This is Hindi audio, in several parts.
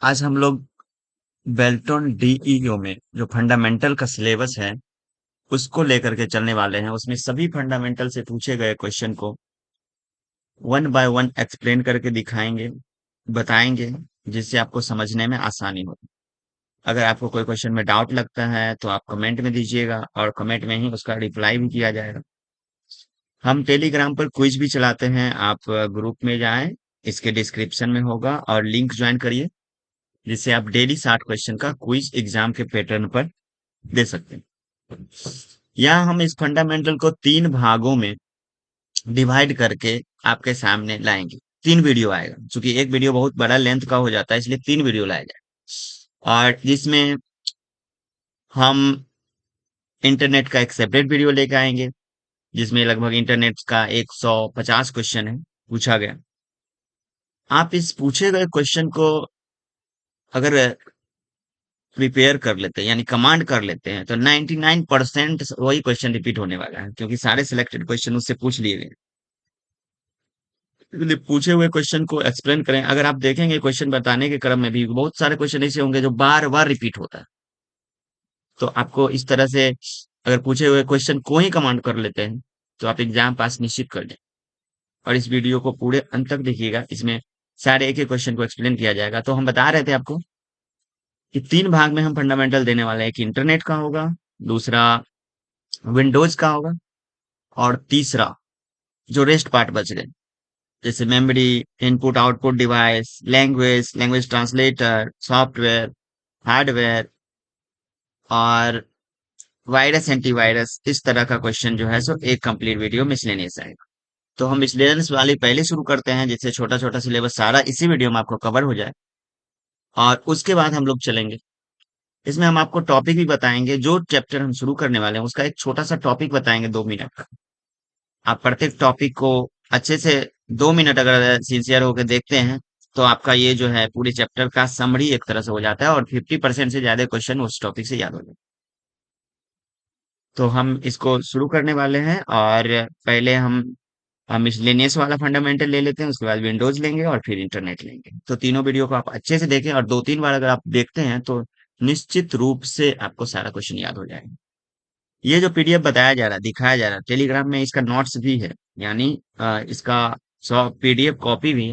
आज हम लोग बेल्टॉन डीईओ में जो फंडामेंटल का सिलेबस है उसको लेकर के चलने वाले हैं। उसमें सभी फंडामेंटल से पूछे गए क्वेश्चन को वन बाय वन एक्सप्लेन करके दिखाएंगे, बताएंगे, जिससे आपको समझने में आसानी हो। अगर आपको कोई क्वेश्चन में डाउट लगता है तो आप कमेंट में दीजिएगा और कमेंट में ही उसका रिप्लाई भी किया जाएगा। हम टेलीग्राम पर क्विज भी चलाते हैं, आप ग्रुप में जाएं, इसके डिस्क्रिप्शन में होगा और लिंक ज्वाइन करिए, जिससे आप डेली 60 क्वेश्चन का क्विज एग्जाम के पैटर्न पर दे सकते हैं। यहाँ हम इस फंडामेंटल को 3 भागों में डिवाइड करके आपके सामने लाएंगे। 3 वीडियो आएगा, क्योंकि एक वीडियो बहुत बड़ा लेंथ का हो जाता है, इसलिए 3 वीडियो लाया जाए। और जिसमें हम इंटरनेट का एक सेपरेट वीडियो लेके आएंगे, जिसमें लगभग इंटरनेट का 150 क्वेश्चन है पूछा गया। आप इस पूछे गए क्वेश्चन को अगर प्रिपेयर कर लेते हैं, यानी कमांड कर लेते हैं, तो 99% वही क्वेश्चन रिपीट होने वाला है, क्योंकि सारे सिलेक्टेड क्वेश्चन उससे पूछ लिए गए। इसलिए पूछे हुए क्वेश्चन को एक्सप्लेन करें। अगर आप देखेंगे क्वेश्चन बताने के क्रम में भी बहुत सारे क्वेश्चन ऐसे होंगे जो बार बार रिपीट होता है, तो आपको इस तरह से अगर पूछे हुए क्वेश्चन को ही कमांड कर लेते हैं तो आप एग्जाम पास निश्चित कर लें। और इस वीडियो को पूरे अंत तक देखिएगा, इसमें सारे एक एक क्वेश्चन को एक्सप्लेन किया जाएगा। तो हम बता रहे थे आपको कि 3 भाग में हम फंडामेंटल देने वाले हैं। एक इंटरनेट का होगा, दूसरा विंडोज का होगा, और तीसरा जो रेस्ट पार्ट बच गए, जैसे memory, input output device, language, language translator, software, hardware और वायरस एंटीवायरस, इस तरह का क्वेश्चन जो है सो एक कंप्लीट वीडियो मिसलेनियस आएगा। तो हम मिसलेनियस वाले पहले शुरू करते हैं, जिससे छोटा छोटा सिलेबस सारा इसी वीडियो में आपको कवर हो जाए, और उसके बाद हम लोग चलेंगे। इसमें हम आपको टॉपिक भी बताएंगे। जो चैप्टर हम शुरू करने वाले हैं उसका एक छोटा सा टॉपिक बताएंगे 2 मिनट का। आप प्रत्येक टॉपिक को अच्छे से 2 मिनट अगर सिंसियर होकर देखते हैं तो आपका ये जो है पूरे चैप्टर का समरी एक तरह से हो जाता है, और 50% से ज्यादा क्वेश्चन उस टॉपिक से याद हो जाए। तो हम इसको शुरू करने वाले हैं, और पहले हम मिसलेनियस वाला फंडामेंटल ले लेते हैं, उसके बाद विंडोज लेंगे और फिर इंटरनेट लेंगे। तो तीनों वीडियो को आप अच्छे से देखें, और 2-3 बार अगर आप देखते हैं तो निश्चित रूप से आपको सारा क्वेश्चन याद हो जाएगा। ये जो पीडीएफ बताया जा रहा है, दिखाया जा रहा है, टेलीग्राम में इसका नोट्स भी है, यानी इसका पीडीएफ कॉपी भी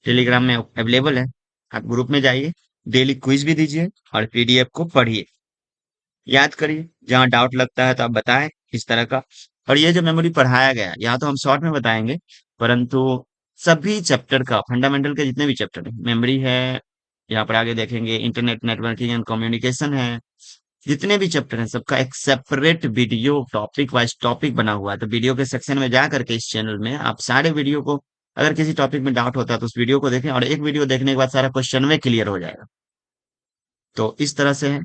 टेलीग्राम में अवेलेबल है। आप ग्रुप में जाइए, डेली क्विज भी दीजिए और पीडीएफ को पढ़िए, याद करिए। जहाँ डाउट लगता है तो आप बताएं इस तरह का। और ये जो मेमोरी पढ़ाया गया, यहाँ तो हम शॉर्ट में बताएंगे, परंतु सभी चैप्टर का फंडामेंटल के जितने भी चैप्टर है, मेमोरी है, यहाँ पर आगे देखेंगे इंटरनेट नेटवर्किंग एंड कम्युनिकेशन है, जितने भी चैप्टर हैं सबका एक separate video topic wise topic बना हुआ है। तो वीडियो के सेक्शन में जा करके इस चैनल में आप सारे वीडियो को, अगर किसी टॉपिक में डाउट होता है तो उस वीडियो को देखें, और एक वीडियो देखने के बाद सारा क्वेश्चन में क्लियर हो जाएगा। तो इस तरह से है।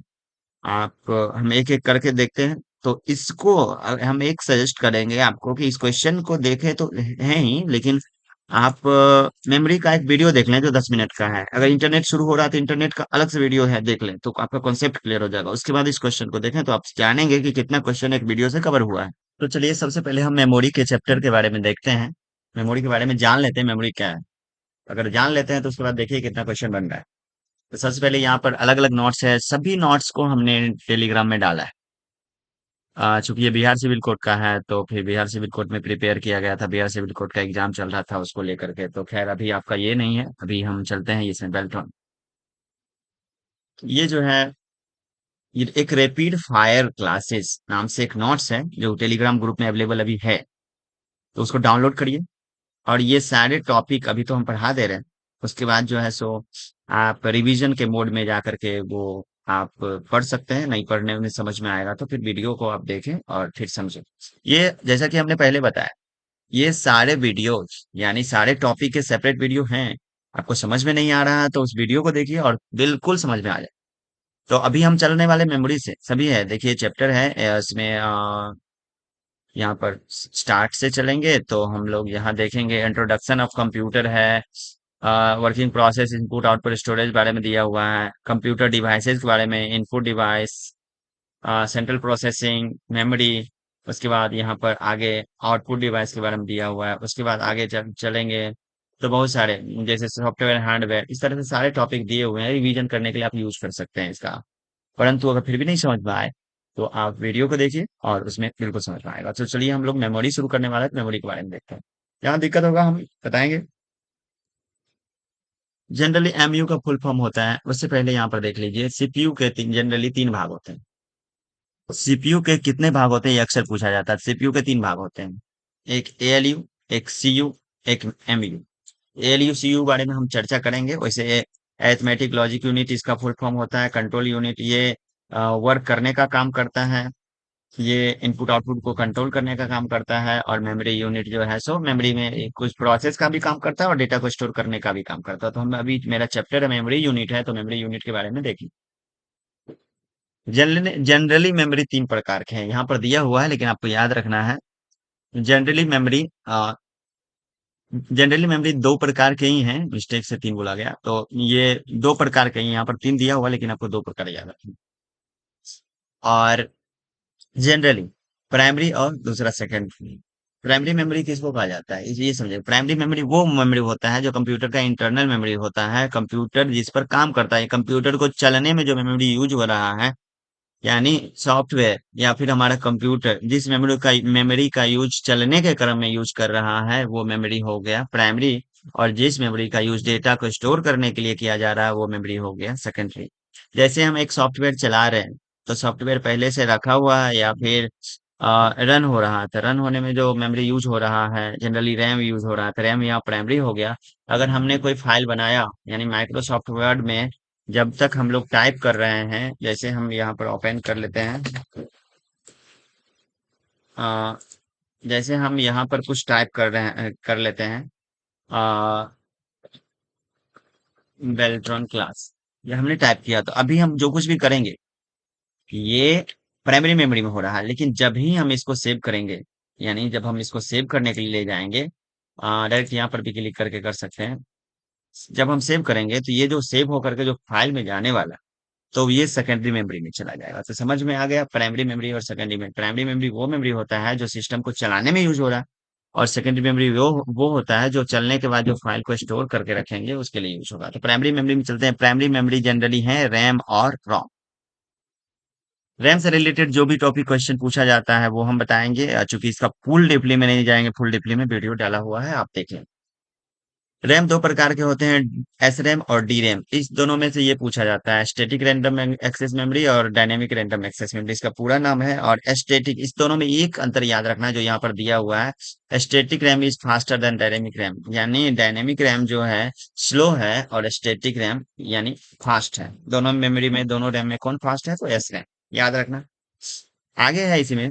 आप हम एक एक करके देखते हैं। तो इसको हम एक सजेस्ट करेंगे आपको कि इस क्वेश्चन को देखें तो है ही, लेकिन आप मेमोरी का एक वीडियो देख लें जो 10 मिनट का है। अगर इंटरनेट शुरू हो रहा है तो इंटरनेट का अलग से वीडियो है, देख लें तो आपका कॉन्सेप्ट क्लियर हो जाएगा। उसके बाद इस क्वेश्चन को देखें तो आप जानेंगे कि कितना क्वेश्चन एक वीडियो से कवर हुआ है। तो चलिए सबसे पहले हम मेमोरी के चैप्टर के बारे में देखते हैं। मेमोरी के बारे में जान लेते हैं, मेमोरी क्या है। अगर जान लेते हैं तो उसके बाद देखिए कितना क्वेश्चन बन रहा है। तो सबसे पहले यहाँ पर अलग अलग नोट्स है, सभी नोट्स को हमने टेलीग्राम में डाला है। चूंकि ये बिहार सिविल कोड का है, तो फिर बिहार सिविल कोड में प्रिपेयर किया गया था, बिहार सिविल कोड का एग्जाम चल रहा था उसको लेकर के। तो खैर अभी आपका ये नहीं है, अभी हम चलते हैं इसमें बेल्ट्रॉन। ये जो है, ये एक रैपिड फायर क्लासेस नाम से एक नोट्स है जो टेलीग्राम ग्रुप में अवेलेबल अभी है। तो उसको डाउनलोड करिए, और ये सारे टॉपिक अभी तो हम पढ़ा दे रहे हैं। उसके बाद जो है सो आप रिवीजन के मोड में जा करके वो आप पढ़ सकते हैं। नहीं पढ़ने में समझ में आएगा तो फिर वीडियो को आप देखें और फिर समझें। ये जैसा कि हमने पहले बताया, ये सारे वीडियोज यानी सारे टॉपिक के सेपरेट वीडियो हैं। आपको समझ में नहीं आ रहा है तो उस वीडियो को देखिए और बिल्कुल समझ में आ जाए। तो अभी हम चलने वाले मेमोरी से सभी है, देखिए चैप्टर है इसमें यहाँ पर स्टार्ट से चलेंगे तो हम लोग यहाँ देखेंगे इंट्रोडक्शन ऑफ कंप्यूटर है, working process, input output storage बारे में दिया हुआ है, कंप्यूटर डिवाइसेस के बारे में, input device, central processing, memory. उसके बाद यहाँ पर आगे आउटपुट डिवाइस के बारे में दिया हुआ है। उसके बाद आगे चलेंगे तो बहुत सारे, जैसे सॉफ्टवेयर हार्डवेयर, इस तरह से सारे टॉपिक दिए हुए हैं, रिवीजन करने के लिए आप यूज कर सकते हैं इसका। परंतु अगर फिर भी नहीं समझ में आए तो आप वीडियो को देखिए और उसमें बिल्कुल समझ में आएगा। तो चलिए हम लोग मेमोरी शुरू करने वाले हैं, तो मेमोरी के बारे में देखते हैं। जहाँ दिक्कत होगा हम बताएंगे। जनरली एमयू का फुल फॉर्म होता है, उससे पहले यहाँ पर देख लीजिए, सीपीयू के जनरली तीन भाग होते हैं। सीपीयू के कितने भाग होते हैं ये अक्सर पूछा जाता है। सीपीयू के तीन भाग होते हैं, एक एएलयू, एक सीयू, एक एमयू। एएलयू सीयू बारे में हम चर्चा करेंगे। वैसे अरिथमेटिक लॉजिक यूनिट इसका फुल फॉर्म होता है। कंट्रोल यूनिट ये वर्क करने का काम करता है, ये इनपुट आउटपुट को कंट्रोल करने का काम करता है। और मेमोरी यूनिट जो है सो मेमोरी में कुछ प्रोसेस का भी काम करता है और डेटा को स्टोर करने का भी काम करता है। तो हम अभी, मेरा चैप्टर मेमोरी यूनिट है, तो मेमोरी यूनिट के बारे में देखिए। जनरली मेमोरी तीन प्रकार के हैं, यहाँ पर दिया हुआ है लेकिन आपको याद रखना है। जनरली मेमोरी जनरली मेमोरी दो प्रकार के ही हैं, मिस्टेक से तीन बोला गया, तो ये दो प्रकार के ही हैं। यहाँ पर तीन दिया हुआ है, लेकिन आपको दो प्रकार याद रखना। और जनरली प्राइमरी और दूसरा सेकेंडरी। प्राइमरी मेमोरी किसको कहा जाता है, ये समझे। प्राइमरी मेमोरी वो मेमोरी होता है जो कंप्यूटर का इंटरनल मेमोरी होता है, कंप्यूटर जिस पर काम करता है, कंप्यूटर को चलने में जो मेमोरी यूज हो रहा है, यानी सॉफ्टवेयर या फिर हमारा कंप्यूटर जिस मेमोरी का यूज चलने के क्रम में यूज कर रहा है, वो मेमोरी हो गया प्राइमरी। और जिस मेमोरी का यूज डेटा को स्टोर करने के लिए किया जा रहा है, वो मेमोरी हो गया सेकेंडरी। जैसे हम एक सॉफ्टवेयर चला रहे हैं, तो सॉफ्टवेयर पहले से रखा हुआ है या फिर रन हो रहा है, तो रन होने में जो मेमोरी यूज हो रहा है, जनरली रैम यूज हो रहा है, तो रैम यहाँ प्राइमरी हो गया। अगर हमने कोई फाइल बनाया, यानी माइक्रोसॉफ्ट वर्ड में जब तक हम लोग टाइप कर रहे हैं, जैसे हम यहाँ पर ओपन कर लेते हैं, अ, जैसे हम यहाँ पर कुछ टाइप कर रहे हैं, कर लेते हैं, बेल्ट्रॉन क्लास, ये हमने टाइप किया, तो अभी हम जो कुछ भी करेंगे ये प्राइमरी मेमोरी में हो रहा है। लेकिन जब ही हम इसको सेव करेंगे, यानी जब हम इसको सेव करने के लिए ले जाएंगे, डायरेक्ट यहाँ पर भी क्लिक करके कर सकते हैं। जब हम सेव करेंगे तो ये जो सेव होकर के जो फाइल में जाने वाला, तो ये सेकेंडरी मेमोरी में चला जाएगा। तो समझ में आ गया प्राइमरी मेमोरी और सेकेंडरी मेमोरी। प्राइमरी मेमोरी वो मेमोरी होता है जो सिस्टम को चलाने में यूज हो रहा है, और सेकेंडरी मेमोरी वो होता है जो चलने के बाद जो फाइल को स्टोर करके रखेंगे उसके लिए यूज होगा। तो प्राइमरी मेमोरी में चलते हैं। प्राइमरी मेमोरी जनरली है रैम और रोम। रैम से रिलेटेड जो भी टॉपिक क्वेश्चन पूछा जाता है वो हम बताएंगे, चूंकि इसका फुल डिप्ली में नहीं जाएंगे, फुल डिप्ली में वीडियो डाला हुआ है, आप देखें। रैम दो प्रकार के होते हैं, एस रैम और डी रैम। इस दोनों में से ये पूछा जाता है, स्टैटिक रैंडम एक्सेस मेमोरी और डायनेमिक रैंडम एक्सेस मेमोरी, इसका पूरा नाम है। और स्टैटिक, इस दोनों में एक अंतर याद रखना है जो यहाँ पर दिया हुआ है, static RAM is faster than dynamic RAM, यानी डायनेमिक रैम जो है स्लो है और स्टैटिक रैम यानी फास्ट है। दोनों मेमोरी में, दोनों रैम में कौन फास्ट है, तो एस रैम याद रखना। आगे है इसी में,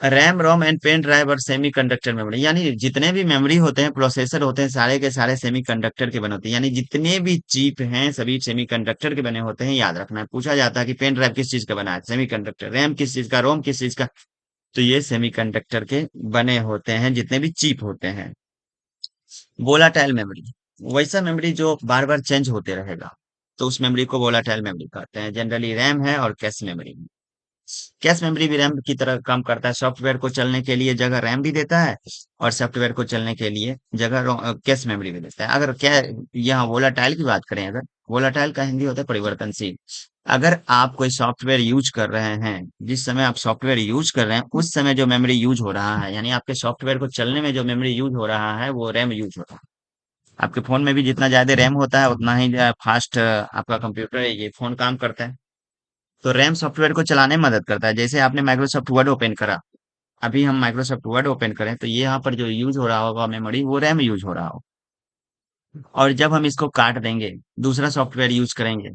RAM ROM and pen drive और सेमी कंडक्टर मेमोरी, यानी जितने भी मेमोरी होते हैं, प्रोसेसर होते हैं, सारे के सारे सेमी कंडक्टर के बने होते हैं। यानी जितने भी चिप हैं सभी सेमी कंडक्टर के बने होते हैं, याद रखना है। पूछा जाता है कि पेन ड्राइव किस चीज का बना है, सेमी कंडक्टर। रैम किस चीज का, रोम किस चीज का, तो ये सेमी कंडक्टर के बने होते हैं जितने भी चिप होते हैं। वोलाटाइल मेमोरी, वैसा मेमोरी जो बार बार चेंज होते रहेगा, तो उस मेमोरी को वोलाटाइल मेमोरी कहते हैं। जनरली रैम है और कैश मेमोरी। कैश मेमोरी भी रैम की तरह काम करता है, सॉफ्टवेयर को चलने के लिए जगह रैम भी देता है, और सॉफ्टवेयर को चलने के लिए जगह कैश मेमोरी भी देता है। अगर क्या, यहाँ वोलाटाइल की बात करें, अगर वोलाटाइल का हिंदी होता है परिवर्तनशील। अगर आप कोई सॉफ्टवेयर यूज कर रहे हैं, जिस समय आप सॉफ्टवेयर यूज कर रहे हैं उस समय जो मेमोरी यूज हो रहा है, यानी आपके सॉफ्टवेयर को चलने में जो मेमोरी यूज हो रहा है वो रैम यूज हो रहा है। आपके फोन में भी जितना ज्यादा रैम होता है उतना ही फास्ट आपका कंप्यूटर, ये फोन काम करता है। तो रैम सॉफ्टवेयर को चलाने में मदद करता है। जैसे आपने माइक्रोसॉफ्ट वर्ड ओपन करा, अभी हम माइक्रोसॉफ्ट वर्ड ओपन करें तो ये यहाँ पर जो यूज हो रहा होगा मेमोरी, वो रैम यूज हो रहा हो। और जब हम इसको काट देंगे, दूसरा सॉफ्टवेयर यूज करेंगे,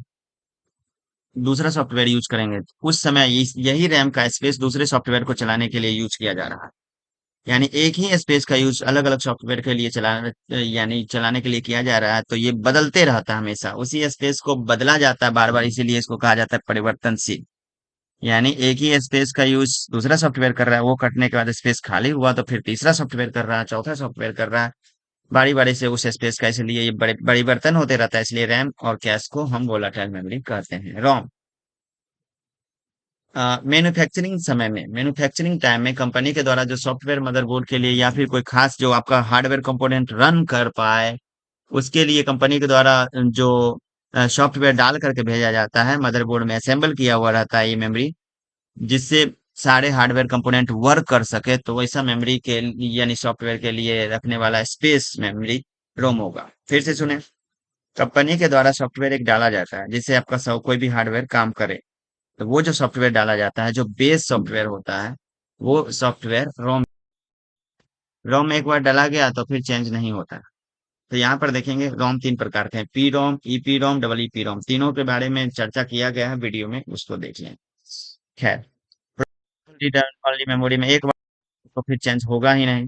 उस समय यही रैम का स्पेस दूसरे सॉफ्टवेयर को चलाने के लिए यूज किया जा रहा है। यानी एक ही स्पेस का यूज अलग अलग सॉफ्टवेयर के लिए यानी चलाने के लिए किया जा रहा है, तो ये बदलते रहता है, हमेशा उसी स्पेस को बदला जाता है बार बार, इसीलिए इसको कहा जाता है परिवर्तनशील। यानी एक ही स्पेस का यूज दूसरा सॉफ्टवेयर कर रहा है, वो कटने के बाद स्पेस खाली हुआ तो फिर तीसरा सॉफ्टवेयर कर रहा है, चौथा सॉफ्टवेयर कर रहा है, बारी बारी से उस स्पेस का। इसलिए ये बड़े परिवर्तन होते रहता है, इसलिए रैम और कैश को हम वोलाटाइल मेमोरी कहते हैं। रोम, मैन्युफैक्चरिंग समय में, मैन्युफैक्चरिंग टाइम में कंपनी के द्वारा जो सॉफ्टवेयर मदरबोर्ड के लिए या फिर कोई खास जो आपका हार्डवेयर कंपोनेंट रन कर पाए, उसके लिए कंपनी के द्वारा जो सॉफ्टवेयर डाल करके भेजा जाता है, मदरबोर्ड में असेंबल किया हुआ रहता है ये मेमोरी, जिससे सारे हार्डवेयर कंपोनेंट वर्क कर सके, तो वैसा मेमोरी के यानी सॉफ्टवेयर के लिए रखने वाला स्पेस मेमोरी रोम होगा। फिर से सुने, कंपनी के द्वारा सॉफ्टवेयर एक डाला जाता है जिससे आपका सब कोई भी हार्डवेयर काम करे, तो वो जो सॉफ्टवेयर डाला जाता है, जो बेस सॉफ्टवेयर होता है, वो सॉफ्टवेयर रोम रोम में एक बार डाला गया तो फिर चेंज नहीं होता। तो यहाँ पर देखेंगे रोम तीन प्रकार के हैं, पी रोम, ईपी रोम, डबल ईपी रोम, तीनों के बारे में चर्चा किया गया है वीडियो में, उसको देख लें। खैर, रिटर्न ओनली मेमोरी में एक बार तो फिर चेंज होगा ही नहीं।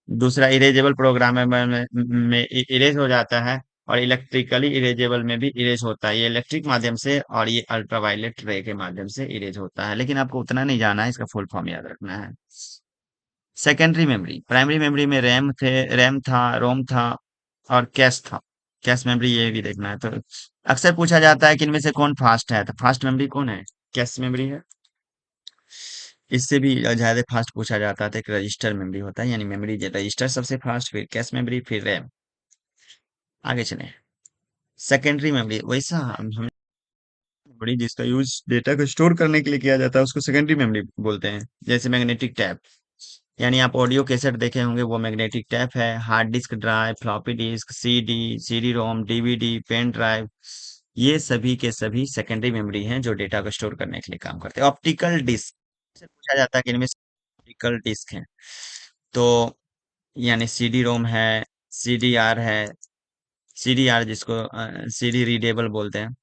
दूसरा, इरेजेबल प्रोग्राम में इरेज हो जाता है, और इलेक्ट्रिकली इरेजेबल में भी इरेज होता है। ये इलेक्ट्रिक माध्यम से और ये अल्ट्रावायलेट रे के माध्यम से इरेज होता है, लेकिन आपको उतना नहीं जाना है, इसका फुल फॉर्म याद रखना है। सेकेंडरी मेमोरी, प्राइमरी मेमोरी में रैम था, रोम था और कैश था। कैश मेमोरी ये भी देखना है। तो अक्सर पूछा जाता है कि इनमें से कौन फास्ट है, तो फास्ट मेमोरी कौन है? कैश मेमोरी है। इससे भी ज्यादा फास्ट पूछा जाता है तो एक रजिस्टर मेमोरी होता है, यानी मेमोरी रजिस्टर सबसे फास्ट, फिर कैश मेमोरी, फिर रैम। आगे चले, सेकेंडरी मेमोरी वैसा हम मेमोरी जिसका यूज डेटा को स्टोर करने के लिए किया जाता है, उसको सेकेंडरी मेमोरी बोलते हैं। जैसे मैग्नेटिक टैप, यानी आप ऑडियो कैसेट देखे होंगे, वो मैग्नेटिक टैप है। Hard disk drive, floppy disk, CD, CD ROM, DVD, pen drive, ये सभी के सभी सेकेंडरी मेमोरी हैं जो डेटा को स्टोर करने के लिए काम करते हैं। ऑप्टिकल डिस्क से पूछा जाता है कि इनमें ऑप्टिकल डिस्क हैं, तो यानी सीडी रोम है, सीडी आर है, सीडी आर जिसको सीडी रीडेबल बोलते हैं,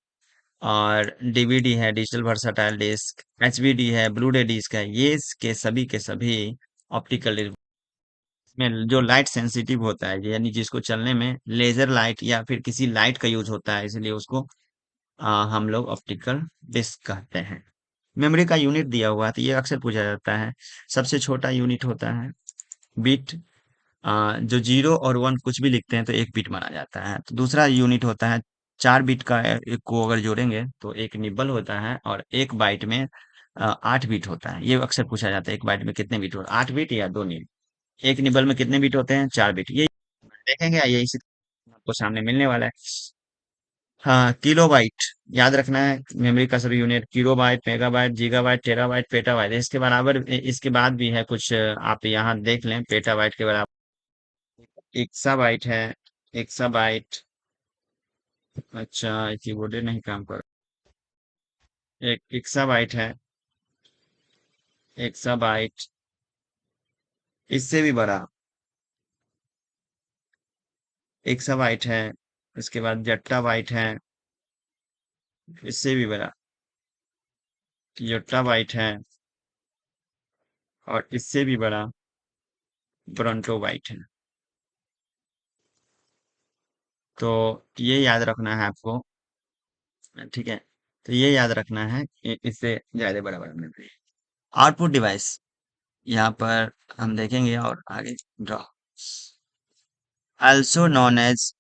और डीवीडी है, डिजिटल वर्साटाइल डिस्क, एचवीडी है, ब्लू रे डिस्क है, ये के सभी ऑप्टिकल में जो लाइट सेंसिटिव होता है, यानी जिसको चलने में लेजर लाइट या फिर किसी लाइट का यूज होता है, इसलिए उसको हम लोग ऑप्टिकल डिस्क कहते हैं। मेमोरी का यूनिट दिया हुआ है तो ये अक्सर पूछा जाता है। सबसे छोटा यूनिट होता है बिट, जो 0 और 1 कुछ भी लिखते हैं तो एक बिट माना जाता है। तो दूसरा यूनिट होता है 4 बिट का, एक को अगर जोड़ेंगे तो एक निबल होता है, और एक बाइट में 8 बिट होता है। ये अक्सर पूछा जाता है, एक बाइट में कितने बिट होता है, 8 बिट या 2 निबल। एक निबल में कितने बिट होते हैं? 4 बिट। ये देखेंगे, ये इसी आपको सामने मिलने वाला है। हाँ, किलोबाइट याद रखना है, मेमोरी का सभी unit, kilobyte, megabyte, gigabyte, terabyte, petabyte. इसके बराबर इसके बाद भी है कुछ, आप यहाँ देख लें, पेटाबाइट के बराबर एक्साबाइट है। एक्साबाइट, अच्छा कीबोर्ड नहीं काम कर, एक एक्साबाइट है, एक्साबाइट। इससे भी बड़ा एक्साबाइट है, इसके बाद जट्टाबाइट है, इससे भी बड़ा योट्टाबाइट है, और इससे भी बड़ा ब्रोंटोबाइट है। तो ये याद रखना है आपको, ठीक है। तो ये याद रखना है कि इससे ज्यादा बड़ा बड़ा मेमोरी। आउटपुट डिवाइस, यहाँ पर हम देखेंगे और आगे ड्रॉ, आल्सो नॉन एज,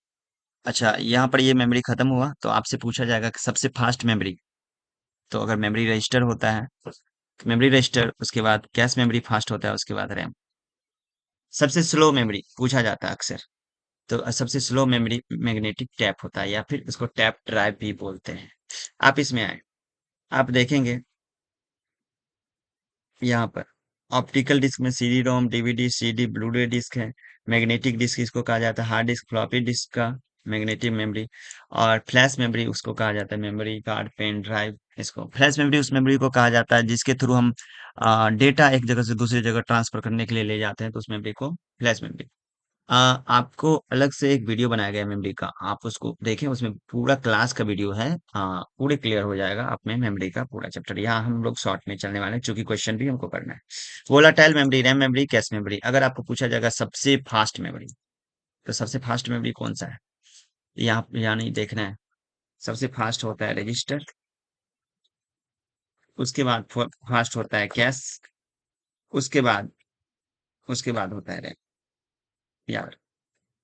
अच्छा यहाँ पर ये मेमोरी खत्म हुआ तो आपसे पूछा जाएगा कि सबसे फास्ट मेमोरी। तो अगर मेमोरी रजिस्टर होता है, मेमोरी रजिस्टर, उसके बाद कैश मेमोरी फास्ट होता है, उसके बाद रैम। सबसे स्लो मेमोरी पूछा जाता है अक्सर, तो सबसे स्लो मेमोरी मैग्नेटिक टैप होता है, या फिर उसको टैप ड्राइव भी बोलते हैं। आप इसमें आए, आप देखेंगे यहाँ पर ऑप्टिकल डिस्क में CD ROM, DVD, CD, blue रे डिस्क है। मैग्नेटिक डिस्क इसको कहा जाता है, हार्ड डिस्क, फ्लॉपी डिस्क का मैग्नेटिक मेमोरी, और फ्लैश मेमोरी उसको कहा जाता है, मेमोरी कार्ड, पेन ड्राइव। इसको फ्लैश मेमोरी उस मेमोरी को कहा जाता है जिसके थ्रू हम डेटा एक जगह से दूसरी जगह ट्रांसफर करने के लिए ले जाते हैं, तो उस मेमोरी को फ्लैश मेमोरी। आपको अलग से एक वीडियो बनाया गया है मेमोरी का, आप उसको देखें, उसमें पूरा क्लास का वीडियो है। पूरे क्लियर हो जाएगा आप में मेमोरी का पूरा चैप्टर। यहाँ हम लोग शॉर्ट में चलने वाले हैं क्योंकि क्वेश्चन भी हमको करना है। Volatile memory, RAM memory, cache memory. अगर आपको पूछा जाएगा सबसे फास्ट मेमोरी, तो सबसे फास्ट मेमोरी कौन सा है? यहाँ नहीं देखना है। सबसे फास्ट होता है रजिस्टर, उसके बाद फास्ट होता है कैश, उसके बाद होता है रैम। याद,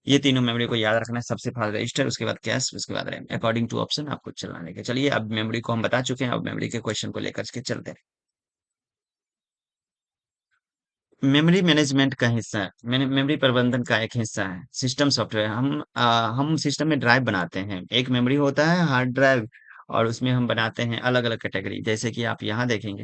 ये तीनों मेमोरी को याद रखना है, सबसे फास्ट रजिस्टर, उसके बाद कैश, उसके बाद रैम, अकॉर्डिंग टू ऑप्शन आपको चलाने के। चलिए, अब मेमोरी को हम बता चुके हैं, अब मेमोरी के क्वेश्चन को लेकर के चलते हैं। मेमोरी मैनेजमेंट का हिस्सा है, मेमोरी प्रबंधन का एक हिस्सा है सिस्टम सॉफ्टवेयर। हम सिस्टम में ड्राइव बनाते हैं, एक मेमोरी होता है हार्ड ड्राइव, और उसमें हम बनाते हैं अलग अलग कैटेगरी। जैसे कि आप यहाँ देखेंगे,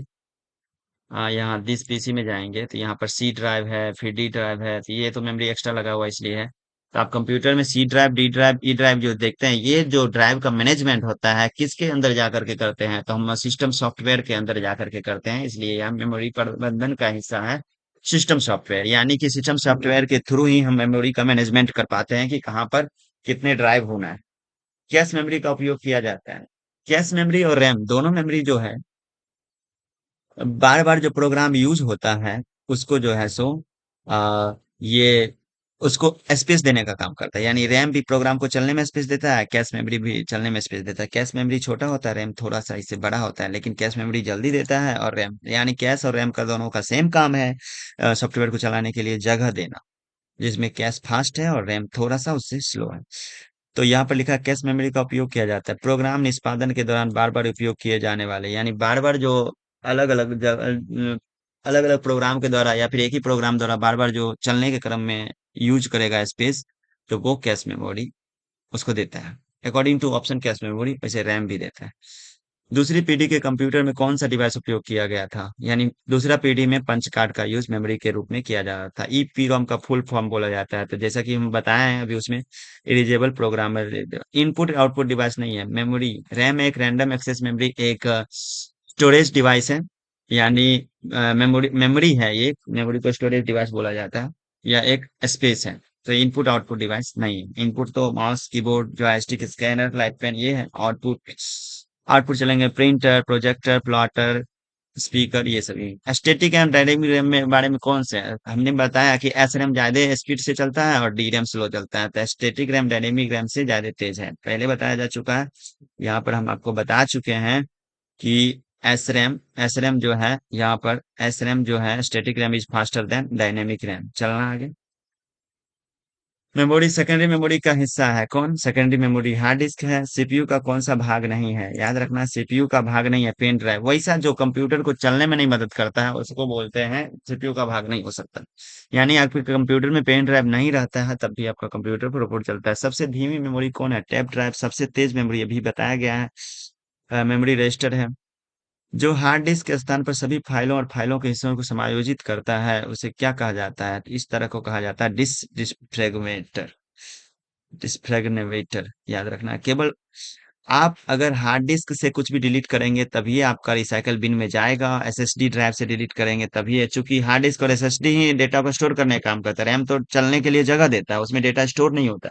यहाँ दिस पीसी में जाएंगे तो यहाँ पर सी ड्राइव है, फिर डी ड्राइव है, तो ये तो मेमोरी एक्स्ट्रा लगा हुआ इसलिए है। तो आप कंप्यूटर में C drive, D drive, E drive जो देखते हैं, ये जो ड्राइव का मैनेजमेंट होता है किसके अंदर जा करके करते हैं, तो हम सिस्टम सॉफ्टवेयर के अंदर जा करके करते हैं, इसलिए यह मेमोरी प्रबंधन का हिस्सा है सिस्टम सॉफ्टवेयर। यानी कि सिस्टम सॉफ्टवेयर के थ्रू ही हम मेमोरी का मैनेजमेंट कर पाते हैं कि कहाँ पर कितने ड्राइव होना है। कैश मेमोरी का उपयोग किया जाता है। कैश मेमोरी और रैम दोनों मेमोरी जो है, बार बार जो प्रोग्राम यूज होता है उसको जो है सो ये उसको स्पेस देने का काम करता है। यानी रैम भी प्रोग्राम को चलने में स्पेस देता है, कैश मेमोरी भी चलने में स्पेस देता है। कैश मेमोरी छोटा होता है, रैम थोड़ा सा इससे बड़ा होता है, लेकिन कैश मेमोरी जल्दी देता है, और रैम यानी कैश और रैम का दोनों का सेम काम है, सॉफ्टवेयर को चलाने के लिए जगह देना, जिसमें कैश फास्ट है और रैम थोड़ा सा उससे स्लो है। तो यहाँ पर लिखा है कैश मेमोरी का उपयोग किया जाता है प्रोग्राम निष्पादन के दौरान बार बार उपयोग किए जाने वाले, यानी बार बार जो अलग अलग अलग अलग प्रोग्राम के द्वारा या फिर एक ही प्रोग्राम द्वारा बार बार जो चलने के क्रम में यूज करेगा स्पेस, तो वो कैश मेमोरी उसको देता है। According to option cache memory वैसे रैम भी देता है। दूसरी पीढ़ी के कंप्यूटर में कौन सा डिवाइस उपयोग किया गया था, यानी दूसरा पीढ़ी में पंच कार्ड का यूज मेमोरी के रूप में किया जा रहा था। ईपीरॉम का फुल फॉर्म बोला जाता है, तो जैसा कि हम बताए हैं अभी उसमें, erasable programmer input output device नहीं है मेमोरी। रैम एक रैंडम एक्सेस मेमोरी, एक स्टोरेज डिवाइस है, यानी मेमोरी मेमोरी है, ये मेमोरी को स्टोरेज डिवाइस बोला जाता है, या एक स्पेस है। तो इनपुट आउटपुट डिवाइस नहीं है। इनपुट तो mouse, keyboard, joystick, scanner, light pen ये है। आउटपुट, आउटपुट चलेंगे प्रिंटर, प्रोजेक्टर, प्लॉटर, स्पीकर, ये सभी। स्टैटिक एंड डायनेमिक रैम में बारे में कौन से है? हमने बताया कि एस रैम ज्यादा स्पीड से चलता है और डी रैम स्लो चलता है, तो स्टैटिक रैम डायनेमिक रैम से ज्यादा तेज है, पहले बताया जा चुका है। यहाँ पर हम आपको बता चुके हैं कि एस रैम जो है, यहाँ पर एस रैम जो है static RAM is faster than dynamic RAM. चलना आगे। मेमोरी सेकेंडरी मेमोरी का हिस्सा है कौन? सेकेंडरी मेमोरी हार्ड डिस्क है। सीपीयू का कौन सा भाग नहीं है? याद रखना, सीपीयू का भाग नहीं है पेन ड्राइव, वैसा जो कंप्यूटर को चलने में नहीं मदद करता है उसको बोलते हैं सीपीयू का भाग नहीं हो सकता। यानी आपके कंप्यूटर में पेन ड्राइव नहीं रहता है तब भी आपका कंप्यूटर प्रॉपर चलता है। सबसे धीमी मेमोरी कौन है? Tab drive. सबसे तेज मेमोरी अभी बताया गया है, मेमोरी रजिस्टर है। जो हार्ड डिस्क के स्थान पर सभी फाइलों और फाइलों के हिस्सों को समायोजित करता है उसे क्या कहा जाता है? इस तरह को कहा जाता है डिस्क डिस्फ्रेगमेंटर। याद रखना, केवल आप अगर हार्ड डिस्क से कुछ भी डिलीट करेंगे तभी आपका रिसाइकल बिन में जाएगा, एसएसडी ड्राइव से डिलीट करेंगे तभी है, चूंकि हार्ड डिस्क और एसएसडी ही डेटा को स्टोर करने का काम करता है, रैम तो चलने के लिए जगह देता है, उसमें डेटा स्टोर नहीं होता।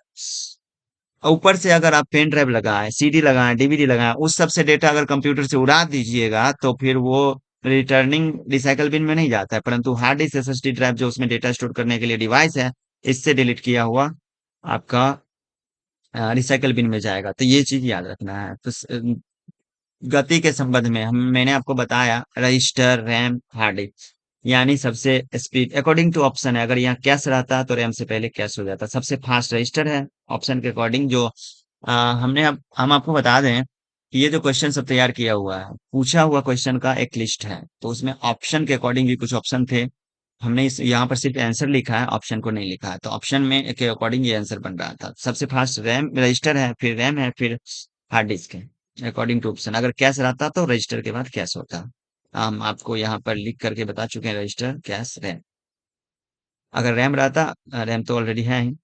और ऊपर से अगर आप पेन ड्राइव लगाएं, सीडी लगाएं, डीवीडी लगाएं, उस सब से डेटा अगर कंप्यूटर से उड़ा दीजिएगा तो फिर वो रिटर्निंग रिसाइकल बिन में नहीं जाता है, परंतु हार्ड डिस्क, एसएसडी ड्राइव जो उसमें डेटा स्टोर करने के लिए डिवाइस है, इससे डिलीट किया हुआ आपका रिसाइकल बिन में जाएगा। तो ये चीज याद रखना है। तो गति के संबंध में मैंने आपको बताया रजिस्टर, रैम, हार्ड डिस्क, यानी सबसे स्पीड अकॉर्डिंग टू ऑप्शन है। अगर यहाँ कैश रहता तो रैम से पहले कैश हो जाता। सबसे फास्ट रजिस्टर है ऑप्शन के अकॉर्डिंग। जो हमने अब हम आपको बता दें कि ये जो क्वेश्चन सब तैयार किया हुआ है, पूछा हुआ क्वेश्चन का एक लिस्ट है, तो उसमें ऑप्शन के अकॉर्डिंग भी कुछ ऑप्शन थे। हमने इस यहाँ पर सिर्फ आंसर लिखा है, ऑप्शन को नहीं लिखा है, तो ऑप्शन में के अकॉर्डिंग ये आंसर बन रहा था। सबसे फास्ट रैम रजिस्टर है, फिर रैम है, फिर हार्ड डिस्क है, अकॉर्डिंग टू ऑप्शन। अगर कैश रहता तो रजिस्टर के बाद कैश होता। हम आपको यहाँ पर लिख करके बता चुके हैं रजिस्टर, कैश, रैम। अगर रैम रहता, रैम तो ऑलरेडी है ही।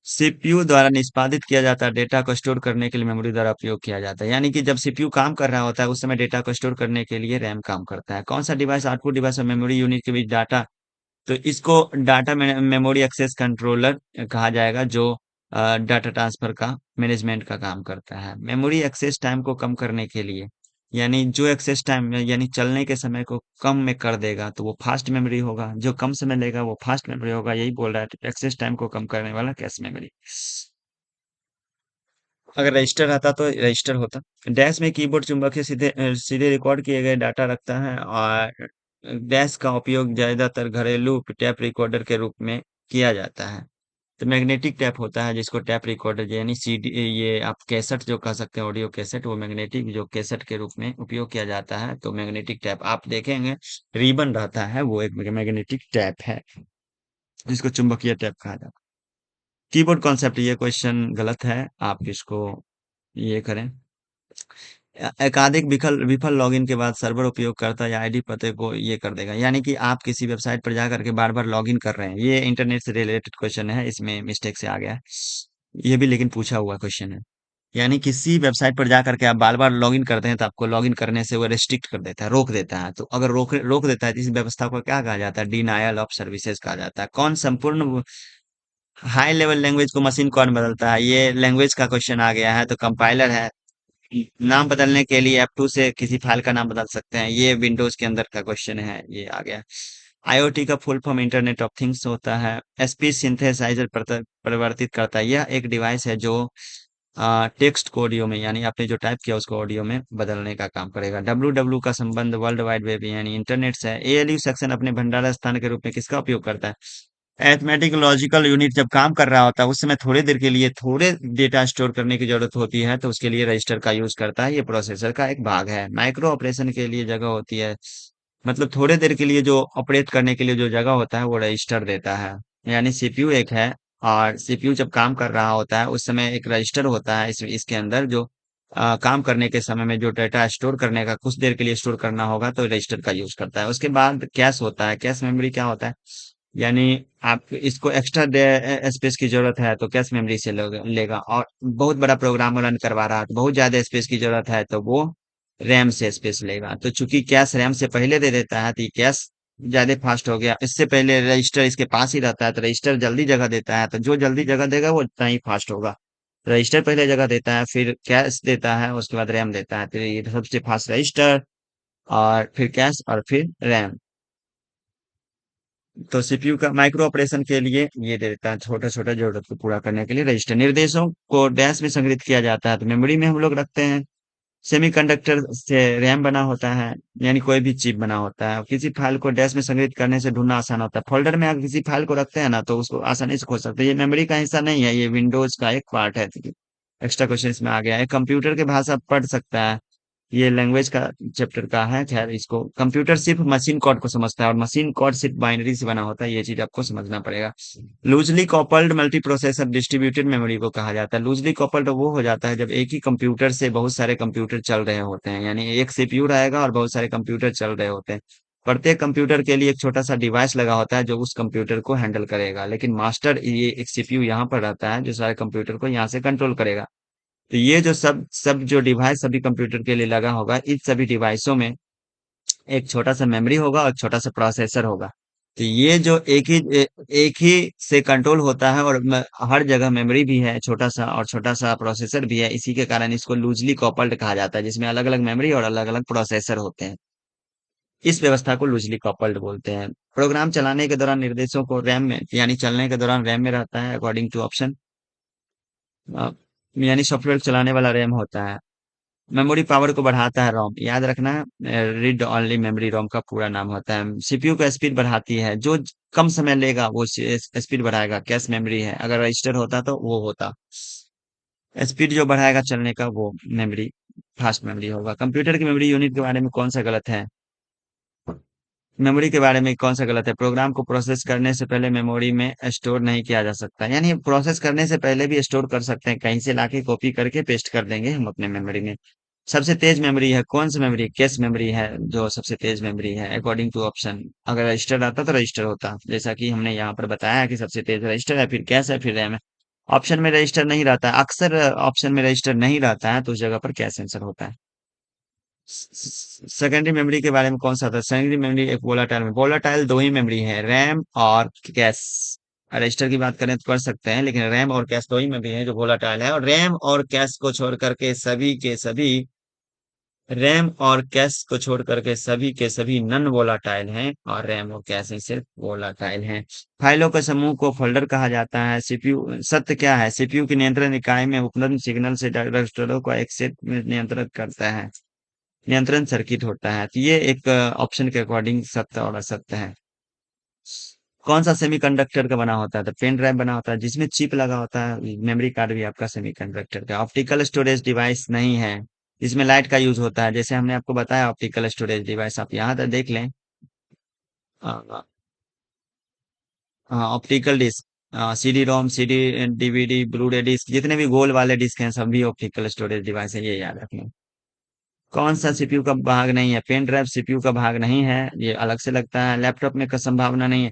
सीपीयू द्वारा निष्पादित किया जाता है डेटा को स्टोर करने के लिए मेमोरी द्वारा उपयोग किया जाता है, यानी कि जब सीपीयू काम कर रहा होता है उस समय डेटा को स्टोर करने के लिए रैम काम करता है। कौन सा डिवाइस आउटपुट डिवाइस और मेमोरी यूनिट के बीच डाटा, तो इसको डाटा मेमोरी एक्सेस कंट्रोलर कहा जाएगा, जो डाटा ट्रांसफर का मैनेजमेंट का काम करता है। मेमोरी एक्सेस टाइम को कम करने के लिए, यानी जो एक्सेस टाइम यानी चलने के समय को कम में कर देगा तो वो फास्ट मेमोरी होगा, जो कम समय लेगा वो फास्ट मेमोरी होगा, यही बोल रहा है एक्सेस टाइम को कम करने वाला कैश मेमोरी। अगर रजिस्टर रहता तो रजिस्टर होता। डैश में कीबोर्ड चुंबक से सीधे सीधे रिकॉर्ड किए गए डाटा रखता है, और डैश का उपयोग ज्यादातर घरेलू टेप रिकॉर्डर के रूप में किया जाता है। तो मैग्नेटिक टैप होता है जिसको टैप रिकॉर्डर यानी सीडी, ये आप कैसेट जो कह सकते हैं, ऑडियो कैसेट, वो मैग्नेटिक जो कैसेट के रूप में उपयोग किया जाता है। तो मैग्नेटिक टैप आप देखेंगे, रिबन रहता है, वो एक मैग्नेटिक टैप है जिसको चुंबकीय टैप कहा जाता है। कीबोर्ड कॉन्सेप्ट, ये क्वेश्चन गलत है, आप इसको ये करें। एकाधिक विफल विफल लॉगिन के बाद सर्वर उपयोगकर्ता या आईडी पते को ये कर देगा, यानी कि आप किसी वेबसाइट पर जा करके बार बार लॉगिन कर रहे हैं। ये इंटरनेट से रिलेटेड क्वेश्चन है, इसमें मिस्टेक से आ गया है ये भी, लेकिन पूछा हुआ क्वेश्चन है। यानी किसी वेबसाइट पर जा करके आप बार बार लॉगिन करते हैं तो आपको लॉगिन करने से वो रेस्ट्रिक्ट कर देता है, रोक देता है। तो अगर रोक रोक देता है तो इस व्यवस्था को क्या कहा जाता है? डिनायल ऑफ सर्विसेज कहा जाता है। कौन संपूर्ण हाई लेवल लैंग्वेज को मशीन कौन बदलता है? ये लैंग्वेज का क्वेश्चन आ गया है, तो कंपाइलर है। नाम बदलने के लिए F2 से किसी फाइल का नाम बदल सकते हैं, ये विंडोज के अंदर का क्वेश्चन है, ये आ गया। आईओटी का full form internet of things होता है। स्पीच सिंथेसाइजर परिवर्तित करता है, यह एक डिवाइस है जो टेक्स्ट को ऑडियो में, यानी आपने जो टाइप किया उसको ऑडियो में बदलने का काम करेगा। डब्ल्यू का संबंध वर्ल्ड वाइड वेब यानी इंटरनेट से है। एएलयू सेक्शन अपने भंडारण स्थान के रूप में किसका उपयोग करता है? अरिथमेटिक लॉजिकल यूनिट जब काम कर रहा होता है उस समय थोड़े देर के लिए थोड़े डेटा स्टोर करने की जरूरत होती है, तो उसके लिए रजिस्टर का यूज करता है, ये प्रोसेसर का एक भाग है। माइक्रो ऑपरेशन के लिए जगह होती है, मतलब थोड़े देर के लिए जो ऑपरेट करने के लिए जो जगह होता है वो रजिस्टर देता है। यानी सीपीयू एक है, और सीपीयू जब काम कर रहा होता है उस समय एक रजिस्टर होता है इसके अंदर, जो काम करने के समय में जो डेटा स्टोर करने का, कुछ देर के लिए स्टोर करना होगा तो रजिस्टर का यूज करता है। उसके बाद कैश होता है। कैश मेमोरी क्या होता है? यानी आप इसको एक्स्ट्रा स्पेस की जरूरत है तो कैश मेमोरी से लेगा, और बहुत बड़ा प्रोग्राम रन करवा रहा है तो बहुत ज्यादा स्पेस की जरूरत है तो वो रैम से स्पेस लेगा। तो चूंकि कैश रैम से पहले दे देता है तो ये कैश ज्यादा फास्ट हो गया। इससे पहले रजिस्टर इसके पास ही रहता है तो रजिस्टर जल्दी जगह देता है, तो जो जल्दी जगह देगा वो उतना ही फास्ट होगा। रजिस्टर पहले जगह देता है, फिर कैश देता है, उसके बाद रैम देता है, तो ये सबसे फास्ट रजिस्टर, और फिर कैश, और फिर रैम। तो सीपीयू का माइक्रो ऑपरेशन के लिए ये दे देता है, छोटा छोटा जरूरत को पूरा करने के लिए रजिस्टर। निर्देशों को डैश में संग्रहित किया जाता है, तो मेमोरी में हम लोग रखते हैं। सेमीकंडक्टर से रैम बना होता है, यानी कोई भी चिप बना होता है। किसी फाइल को डैश में संग्रहित करने से ढूंढना आसान होता है। फोल्डर में अगर किसी फाइल को रखते हैं ना तो उसको आसानी से खोज सकते हैं। ये मेमोरी का हिस्सा नहीं है, ये विंडोज का एक पार्ट है। एक्स्ट्रा क्वेश्चन इसमें आ गया है। कंप्यूटर के भाषा पढ़ सकता है, ये लैंग्वेज का चैप्टर का है। खैर, इसको कंप्यूटर सिर्फ मशीन कोड को समझता है और मशीन कोड सिर्फ बाइनरी से बना होता है, ये चीज आपको समझना पड़ेगा। Loosely coupled multi processor distributed memory को कहा जाता है। लूजली कपल्ड वो हो जाता है जब एक ही कंप्यूटर से बहुत सारे कंप्यूटर चल रहे होते हैं, यानी एक सीपीयू रहेगा और बहुत सारे कंप्यूटर चल रहे होते हैं। प्रत्येक कंप्यूटर के लिए एक छोटा सा डिवाइस लगा होता है जो उस कंप्यूटर को हैंडल करेगा, लेकिन मास्टर ये एक सीपीयू यहाँ पर रहता है जो सारे कंप्यूटर को यहाँ से कंट्रोल करेगा। तो ये जो सब सब जो डिवाइस सभी कंप्यूटर के लिए लगा होगा, इन सभी डिवाइसों में एक छोटा सा मेमोरी होगा और एक छोटा सा प्रोसेसर होगा। तो ये जो एक ही से कंट्रोल होता है, और हर जगह मेमोरी भी है छोटा सा और छोटा सा प्रोसेसर भी है, इसी के कारण इसको लूजली कपल्ड कहा जाता है, जिसमें अलग अलग मेमोरी और अलग अलग प्रोसेसर होते हैं। इस व्यवस्था को लूजली कपल्ड बोलते हैं। प्रोग्राम चलाने के दौरान निर्देशों को रैम में, यानी चलने के दौरान रैम में रहता है अकॉर्डिंग टू ऑप्शन, यानी सॉफ्टवेयर चलाने वाला रैम होता है। मेमोरी पावर को बढ़ाता है रोम, याद रखना है, रीड ओनली मेमोरी रोम का पूरा नाम होता है। सीपीयू का स्पीड बढ़ाती है, जो कम समय लेगा वो स्पीड बढ़ाएगा। कैश मेमोरी है, अगर रजिस्टर होता तो वो होता। स्पीड जो बढ़ाएगा चलने का वो मेमोरी, फास्ट मेमोरी होगा। कंप्यूटर की मेमोरी यूनिट के बारे में कौन सा गलत है? मेमोरी के बारे में कौन सा गलत है? प्रोग्राम को प्रोसेस करने से पहले मेमोरी में स्टोर नहीं किया जा सकता, यानी प्रोसेस करने से पहले भी स्टोर कर सकते हैं, कहीं से लाके कॉपी करके पेस्ट कर देंगे हम अपने मेमोरी में। सबसे तेज मेमोरी है कौन सी मेमोरी? कैश मेमोरी है जो सबसे तेज मेमोरी है अकॉर्डिंग टू ऑप्शन। अगर रजिस्टर आता तो रजिस्टर होता, जैसा कि हमने यहाँ पर बताया कि सबसे तेज रजिस्टर है, फिर कैश है, फिर रैम है। ऑप्शन में रजिस्टर नहीं रहता है, अक्सर ऑप्शन में रजिस्टर नहीं रहता है, तो उस जगह पर कैश आंसर होता है। सेकेंडरी मेमोरी के बारे में कौन सा था? सेकेंडरी मेमोरी एक वोलाटाइल में, वोलाटाइल दो ही मेमोरी है, रैम और कैश। रजिस्टर की बात करें तो कर सकते हैं, लेकिन रैम और कैश दो ही मेमोरी है जो वोलाटाइल है, और रैम और कैश को छोड़ करके सभी के सभी, रैम और कैश को छोड़ करके सभी के सभी नन वोलाटाइल हैं, और रैम और कैश ही सिर्फ वोलाटाइल हैं। फाइलों के समूह को फोल्डर कहा जाता है। सीपीयू सत्य क्या है? सीपीयू की नियंत्रण इकाई में उपलब्ध सिग्नल से रजिस्टरों का एक सेट में नियंत्रित करता है, नियंत्रण सर्किट होता है। तो ये एक ऑप्शन के अकॉर्डिंग सत्य और असत्य है। कौन सा सेमीकंडक्टर का बना होता है? तो पेन ड्राइव बना होता है जिसमें चिप लगा होता है, मेमोरी कार्ड भी आपका सेमीकंडक्टर का। ऑप्टिकल स्टोरेज डिवाइस नहीं है, इसमें लाइट का यूज होता है, जैसे हमने आपको बताया ऑप्टिकल स्टोरेज डिवाइस, आप यहाँ तक देख लें। हाँ, optical disk, CD ROM, CD DVD, Blu-ray disk, जितने भी गोल वाले डिस्क हैं सभी ऑप्टिकल स्टोरेज डिवाइस है, ये याद रखना। कौन सा सीपीयू का भाग नहीं है? पेन ड्राइव सीपीयू का भाग नहीं है, ये अलग से लगता है। लैपटॉप में का संभावना नहीं है।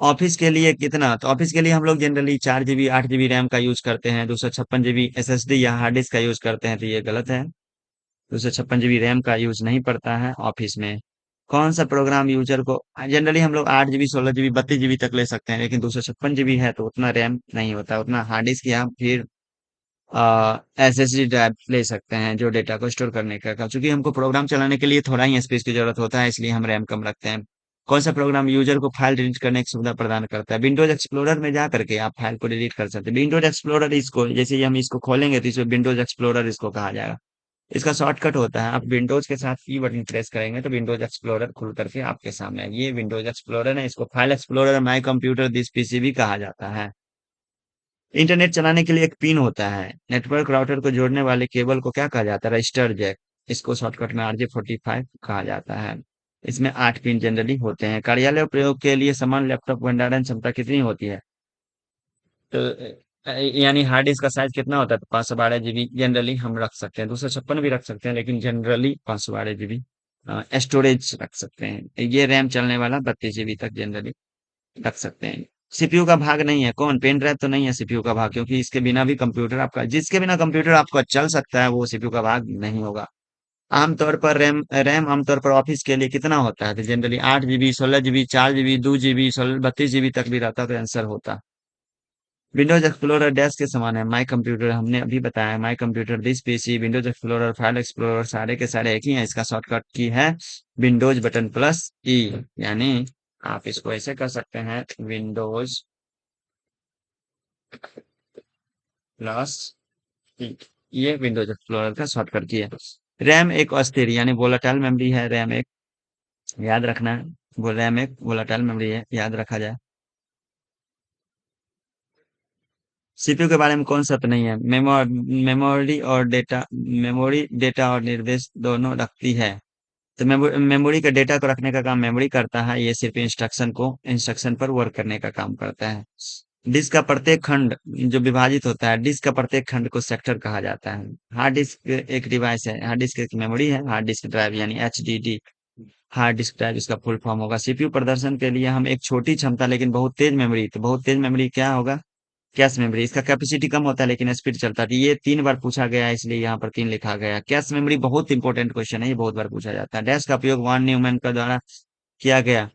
ऑफिस के लिए कितना? तो ऑफिस के लिए हम लोग जनरली 4 जीबी 8 जीबी रैम का यूज करते हैं, 256 जीबी एसएसडी या हार्ड डिस्क का यूज करते हैं, तो ये गलत है। 256 जीबी रैम का यूज नहीं पड़ता है ऑफिस में। कौन सा प्रोग्राम यूजर को, जनरली हम लोग 8 जीबी 16 जीबी 32 जीबी तक ले सकते हैं, लेकिन 256 जीबी है तो उतना रैम नहीं होता, उतना हार्ड डिस्क या फिर एसएसडी ड्राइव ले सकते हैं जो डेटा को स्टोर करने का काम, क्योंकि हमको प्रोग्राम चलाने के लिए थोड़ा ही स्पेस की जरूरत होता है, इसलिए हम रैम कम रखते हैं। कौन सा प्रोग्राम यूजर को फाइल डिलीट करने की सुविधा प्रदान करता है? विंडोज एक्सप्लोरर में जा करके आप फाइल को डिलीट कर सकते हैं। विंडोज एक्सप्लोरर, इसको जैसे ही हम इसको खोलेंगे तो इसमें विंडोज एक्सप्लोरर इसको कहा जाएगा। इसका शॉर्टकट होता है, आप विंडोज के साथ ई बटन प्रेस करेंगे तो विंडोज एक्सप्लोरर खुल करके आपके सामने आएगी। ये विंडोज एक्सप्लोरर है, इसको file explorer, my computer, this PC भी कहा जाता है। इंटरनेट चलाने के लिए एक पिन होता है, नेटवर्क राउटर को जोड़ने वाले केबल को क्या कहा जाता है? रजिस्टर जैक, इसको शॉर्टकट में RJ45 कहा जाता है। इसमें 8 पिन जनरली होते हैं। कार्यालय प्रयोग के लिए समान लैपटॉप भंडारण क्षमता कितनी होती है? तो यानी हार्ड डिस्क का साइज कितना होता है? तो 512 जीबी जनरली हम रख सकते हैं, 256 भी रख सकते हैं, लेकिन जनरली 512 जीबी स्टोरेज रख सकते हैं। ये रैम चलने वाला 32 जीबी तक जनरली रख सकते हैं। सीपीयू का भाग नहीं है कौन? पेन ड्राइव तो नहीं है सीपीयू का भाग, क्योंकि इसके बिना भी कंप्यूटर आपका, जिसके बिना कंप्यूटर आपका चल सकता है वो सीपीयू का भाग नहीं होगा। आमतौर पर रैम रैम आमतौर पर ऑफिस के लिए कितना होता है? तो generally 8 GB 16 GB 4 GB 2 GB 32 GB तक भी रहता तो आंसर होता। विंडोज एक्सप्लोरर डैश के समान है, माई कंप्यूटर हमने अभी बताया, my computer, this PC, Windows explorer, file explorer, सारे के सारे एक ही हैं। इसका शॉर्टकट की है विंडोज बटन प्लस ई, यानी आप इसको ऐसे कर सकते हैं, विंडोज प्लस ई। ये विंडोज एक्सप्लोरर का शॉर्टकट की है। रैम एक अस्थिर यानी वोलाटाइल मेमोरी है, रैम एक, याद रखना है। वो रैम एक वोलाटाइल मेमोरी है, याद रखा जाए। सीपीयू के बारे में कौन सा तो नहीं है? मेमोरी और डेटा, मेमोरी डेटा और निर्देश दोनों रखती है। तो मेमोरी के डेटा को रखने का काम मेमोरी करता है, ये सिर्फ इंस्ट्रक्शन पर वर्क करने का काम करता है। डिस्क का प्रत्येक खंड जो विभाजित होता है, डिस्क का प्रत्येक खंड को सेक्टर कहा जाता है। हार्ड डिस्क एक डिवाइस है, हार्ड डिस्क एक मेमोरी है, हार्ड डिस्क ड्राइव यानी HDD, हार्ड डिस्क ड्राइव इसका फुल फॉर्म होगा। सीपीयू प्रदर्शन के लिए हम एक छोटी क्षमता लेकिन बहुत तेज मेमोरी, तो बहुत तेज मेमोरी क्या होगा? Cache memory. इसका कैपेसिटी कम होता है लेकिन स्पीड चलता है, तो ये 3 बार पूछा गया है इसलिए यहाँ पर 3 लिखा गया। कैश मेमोरी बहुत इंपॉर्टेंट क्वेश्चन है, ये बहुत बार पूछा जाता है। डैश का उपयोग वॉन न्यूमैन के द्वारा किया गया।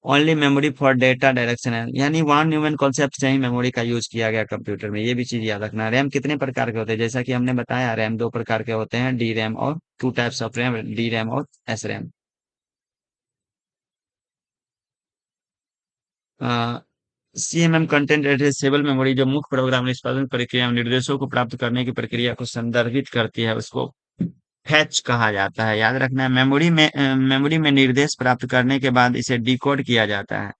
Only memory for data direction है, यानी वॉन न्यूमैन कॉन्सेप्ट से ही मेमोरी का यूज किया गया कंप्यूटर में, ये भी चीज याद रखना। रैम कितने प्रकार के होते हैं? जैसा कि हमने बताया, रैम 2 प्रकार के होते हैं, डी रैम और two types of RAM, D RAM और S RAM. CMM content addressable memory जो मुख्य प्रोग्राम निष्पादन प्रक्रिया में निर्देशों को प्राप्त करने की प्रक्रिया को संदर्भित करती है, उसको फैच कहा जाता है। याद रखना है, मेमोरी में निर्देश प्राप्त करने के बाद इसे डिकोड किया जाता है।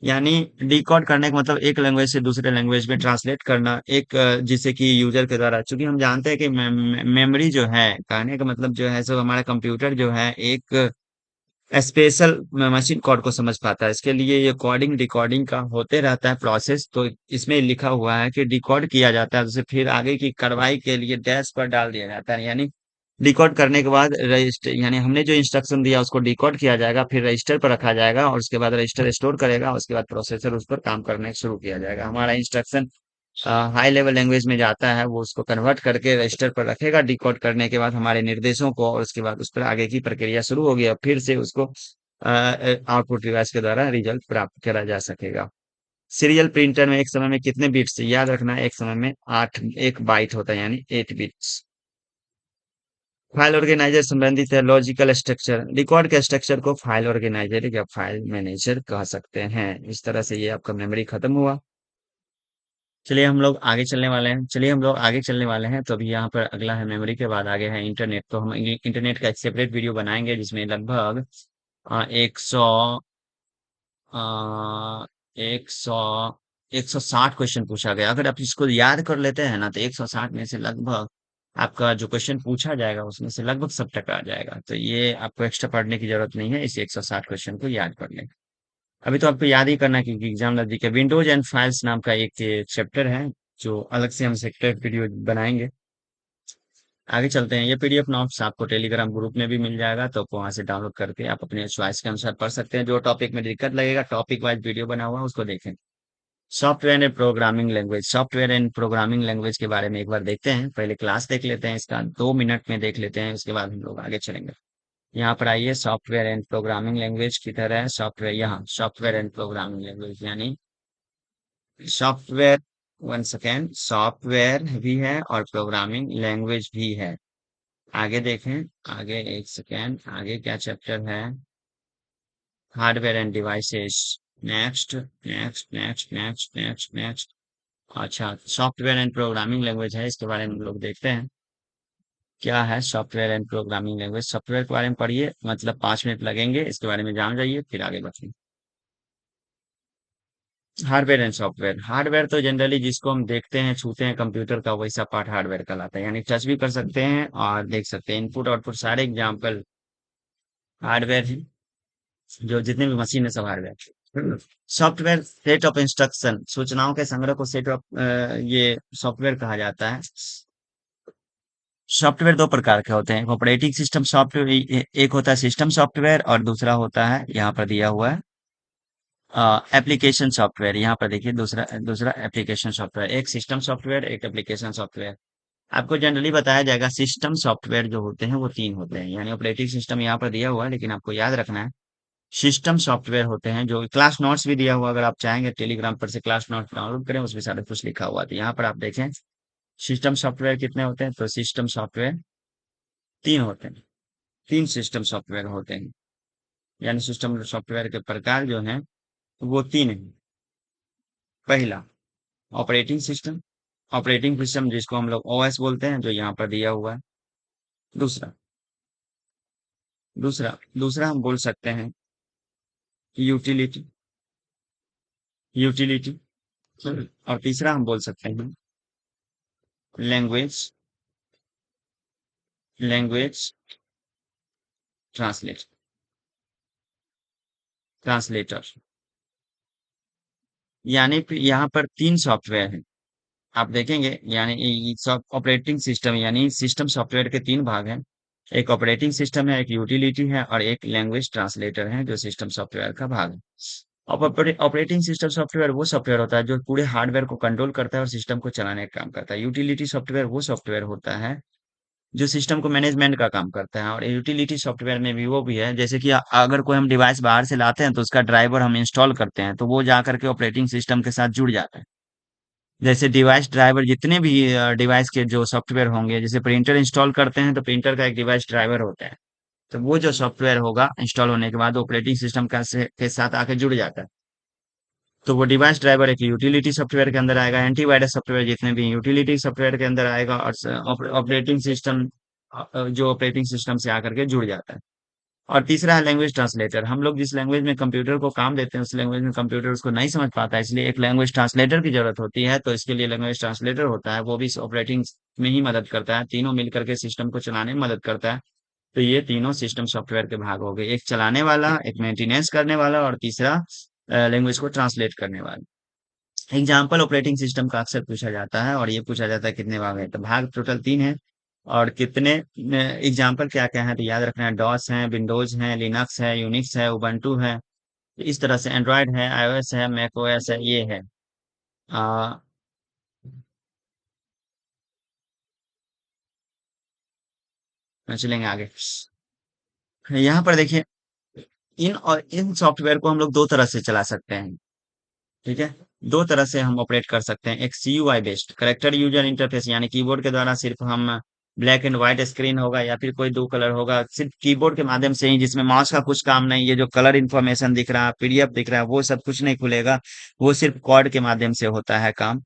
यानी डिकोड करने का मतलब एक लैंग्वेज से दूसरे लैंग्वेज में ट्रांसलेट करना, एक जिसे कि यूजर के द्वारा, चूंकि हम जानते हैं कि मेमोरी जो है, कहने का मतलब जो है, सो हमारा कंप्यूटर जो है एक स्पेशल मशीन कोड को समझ पाता है। इसके लिए ये कोडिंग डिकोडिंग का होते रहता है प्रोसेस, तो इसमें लिखा हुआ है कि डिकोड किया जाता है, उसे फिर आगे की कार्रवाई के लिए डैश पर डाल दिया जाता है। यानी डिकोड करने के बाद रजिस्टर, यानी हमने जो इंस्ट्रक्शन दिया उसको डिकोड किया जाएगा, फिर रजिस्टर पर रखा जाएगा, और उसके बाद रजिस्टर स्टोर करेगा, उसके बाद प्रोसेसर उस पर काम करने शुरू किया जाएगा। हमारा इंस्ट्रक्शन हाई लेवल लैंग्वेज में जाता है, वो उसको कन्वर्ट करके रजिस्टर पर रखेगा डिकोड करने के बाद हमारे निर्देशों को, और उसके बाद उस पर आगे की प्रक्रिया शुरू होगी, और फिर से उसको आउटपुट डिवाइस के द्वारा रिजल्ट प्राप्त करा जा सकेगा। सीरियल प्रिंटर में एक समय में कितने बिट्स? याद रखना है, एक समय में 1 बाइट होता है, यानी 8 बिट्स। फाइल ऑर्गेनाइजर संबंधित है लॉजिकल स्ट्रक्चर, रिकॉर्ड के स्ट्रक्चर को फाइल ऑर्गेनाइजर या फाइल मैनेजर कह सकते हैं। इस तरह से ये आपका मेमोरी खत्म हुआ। चलिए हम लोग आगे चलने वाले हैं। तो अभी यहाँ पर अगला है मेमोरी, के बाद आगे है इंटरनेट। तो हम इंटरनेट का एक सेपरेट वीडियो बनाएंगे जिसमें लगभग 100 160 क्वेश्चन पूछा गया। अगर आप इसको याद कर लेते हैं ना तो 160 में से लगभग आपका जो क्वेश्चन पूछा जाएगा उसमें से लगभग सब टका आ जाएगा। तो ये आपको एक्स्ट्रा पढ़ने की जरूरत नहीं है, इस 160 क्वेश्चन को याद कर लें। अभी तो आपको याद ही करना है क्योंकि एग्जाम नजदीक है। विंडोज एंड फाइल्स नाम का एक चैप्टर है जो अलग से हम सेक्टर वीडियो बनाएंगे। आगे चलते हैं। ये पीडीएफ नोट्स आपको टेलीग्राम ग्रुप में भी मिल जाएगा, तो आप वहां से डाउनलोड करके आप अपने चॉइस के अनुसार पढ़ सकते हैं। जो टॉपिक में दिक्कत लगेगा टॉपिक वाइज वीडियो बना हुआ है उसको देखें। Software and programming language, software and programming language के बारे में एक बार देखते हैं। पहले क्लास देख लेते हैं इसका, 2 मिनट में देख लेते हैं, उसके बाद हम लोग आगे चलेंगे। यहाँ पर आइए, सॉफ्टवेयर एंड प्रोग्रामिंग लैंग्वेज की तरह है सॉफ्टवेयर, यहाँ सॉफ्टवेयर एंड प्रोग्रामिंग लैंग्वेज यानी सॉफ्टवेयर, वन सेकेंड, सॉफ्टवेयर भी है और प्रोग्रामिंग लैंग्वेज भी है। आगे देखें, आगे एक सेकेंड, आगे क्या चैप्टर है? Hardware end devices. Next next next next next next. अच्छा, सॉफ्टवेयर एंड प्रोग्रामिंग लैंग्वेज है, इसके बारे में हम लोग देखते हैं क्या है software and programming language. Software के बारे में पढ़िए, मतलब 5 मिनट लगेंगे, इसके बारे में जान जाइए फिर आगे बढ़िए। हार्डवेयर एंड सॉफ्टवेयर, हार्डवेयर तो जनरली जिसको हम देखते हैं छूते हैं कंप्यूटर का, वैसा पार्ट हार्डवेयर कहलाता है, यानी टच भी कर सकते हैं और देख सकते हैं। इनपुट आउटपुट सारे एग्जाम्पल हार्डवेयर है, जो जितने भी मशीन है सब hardware. Software set of instruction, सूचनाओं के संग्रह को सेट ऑफ, ये सॉफ्टवेयर कहा जाता है। सॉफ्टवेयर दो प्रकार के होते हैं, ऑपरेटिंग सिस्टम सॉफ्टवेयर, एक होता है सिस्टम सॉफ्टवेयर और दूसरा होता है, यहाँ पर दिया हुआ है, एप्लीकेशन सॉफ्टवेयर। यहाँ पर देखिए, दूसरा दूसरा एप्लीकेशन सॉफ्टवेयर, एक सिस्टम सॉफ्टवेयर एक एप्लीकेशन सॉफ्टवेयर। आपको जनरली बताया जाएगा सिस्टम सॉफ्टवेयर जो होते हैं वो 3 होते हैं, यानी ऑपरेटिंग सिस्टम यहाँ पर दिया हुआ है लेकिन आपको याद रखना है सिस्टम सॉफ्टवेयर होते हैं, जो क्लास नोट्स भी दिया हुआ, अगर आप चाहेंगे टेलीग्राम पर से क्लास नोट्स डाउनलोड करें, उसमें सारा कुछ लिखा हुआ है। यहाँ पर आप देखें सिस्टम सॉफ्टवेयर कितने होते हैं, तो सिस्टम सॉफ्टवेयर 3 होते हैं, 3 सिस्टम सॉफ्टवेयर होते हैं, यानी सिस्टम सॉफ्टवेयर के प्रकार जो हैं वो 3 हैं। पहला, ऑपरेटिंग सिस्टम, ऑपरेटिंग सिस्टम जिसको हम लोग ओएस बोलते हैं, जो यहाँ पर दिया हुआ है। दूसरा दूसरा दूसरा हम बोल सकते हैं यूटिलिटी, यूटिलिटी। और तीसरा हम बोल सकते हैं लैंग्वेज, लैंग्वेज ट्रांसलेट, ट्रांसलेटर। यानी फिर यहाँ पर 3 सॉफ्टवेयर हैं, आप देखेंगे, यानी सब ऑपरेटिंग सिस्टम यानी सिस्टम सॉफ्टवेयर के 3 भाग हैं। एक ऑपरेटिंग सिस्टम है, एक यूटिलिटी है और एक लैंग्वेज ट्रांसलेटर है, जो सिस्टम सॉफ्टवेयर का भाग है। अब ऑपरेटिंग सिस्टम सॉफ्टवेयर वो सॉफ्टवेयर होता है जो पूरे हार्डवेयर को कंट्रोल करता है और सिस्टम को चलाने का काम करता है। यूटिलिटी सॉफ्टवेयर वो सॉफ्टवेयर होता है जो सिस्टम को मैनेजमेंट का काम करता है। और यूटिलिटी सॉफ्टवेयर में भी वो भी है, जैसे कि अगर कोई हम डिवाइस बाहर से लाते हैं तो उसका ड्राइवर हम इंस्टॉल करते हैं, तो वो जा करके ऑपरेटिंग सिस्टम के साथ जुड़ जाता है। जैसे डिवाइस ड्राइवर, जितने भी डिवाइस के जो सॉफ्टवेयर होंगे, जैसे प्रिंटर इंस्टॉल करते हैं तो प्रिंटर का एक डिवाइस ड्राइवर होता है, तो वो जो सॉफ्टवेयर होगा इंस्टॉल होने के बाद ऑपरेटिंग सिस्टम के साथ आके जुड़ जाता है। तो वो डिवाइस ड्राइवर एक यूटिलिटी सॉफ्टवेयर के अंदर आएगा, एंटीवायरस सॉफ्टवेयर जितने भी यूटिलिटी सॉफ्टवेयर के अंदर आएगा, और ऑपरेटिंग सिस्टम जो ऑपरेटिंग सिस्टम से आकर के जुड़ जाता है। और तीसरा है लैंग्वेज ट्रांसलेटर, हम लोग जिस लैंग्वेज में कंप्यूटर को काम देते हैं उस लैंग्वेज में कंप्यूटर उसको नहीं समझ पाता है, इसलिए एक लैंग्वेज ट्रांसलेटर की जरूरत होती है, तो इसके लिए लैंग्वेज ट्रांसलेटर होता है, वो भी ऑपरेटिंग में ही मदद करता है, तीनों मिलकर के सिस्टम को चलाने में मदद करता है। तो ये तीनों सिस्टम सॉफ्टवेयर के भाग हो गए, एक चलाने वाला, एक मेंटेनेंस करने वाला और तीसरा लैंग्वेज को ट्रांसलेट करने वाला। एग्जाम्पल ऑपरेटिंग सिस्टम का अक्सर पूछा जाता है, और ये पूछा जाता है कितने भाग है, तो भाग टोटल 3 है। और कितने एग्जाम्पल क्या क्या है, तो याद रखना है, डॉस है, विंडोज है, लिनक्स है, यूनिक्स है, उबंटू है। तो इस तरह से एंड्रॉयड है, आईओएस है, मैक ओएस है, ये है। आ, चलेंगे आगे। यहाँ पर देखिए, इन सॉफ्टवेयर को हम लोग 2 तरह से चला सकते हैं, ठीक है। 2 तरह से हम ऑपरेट कर सकते हैं, एक CUI based character user interface, यानी कीबोर्ड के द्वारा सिर्फ हम, ब्लैक एंड व्हाइट स्क्रीन होगा या फिर कोई 2 कलर होगा, सिर्फ कीबोर्ड के माध्यम से ही, जिसमें माउस का कुछ काम नहीं, ये जो कलर इन्फॉर्मेशन दिख रहा है, पीडीएफ दिख रहा है, वो सब कुछ नहीं खुलेगा, वो सिर्फ कॉर्ड के माध्यम से होता है काम।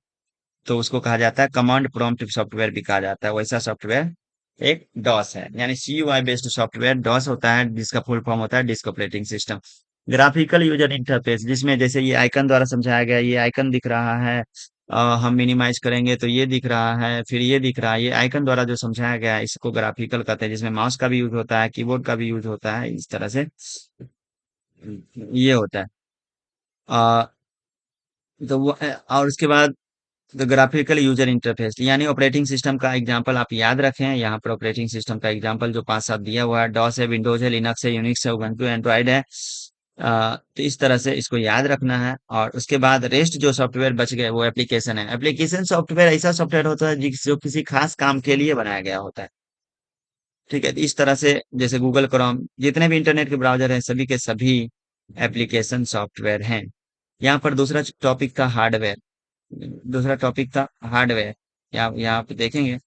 तो उसको कहा जाता है कमांड प्रॉम्प्ट सॉफ्टवेयर भी कहा जाता है, वैसा सॉफ्टवेयर एक डॉस है, यानी सीयूआई बेस्ड सॉफ्टवेयर डॉस होता है, जिसका फुल फॉर्म होता है disk operating system. Graphical user interface, जिसमें जैसे ये आइकन द्वारा समझाया गया, ये आइकन दिख रहा है, हम मिनिमाइज करेंगे तो ये दिख रहा है, फिर ये दिख रहा है, ये आइकन द्वारा जो समझाया गया है इसको ग्राफिकल कहते हैं, जिसमें माउस का भी यूज होता है, कीबोर्ड का भी यूज होता है, इस तरह से ये होता है। आ, तो वो और उसके बाद ग्राफिकल यूजर इंटरफेस यानी ऑपरेटिंग सिस्टम का एग्जांपल आप याद रखें। यहाँ पर ऑपरेटिंग सिस्टम का एग्जांपल जो 5 7 दिया हुआ है, डॉस है, विंडोज है, लिनक्स है, यूनिक्स है, उबंटू एंड्रॉइड है। तो इस तरह से इसको याद रखना है। और उसके बाद रेस्ट जो सॉफ्टवेयर बच गए वो एप्लीकेशन है। एप्लीकेशन सॉफ्टवेयर ऐसा सॉफ्टवेयर होता है जो किसी खास काम के लिए बनाया गया होता है। ठीक है, तो इस तरह से जैसे गूगल क्रोम, जितने भी इंटरनेट के ब्राउजर हैं सभी के सभी एप्लीकेशन सॉफ्टवेयर हैं। यहाँ पर दूसरा टॉपिक था हार्डवेयर। दूसरा टॉपिक था हार्डवेयर। यहाँ पे देखेंगे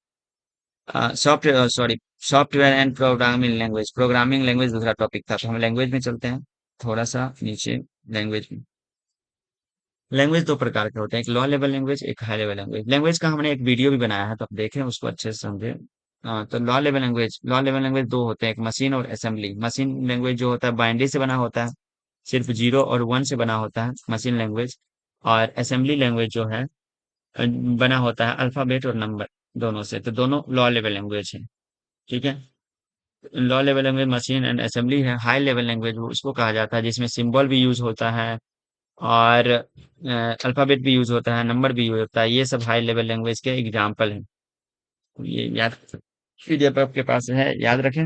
software, sorry, software and programming language. Programming language दूसरा टॉपिक था, तो हम लैंग्वेज में चलते हैं थोड़ा सा नीचे। लैंग्वेज में लैंग्वेज दो प्रकार के होते हैं, एक लो लेवल लैंग्वेज, एक हाई लेवल लैंग्वेज। लैंग्वेज का हमने एक वीडियो भी बनाया है, तो आप देखें उसको अच्छे से समझे। तो लो लेवल लैंग्वेज दो होते हैं, एक मशीन और असेंबली। मशीन लैंग्वेज जो होता है बाइनरी से बना होता है, सिर्फ 0 और 1 से बना होता है मशीन लैंग्वेज। और असेंबली लैंग्वेज जो है बना होता है अल्फाबेट और नंबर दोनों से, तो दोनों लो लेवल लैंग्वेज है। ठीक है, low level language machine and assembly है। हाई लेवल लैंग्वेज वो उसको कहा जाता है जिसमें सिंबल भी यूज होता है, और अल्फाबेट भी यूज होता है, नंबर भी यूज होता है। ये सब हाई लेवल लैंग्वेज के एग्जाम्पल हैं। ये याद पीडीएफ आपके पास है, याद रखें।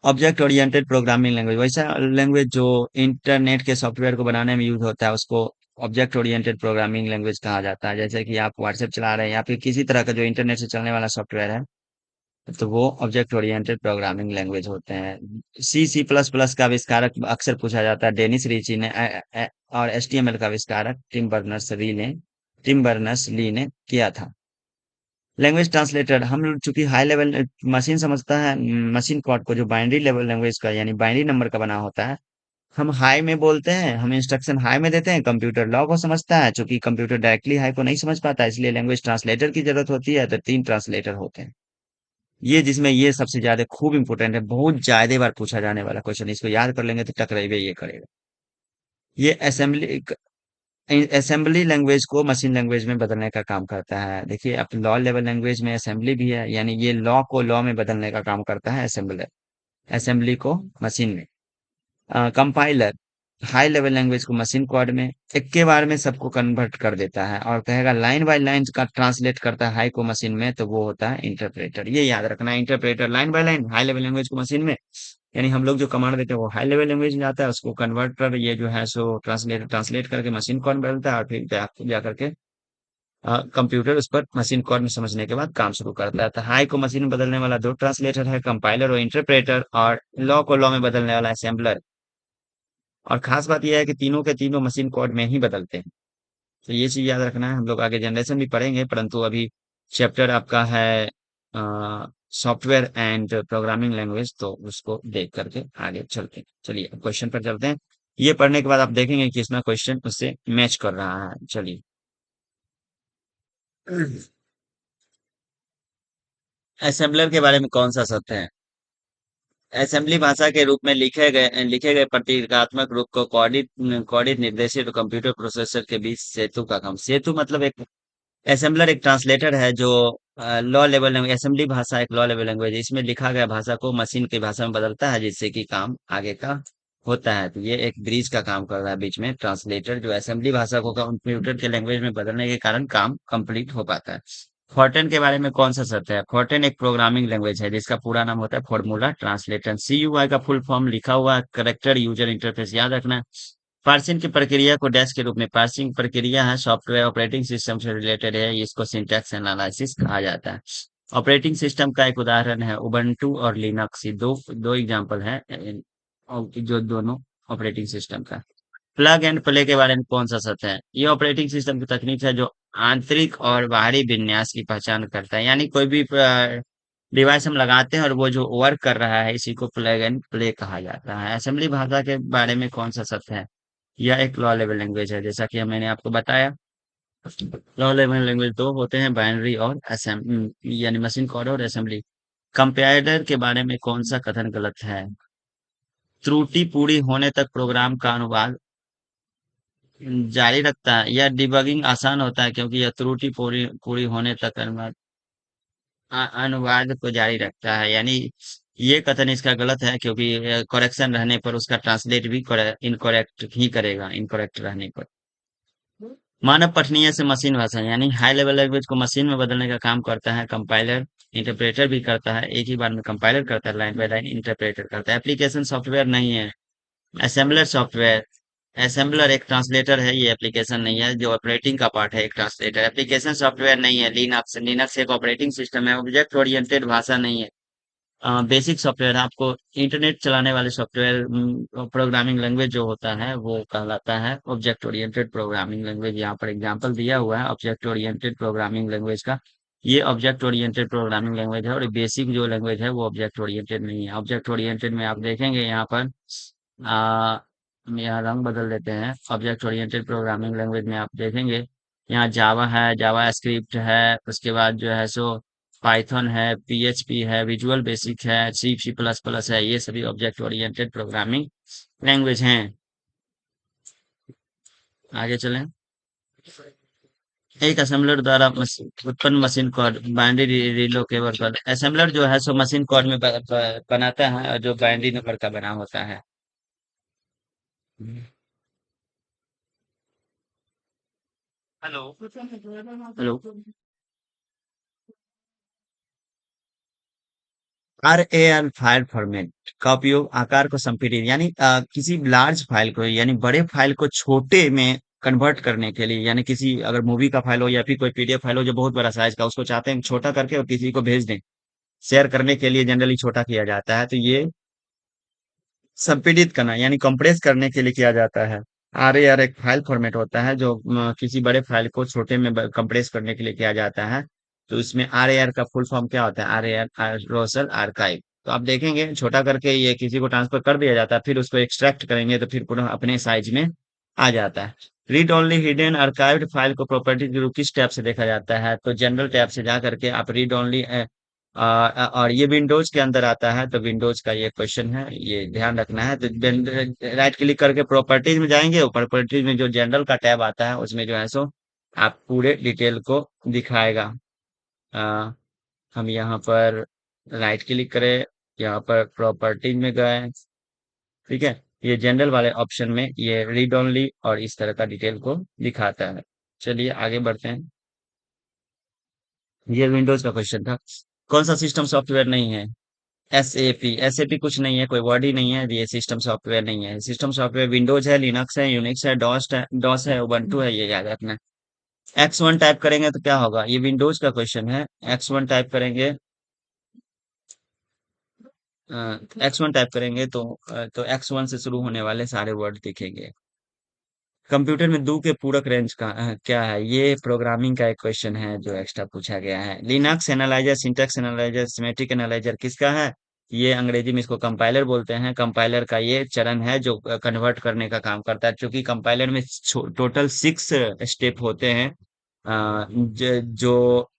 ऑब्जेक्ट ओरिएंटेड प्रोग्रामिंग लैंग्वेज वैसा लैंग्वेज जो इंटरनेट के सॉफ्टवेयर को बनाने में यूज होता है, उसको ऑब्जेक्ट ओरिएंटेड प्रोग्रामिंग लैंग्वेज कहा जाता है। जैसे कि आप व्हाट्सएप चला रहे हैं या फिर किसी तरह का जो इंटरनेट से चलने वाला सॉफ्टवेयर है, तो वो ऑब्जेक्ट ओरिएंटेड प्रोग्रामिंग लैंग्वेज होते हैं। C++ का आविष्कारक अक्सर पूछा जाता है, डेनिस रीची ने और HTML का आविष्कारक टिम बर्नर्स ली ने किया था। लैंग्वेज ट्रांसलेटर, हम लोग चूंकि हाई लेवल मशीन समझता है, मशीन कोड को जो बाइनरी लेवल लैंग्वेज का यानी बाइनरी नंबर का बना होता है, हम हाई में बोलते हैं, हम इंस्ट्रक्शन हाई में देते हैं, कंप्यूटर लॉ को समझता है। चूंकि कंप्यूटर डायरेक्टली हाई को नहीं समझ पाता, इसलिए लैंग्वेज ट्रांसलेटर की जरूरत होती है, तो 3 ट्रांसलेटर होते हैं। ये जिसमें ये सबसे ज्यादा खूब इंपोर्टेंट है, बहुत ज्यादा बार पूछा जाने वाला क्वेश्चन, इसको याद कर लेंगे तो टकराइबे ये करेगा। ये असेंबली लैंग्वेज को मशीन लैंग्वेज में बदलने का काम करता है। देखिए, अब लॉ लेवल लैंग्वेज में असेंबली भी है, यानी ये लॉ को लॉ में बदलने का काम करता है असेंबलर, असेंबली को मशीन में। कंपाइलर हाई लेवल लैंग्वेज को मशीन कोड में एक के बार में सबको कन्वर्ट कर देता है और कहेगा लाइन बाय लाइन का ट्रांसलेट करता है हाई को मशीन में, तो वो होता है इंटरप्रेटर। ये याद रखना है, interpreter line by line high level language को मशीन में, यानी हम लोग जो कमांड देते हैं वो हाई लेवल लैंग्वेज में जाता है, उसको कन्वर्टर ये जो है सो ट्रांसलेट ट्रांसलेट करके मशीन कोड में बदलता है, और फिर जा करके कंप्यूटर उस पर मशीन कोड में समझने के बाद काम शुरू करता है। तो हाई को मशीन में बदलने वाला दो ट्रांसलेटर है, कंपाइलर और इंटरप्रेटर, और लॉ को लॉ में बदलने वाला असेंबलर। और खास बात यह है कि तीनों के तीनों मशीन कोड में ही बदलते हैं। तो ये चीज याद रखना है। हम लोग आगे जनरेशन भी पढ़ेंगे, परंतु अभी चैप्टर आपका है सॉफ्टवेयर एंड प्रोग्रामिंग लैंग्वेज, तो उसको देख करके आगे चलते हैं। चलिए अब क्वेश्चन पर चलते हैं। ये पढ़ने के बाद आप देखेंगे कि इसमें क्वेश्चन उससे मैच कर रहा है। चलिए, असेंबलर के बारे में कौन सा सत्य है? असेंबली भाषा के रूप में लिखे गए प्रतीकात्मक रूप को कोडित कोडित निर्देशित कंप्यूटर प्रोसेसर के बीच सेतु का काम। सेतु मतलब एक असेंबलर एक ट्रांसलेटर है जो लॉ लेवल लैंग्वेज, असेंबली भाषा एक लॉ लेवल लैंग्वेज है, इसमें लिखा गया भाषा को मशीन की भाषा में बदलता है, जिससे कि काम आगे का होता है। तो ये एक ब्रिज का काम कर रहा है बीच में, ट्रांसलेटर जो असेंबली भाषा को कंप्यूटर के लैंग्वेज में बदलने के कारण काम कंप्लीट हो पाता है। फॉर्टेन के बारे में कौन सा सत्य है? फॉर्टेन एक प्रोग्रामिंग लैंग्वेज है जिसका पूरा नाम होता है फॉर्मूला ट्रांसलेटर। CUI का फुल फॉर्म लिखा हुआ है, करेक्टर यूजर इंटरफेस, याद रखना है। पार्सिंग की प्रक्रिया को डैश के रूप में, पार्सिंग प्रक्रिया है सॉफ्टवेयर ऑपरेटिंग सिस्टम से रिलेटेड है, इसको सिंटैक्स एनालिसिस कहा जाता है। ऑपरेटिंग सिस्टम का एक उदाहरण है उबंटू और लिनक्स, ये दो दो एग्जांपल है जो दोनों ऑपरेटिंग सिस्टम का। प्लग एंड प्ले के बारे में कौन सा सत्य है? ये ऑपरेटिंग सिस्टम की तकनीक है जो आंतरिक और बाहरी विन्यास की पहचान करता है, यानी कोई भी डिवाइस हम लगाते हैं और वो जो वर्क कर रहा है, इसी को प्लग एंड प्ले कहा जाता है। असेंबली भाषा के बारे में कौन सा सत्य है? यह एक लॉ लेवल लैंग्वेज है, जैसा कि मैंने आपको बताया। लॉ लेवल लैंग्वेज दो होते हैं, बाइनरी और असेंबली, यानी मशीन कोड और असेंबली। कंपाइलर के बारे में कौन सा कथन गलत है? त्रुटि पूरी होने तक प्रोग्राम का अनुवाद जारी रखता है। यह डिबगिंग आसान होता है क्योंकि यह त्रुटि पूरी पूरी होने तक अनुवाद को जारी रखता है। यानी ये कथन इसका गलत है क्योंकि करेक्शन रहने पर उसका ट्रांसलेट भी इनकरेक्ट ही करेगा, इनकरेक्ट रहने पर। मानव पठनीय से मशीन भाषा यानी हाई लेवल लैंग्वेज को मशीन में बदलने का काम करता है कंपाइलर। इंटरप्रेटर भी करता है, एक ही बार में कंपाइलर करता है, लाइन बाय लाइन इंटरप्रेटर करता है। एप्लीकेशन सॉफ्टवेयर नहीं है, असेंबलर सॉफ्टवेयर। असेंबलर एक ट्रांसलेटर है, ये एप्लीकेशन नहीं है। जो ऑपरेटिंग का पार्ट है एक ट्रांसलेटर, एप्लीकेशन सॉफ्टवेयर नहीं है। लिनक्स लिनक्स एक ऑपरेटिंग सिस्टम है, ऑब्जेक्ट ओरिएंटेड भाषा नहीं है। बेसिक सॉफ्टवेयर आपको इंटरनेट चलाने वाले सॉफ्टवेयर प्रोग्रामिंग लैंग्वेज जो होता है वो कहलाता है ऑब्जेक्ट ओरिएंटेड प्रोग्रामिंग लैंग्वेज। यहाँ पर एग्जांपल दिया हुआ है ऑब्जेक्ट ओरिएंटेड प्रोग्रामिंग लैंग्वेज का। ये ऑब्जेक्ट ओरिएंटेड प्रोग्रामिंग लैंग्वेज है और बेसिक जो लैंग्वेज है वो ऑब्जेक्ट ओरिएंटेड नहीं है। ऑब्जेक्ट ओरिएंटेड में आप देखेंगे यहाँ पर आ, हम यहाँ रंग बदल देते हैं। ऑब्जेक्ट ओरिएंटेड प्रोग्रामिंग लैंग्वेज में आप देखेंगे यहाँ जावा है, जावा स्क्रिप्ट है, उसके बाद जो है सो पाइथन है, पीएचपी है, विजुअल बेसिक है, सी सी प्लस प्लस है। ये सभी ऑब्जेक्ट ओरिएंटेड प्रोग्रामिंग लैंग्वेज हैं। आगे चलें। एक असेंबलर द्वारा उत्पन्न machine code binary relocatable code. Assembler जो है सो मशीन कोड में बनाता है और जो बाइनरी नंबर का बना होता है। Hello hello. R A L file format का उपयोग आकार को संपीड़ित यानी किसी लार्ज फाइल को यानी बड़े फाइल को छोटे में कन्वर्ट करने के लिए, यानी किसी अगर मूवी का फाइल हो या फिर कोई पीडीएफ फाइल हो जो बहुत बड़ा साइज का, उसको चाहते हैं छोटा करके और किसी को भेज दें, शेयर करने के लिए जनरली छोटा किया जाता है। तो ये संपीड़ित करना यानी कंप्रेस करने के लिए किया जाता है। आर ए आर एक फाइल फॉर्मेट होता है जो किसी बड़े फाइल को छोटे में कंप्रेस करने के लिए किया जाता है। तो इसमें आर ए आर का फुल फॉर्म क्या होता है? R A R Roshal archive. तो आप देखेंगे छोटा करके ये किसी को ट्रांसफर कर दिया जाता है, फिर उसको एक्सट्रैक्ट करेंगे तो फिर पुनः अपने साइज में आ जाता है। Read only hidden archived file को प्रॉपर्टी के रूप किस टैब से देखा जाता है? तो जनरल टैब से जा करके आप रीड ओनली और ये विंडोज के अंदर आता है। तो विंडोज का ये क्वेश्चन है, ये ध्यान रखना है। तो राइट क्लिक करके प्रॉपर्टीज में जाएंगे और प्रॉपर्टीज में जो जनरल का टैब आता है उसमें जो है सो आप पूरे डिटेल को दिखाएगा। अ, हम यहाँ पर राइट क्लिक करें, यहाँ पर प्रॉपर्टीज में गए, ठीक है। ये जनरल वाले ऑप्शन में ये रीड ओनली और इस तरह का डिटेल को दिखाता है। चलिए आगे बढ़ते हैं। ये विंडोज का क्वेश्चन था। कौन सा सिस्टम सॉफ्टवेयर नहीं है? एसएपी। एसएपी कुछ नहीं है, कोई वर्ड ही नहीं है। ये सिस्टम सॉफ्टवेयर नहीं है। सिस्टम सॉफ्टवेयर विंडोज है, लिनक्स है, यूनिक्स है, डॉस है, उबंटू है, ये याद रखना है। एक्स वन टाइप करेंगे तो क्या होगा? ये विंडोज का क्वेश्चन है। एक्स वन टाइप करेंगे, एक्स वन टाइप करेंगे तो एक्स वन से शुरू होने वाले सारे वर्ड दिखेंगे। कंप्यूटर में दो के पूरक रेंज का क्या है? ये प्रोग्रामिंग का एक क्वेश्चन है जो एक्स्ट्रा पूछा गया है। Linux analyser, syntax analyser, symmetric analyser किसका है? ये अंग्रेजी में इसको कंपाइलर बोलते हैं। कंपाइलर का ये चरण है जो कन्वर्ट करने का काम करता है। क्योंकि कंपाइलर में टोटल 6 स्टेप होते हैं, जो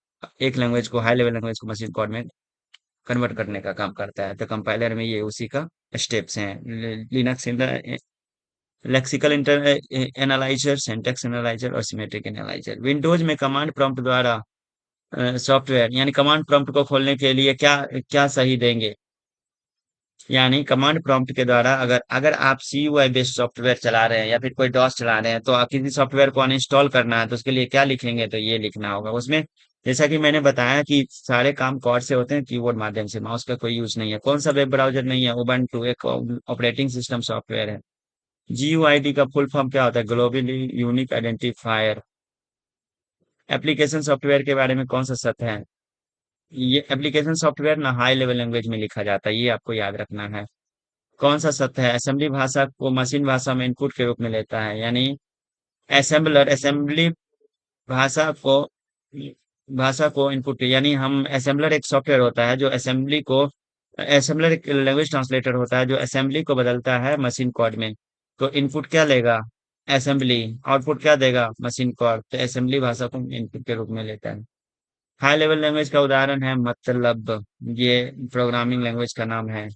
एक लैंग्वेज को, हाई लेवल लैंग्वेज को मशीन कोड में कन्वर्ट करने का काम करता है। तो कंपाइलर में ये उसी का स्टेप्स हैं। Linux lexical inter analyser, syntax analyser और सिमेट्रिक एनालाइजर। विंडोज में कमांड प्रॉम्प्ट द्वारा सॉफ्टवेयर यानी कमांड प्रॉम्प्ट को खोलने के लिए क्या क्या सही देंगे? यानी कमांड प्रॉम्प्ट के द्वारा अगर अगर आप CUI बेस्ड सॉफ्टवेयर चला रहे हैं या फिर कोई डॉस चला रहे हैं तो आप किसी सॉफ्टवेयर को अनइंस्टॉल करना है तो उसके लिए क्या लिखेंगे? तो ये लिखना होगा उसमें। जैसा कि मैंने बताया कि सारे काम कॉर्ड से होते हैं, कीबोर्ड माध्यम से, माउस का कोई यूज नहीं है। कौन सा वेब ब्राउजर नहीं है? उबंटू एक ऑपरेटिंग सिस्टम सॉफ्टवेयर है। GUID का फुल फॉर्म क्या होता है? Globally unique identifier. Application software के बारे में कौन सा सत्य है? ये एप्लीकेशन सॉफ्टवेयर ना हाई लेवल लैंग्वेज में लिखा जाता है, ये आपको याद रखना है। कौन सा सत्य है? असेंबली भाषा को मशीन भाषा में इनपुट के रूप में लेता है। यानी असेंबलर असेंबली भाषा को भाषा को इनपुट, यानी हम असेंबलर एक सॉफ्टवेयर होता है जो असेंबली को, असेंबलर एक लैंग्वेज ट्रांसलेटर होता है जो असेंबली को बदलता है मशीन कोड में। तो इनपुट क्या लेगा? असेंबली। आउटपुट क्या देगा? Machine code. तो असेंबली भाषा को इनपुट के रूप में लेता है। हाई लेवल लैंग्वेज का उदाहरण है मतलब, ये प्रोग्रामिंग लैंग्वेज का नाम है।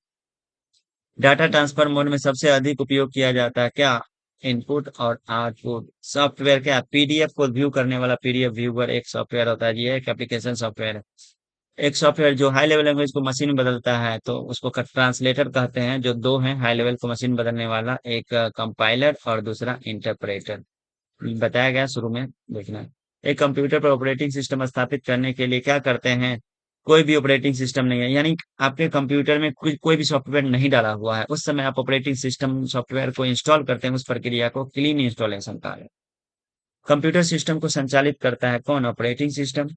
डाटा ट्रांसफर मोड में सबसे अधिक उपयोग किया जाता है क्या? इनपुट और आउटपुट सॉफ्टवेयर क्या? पीडीएफ को व्यू करने वाला पीडीएफ व्यूअर एक सॉफ्टवेयर होता है। ये एक एप्लीकेशन सॉफ्टवेयर है। एक सॉफ्टवेयर जो हाई लेवल लैंग्वेज को मशीन में बदलता है तो उसको ट्रांसलेटर कहते हैं। जो दो हैं हाई लेवल को मशीन बदलने वाला, एक कंपाइलर और दूसरा इंटरप्रेटर। बताया गया शुरू में, देखना। एक कंप्यूटर पर ऑपरेटिंग सिस्टम स्थापित करने के लिए क्या करते हैं? कोई भी ऑपरेटिंग सिस्टम नहीं है, यानी आपके कंप्यूटर में कोई भी सॉफ्टवेयर नहीं डाला हुआ है, उस समय आप ऑपरेटिंग सिस्टम सॉफ्टवेयर को इंस्टॉल करते हैं। उस प्रक्रिया को क्लीन इंस्टॉलेशन कहा है। कंप्यूटर सिस्टम को संचालित करता है कौन? Operating system.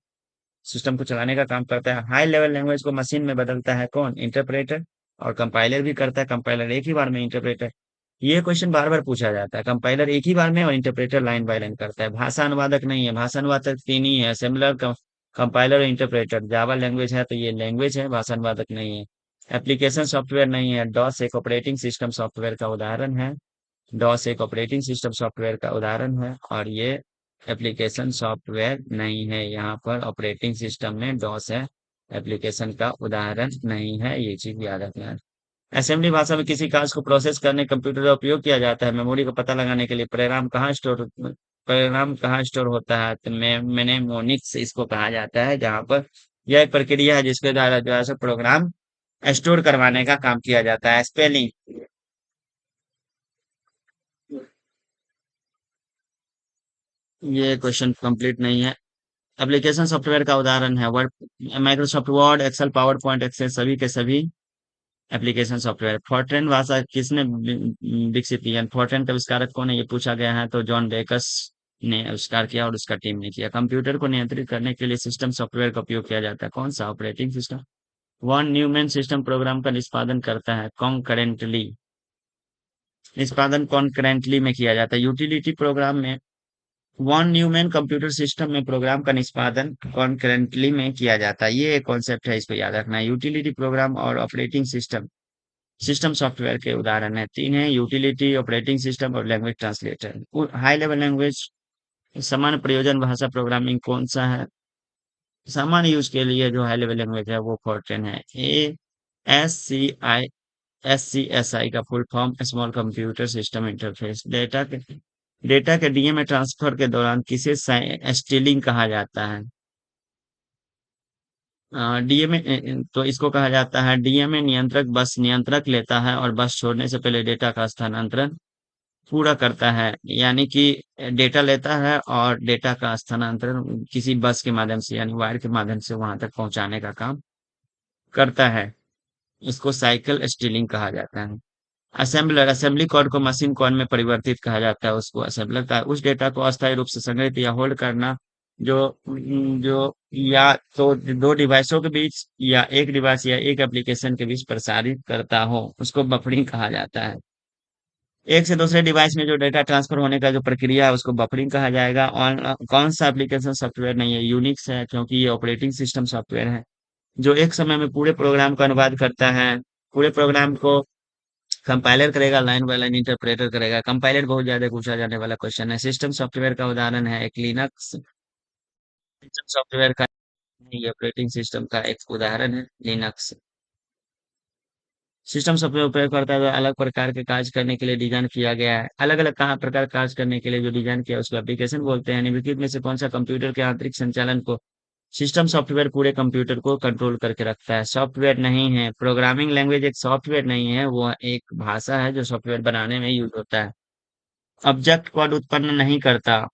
सिस्टम को चलाने का काम करता है। हाई लेवल लैंग्वेज को मशीन में बदलता है कौन? इंटरप्रेटर। और कंपाइलर भी करता है, कंपाइलर एक ही बार में, इंटरप्रेटर। ये क्वेश्चन बार बार पूछा जाता है। कंपाइलर एक ही बार में और इंटरप्रेटर लाइन बाय लाइन करता है। भाषा अनुवादक नहीं है, भाषा अनुवादक तीन ही है, असेंबलर, कंपाइलर और इंटरप्रेटर। जावा लैंग्वेज है तो ये लैंग्वेज है, भाषा अनुवादक नहीं है। एप्लीकेशन सॉफ्टवेयर नहीं है। डॉस एक ऑपरेटिंग सिस्टम सॉफ्टवेयर का उदाहरण है। डॉस एक ऑपरेटिंग सिस्टम सॉफ्टवेयर का उदाहरण है और ये एप्लीकेशन सॉफ्टवेयर नहीं है। यहाँ पर ऑपरेटिंग सिस्टम में डॉस है, एप्लीकेशन का उदाहरण नहीं है। ये चीज याद रखना है। असेंबली भाषा में किसी कार्य को प्रोसेस करने कंप्यूटर का उपयोग किया जाता है। मेमोरी का पता लगाने के लिए परिणाम कहाँ स्टोर होता है? तो मेनेमोनिक्स इसको कहा जाता है, जहाँ पर यह एक प्रक्रिया है जिसके द्वारा जो है सो प्रोग्राम स्टोर करवाने का काम किया जाता है। स्पेलिंग, ये क्वेश्चन कंप्लीट नहीं है। एप्लीकेशन सॉफ्टवेयर का उदाहरण है Word, Microsoft Word, Excel, PowerPoint, Excel, सभी के सभी एप्लीकेशन सॉफ्टवेयर। फॉर्ट्रेन भाषा किसने विकसित की है? फॉर्ट्रेन का आविष्कारक कौन है? ये पूछा गया है तो जॉन बेकस ने आविष्कार किया और उसका टीम ने किया। कंप्यूटर को नियंत्रित करने के लिए सिस्टम सॉफ्टवेयर का उपयोग किया जाता है, कौन सा? Operating system. Von Neumann system program का निष्पादन करता है कॉन्करेंटली। निष्पादन कॉन्करेंटली में किया जाता है। यूटिलिटी प्रोग्राम में वन न्यूमैन कंप्यूटर सिस्टम में प्रोग्राम का निष्पादन कॉन्करेंटली में किया जाता है। ये एक कॉन्सेप्ट है, इसको याद रखना है। यूटिलिटी प्रोग्राम और ऑपरेटिंग सिस्टम सिस्टम सॉफ्टवेयर के उदाहरण है, तीन है। यूटिलिटी, ऑपरेटिंग सिस्टम और language translator. High level language, सामान्य प्रयोजन भाषा प्रोग्रामिंग कौन सा है? सामान्य यूज के लिए जो हाई लेवल लैंग्वेज है वो फॉर्ट्रेन है। एस सी एस आई का full form small computer system interface. Data के डीएमए ट्रांसफर के दौरान किसे स्टीलिंग कहा जाता है? डीएमए तो इसको कहा जाता है, डीएमए नियंत्रक बस नियंत्रक लेता है और बस छोड़ने से पहले डेटा का स्थानांतरण पूरा करता है। यानी कि डेटा लेता है और डेटा का स्थानांतरण किसी बस के माध्यम से यानी वायर के माध्यम से वहां तक पहुंचाने का काम करता है। इसको साइकिल स्टीलिंग कहा जाता है। असेंबलर, असेंबली कोड को मशीन कोड में परिवर्तित कहा जाता है, उसको असेंबलर का। उस डेटा को अस्थायी रूप से संग्रहित या होल्ड करना जो जो या तो दो डिवाइसों के बीच या एक डिवाइस या एक एप्लीकेशन के बीच प्रसारित करता हो, उसको बफरिंग कहा जाता है। एक से दूसरे डिवाइस में जो डेटा ट्रांसफर होने का जो प्रक्रिया है उसको बफरिंग कहा जाएगा। और कौन सा एप्लीकेशन सॉफ्टवेयर नहीं है? यूनिक्स है, क्योंकि ये ऑपरेटिंग सिस्टम सॉफ्टवेयर है जो एक समय में पूरे प्रोग्राम का अनुवाद करता है। पूरे प्रोग्राम को कंपाइलर करेगा, लाइन बाय लाइन इंटरप्रेटर करेगा। कंपाइलर बहुत ज्यादा पूछा जाने वाला क्वेश्चन है। सिस्टम सॉफ्टवेयर का उदाहरण है एक लिनक्स। सिस्टम सॉफ्टवेयर का नहीं, ऑपरेटिंग सिस्टम का एक उदाहरण है लिनक्स। सिस्टम सॉफ्टवेयर उपयोग करता है तो अलग प्रकार के कार्य करने के लिए डिजाइन किया गया है। अलग अलग कहाँ प्रकार कार्य करने के लिए जो डिजाइन किया है उसको एप्लीकेशन बोलते हैं। निम्नलिखित में से कौन सा कंप्यूटर के आंतरिक संचालन को, सिस्टम सॉफ्टवेयर पूरे कंप्यूटर को कंट्रोल करके रखता है? सॉफ्टवेयर नहीं है। प्रोग्रामिंग लैंग्वेज एक सॉफ्टवेयर नहीं है, वो एक भाषा है जो सॉफ्टवेयर बनाने में यूज होता है। ऑब्जेक्ट कोड उत्पन्न नहीं करता।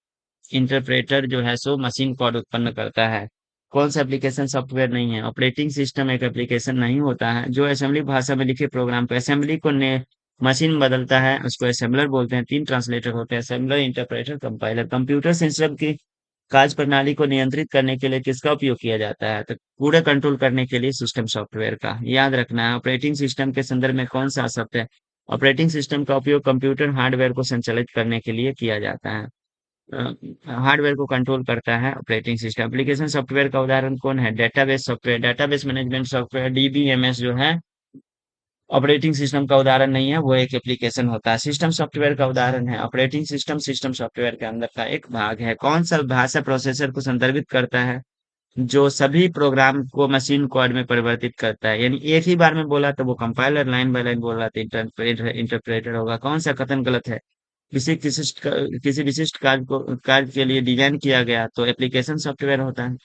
इंटरप्रेटर जो है सो मशीन कोड उत्पन्न करता है। कौन सा एप्लीकेशन सॉफ्टवेयर नहीं है? ऑपरेटिंग सिस्टम एक एप्लीकेशन नहीं होता है। जो असेंबली भाषा में लिखे प्रोग्राम को असेंबली को ने मशीन में बदलता है उसको असेंबलर बोलते हैं। तीन ट्रांसलेटर होते हैं, assembler, interpreter, compiler. Computer system की कार्य प्रणाली को नियंत्रित करने के लिए किसका उपयोग किया जाता है? तो पूरे कंट्रोल करने के लिए सिस्टम सॉफ्टवेयर का याद रखना है। ऑपरेटिंग सिस्टम के संदर्भ में कौन सा शब्द है? ऑपरेटिंग सिस्टम का उपयोग कंप्यूटर हार्डवेयर को संचालित करने के लिए किया जाता है। हार्डवेयर को कंट्रोल करता है ऑपरेटिंग सिस्टम। एप्लीकेशन सॉफ्टवेयर का उदाहरण कौन है? Database software, database management software, DBMS जो है ऑपरेटिंग सिस्टम का उदाहरण नहीं है, वो एक एप्लीकेशन होता है। सिस्टम सॉफ्टवेयर का उदाहरण है ऑपरेटिंग सिस्टम, सिस्टम सॉफ्टवेयर के अंदर का एक भाग है। कौन सा भाषा प्रोसेसर को संदर्भित करता है? जो सभी प्रोग्राम को मशीन कोड में परिवर्तित करता है। यानी एक ही बार में बोला तो वो कंपाइलर लाइन बाय लाइन बोल रहा था, इंटरप्रेटर होगा। कौन सा कथन गलत है? किसी विशिष्ट कार्य के लिए डिजाइन किया गया तो एप्लीकेशन सॉफ्टवेयर होता है।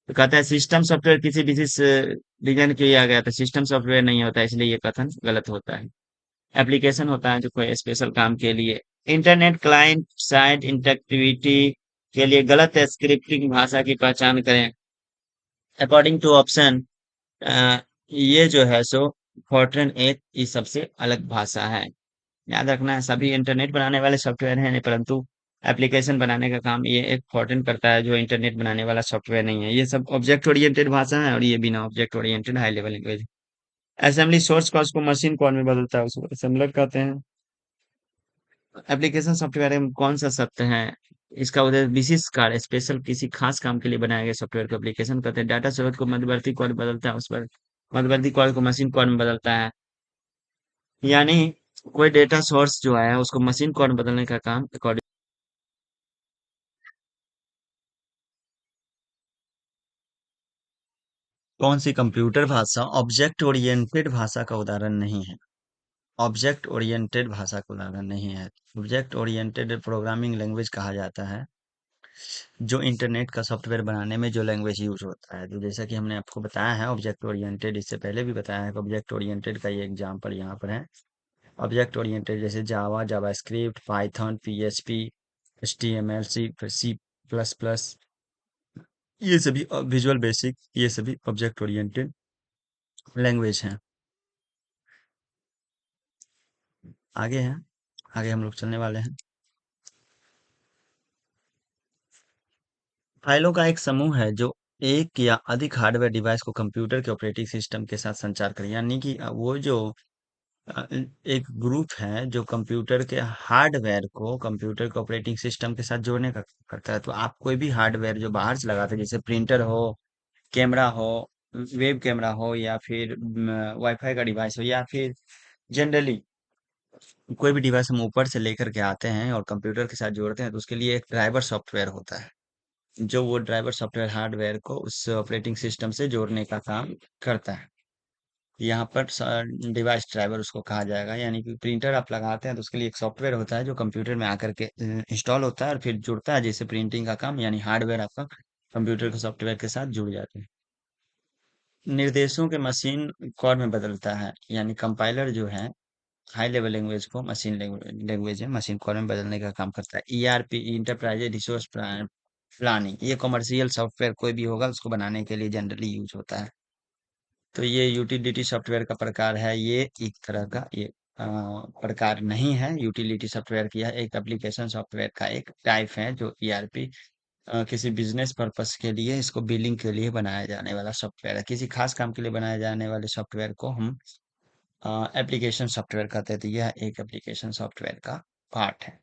तो कहता है सिस्टम सॉफ्टवेयर किसी विशिष्ट डिजाइन किया गया तो सिस्टम सॉफ्टवेयर नहीं होता, इसलिए ये कथन गलत होता है। एप्लीकेशन होता है जो कोई स्पेशल काम के लिए। इंटरनेट क्लाइंट साइड इंटरएक्टिविटी के लिए गलत स्क्रिप्टिंग भाषा की पहचान करें। अकॉर्डिंग टू ऑप्शन, ये जो है सो फॉर्ट्रन एक इस सबसे अलग भाषा है। याद रखना है सभी इंटरनेट बनाने वाले सॉफ्टवेयर हैं, परंतु एप्लीकेशन बनाने का काम ये एक फॉर्ट्रन करता है जो इंटरनेट बनाने वाला सॉफ्टवेयर नहीं है। ये सब ऑब्जेक्ट ओरिएंटेड भाषा है और ये बिना object oriented high level language. Assembly source code को मशीन कोड में बदलता है, उसको असेंबलर कहते हैं। एप्लीकेशन सॉफ्टवेयर में कौन सा शब्द है? इसका उद्देश्य विशिष्ट कार्य स्पेशल किसी खास काम के लिए बनाए गए सॉफ्टवेयर को एप्लीकेशन कहते हैं। डाटा स्टोरेज को मध्यवर्ती कोड बदलता है, उस पर मध्यवर्ती कोड को मशीन कोड में बदलता है। यानी कोई डेटा सोर्स जो है उसको मशीन कोड में बदलने का काम अकॉर्डिंग। कौन सी कंप्यूटर भाषा ऑब्जेक्ट ओरिएंटेड भाषा का उदाहरण नहीं है? ऑब्जेक्ट ओरिएंटेड भाषा का उदाहरण नहीं है। ऑब्जेक्ट ओरिएंटेड प्रोग्रामिंग लैंग्वेज कहा जाता है जो इंटरनेट का सॉफ्टवेयर बनाने में जो लैंग्वेज यूज होता है। तो जैसा कि हमने आपको बताया है ऑब्जेक्ट ओरिएंटेड, इससे पहले भी बताया है कि ऑब्जेक्ट ओरिएंटेड का ये एग्जांपल यहाँ पर है। ऑब्जेक्ट ओरिएंटेड जैसे जावा, जावास्क्रिप्ट, पाइथन, पीएचपी, एचटीएमएल, सी सी प्लस प्लस, ये सभी विजुअल बेसिक, ये सभी ऑब्जेक्ट ओरिएंटेड लैंग्वेज हैं। आगे हैं, आगे हम लोग चलने वाले हैं। फाइलों का एक समूह है जो एक या अधिक हार्डवेयर डिवाइस को कंप्यूटर के ऑपरेटिंग सिस्टम के साथ संचार करे। यानी कि वो जो एक ग्रुप है जो कंप्यूटर के हार्डवेयर को कंप्यूटर के ऑपरेटिंग सिस्टम के साथ जोड़ने का करता है। तो आप कोई भी हार्डवेयर जो बाहर से लगाते हैं जैसे प्रिंटर हो, कैमरा हो, वेब कैमरा हो, या फिर वाईफाई का डिवाइस हो, या फिर जनरली कोई भी डिवाइस हम ऊपर से लेकर के आते हैं और कंप्यूटर के साथ जोड़ते हैं तो उसके लिए एक ड्राइवर सॉफ्टवेयर होता है। जो वो ड्राइवर सॉफ्टवेयर हार्डवेयर को उस ऑपरेटिंग सिस्टम से जोड़ने का काम करता है। यहाँ पर डिवाइस ड्राइवर उसको कहा जाएगा। यानी कि प्रिंटर आप लगाते हैं तो उसके लिए एक सॉफ्टवेयर होता है जो कंप्यूटर में आकर के इंस्टॉल होता है और फिर जुड़ता है, जैसे प्रिंटिंग का काम। यानी हार्डवेयर आपका कंप्यूटर के सॉफ्टवेयर के साथ जुड़ जाते हैं। निर्देशों के मशीन कोड में बदलता है। यानी कंपाइलर जो है हाई लेवल लैंग्वेज को मशीन लैंग्वेज में मशीन कोड में बदलने का काम करता है। ईआरपी इंटरप्राइज रिसोर्स प्लानिंग, ये कमर्शियल सॉफ्टवेयर कोई भी होगा उसको बनाने के लिए जनरली यूज होता है। तो ये यूटिलिटी सॉफ्टवेयर का प्रकार है। ये एक तरह का ये प्रकार नहीं है यूटिलिटी सॉफ्टवेयर की, यह एक एप्लीकेशन सॉफ्टवेयर का एक टाइप है जो ईआरपी किसी बिजनेस पर्पस के लिए, इसको बिलिंग के लिए बनाया जाने वाला सॉफ्टवेयर है। किसी खास काम के लिए बनाए जाने वाले सॉफ्टवेयर को हम एप्लीकेशन सॉफ्टवेयर कहते हैं। तो यह एक एप्लीकेशन सॉफ्टवेयर का पार्ट है।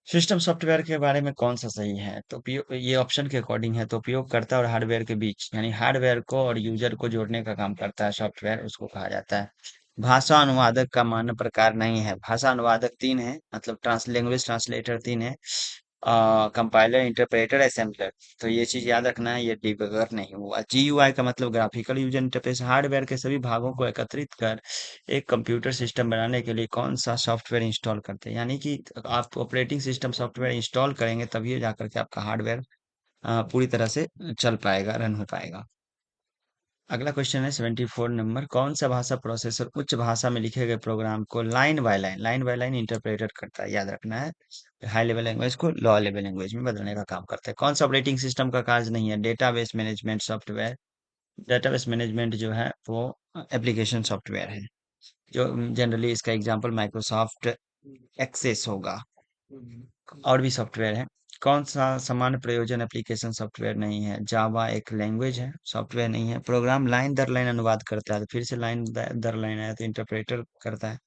सिस्टम सॉफ्टवेयर के बारे में कौन सा सही है? तो ये ऑप्शन के अकॉर्डिंग है तो उपयोगकर्ता और हार्डवेयर के बीच, यानी हार्डवेयर को और यूजर को जोड़ने का काम करता है सॉफ्टवेयर, उसको कहा जाता है। भाषा अनुवादक का मान्य प्रकार नहीं है। भाषा अनुवादक तीन है, मतलब लैंग्वेज ट्रांसलेटर तीन है। Compiler, interpreter, assembler. तो ये चीज याद रखना है, ये डिबगर नहीं हुआ। जीयूआई का मतलब ग्राफिकल यूजर इंटरफेस। हार्डवेयर के सभी भागों को एकत्रित कर एक कंप्यूटर सिस्टम बनाने के लिए कौन सा सॉफ्टवेयर इंस्टॉल करते हैं? यानी कि आप ऑपरेटिंग सिस्टम सॉफ्टवेयर इंस्टॉल करेंगे तभी जाकर के आपका हार्डवेयर पूरी तरह से चल पाएगा, रन हो पाएगा। अगला क्वेश्चन है 74 नंबर। कौन सा भाषा प्रोसेसर उच्च भाषा में लिखे गए प्रोग्राम को लाइन बाय लाइन इंटरप्रेटेड करता है? याद रखना है, हाई लेवल लैंग्वेज को लो लेवल लैंग्वेज में बदलने का काम करता है। कौन सा ऑपरेटिंग सिस्टम का कार्य नहीं है? Database management software. Database management जो है वो एप्लीकेशन सॉफ्टवेयर है, जो जनरली इसका एग्जांपल माइक्रोसॉफ्ट एक्सेस होगा। और भी सॉफ्टवेयर है। कौन सा सामान्य प्रयोजन एप्लीकेशन सॉफ्टवेयर नहीं है? जावा एक लैंग्वेज है, सॉफ्टवेयर नहीं है। प्रोग्राम लाइन दर लाइन अनुवाद करता है, तो फिर से लाइन दर लाइन आया तो इंटरप्रेटर करता है।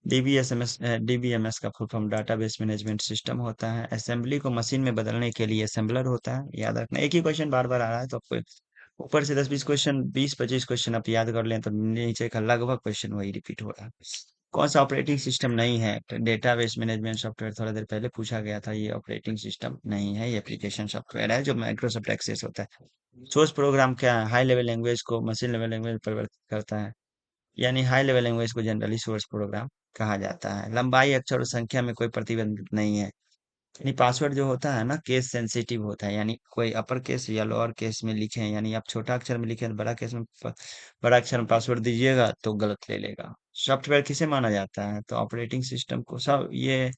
डीबीएमएस का full form database management system होता है। असेंबली को मशीन में बदलने के लिए असेंबलर होता है। याद रखना, एक ही क्वेश्चन बार बार आ रहा है तो आपको ऊपर से 10-20 क्वेश्चन, 20-25 क्वेश्चन आप याद कर लें तो नीचे का लगभग क्वेश्चन वही रिपीट हो रहा है। कौन सा ऑपरेटिंग सिस्टम नहीं है? तो डेटाबेस मैनेजमेंट सॉफ्टवेयर थोड़ा देर पहले पूछा गया था, ये ऑपरेटिंग सिस्टम नहीं है, ये एप्लीकेशन सॉफ्टवेयर है जो माइक्रोसॉफ्ट एक्सेस होता है। सोर्स प्रोग्राम क्या है? हाई लेवल लैंग्वेज को मशीन लेवल लैंग्वेज में परिवर्तित करता है, यानी हाई लेवल लैंग्वेज को जनरली सोर्स प्रोग्राम कहा जाता है। लंबाई, अक्षर और संख्या में कोई प्रतिबंध नहीं है। यानी पासवर्ड जो होता है ना, केस सेंसिटिव होता है, यानी कोई अपर केस या लोअर केस में लिखे हैं, यानी आप छोटा अक्षर में लिखे हैं, बड़ा केस में बड़ा अक्षर में पासवर्ड दीजिएगा तो गलत ले लेगा। सॉफ्टवेयर किसे माना जाता है? तो ऑपरेटिंग सिस्टम को। सब ये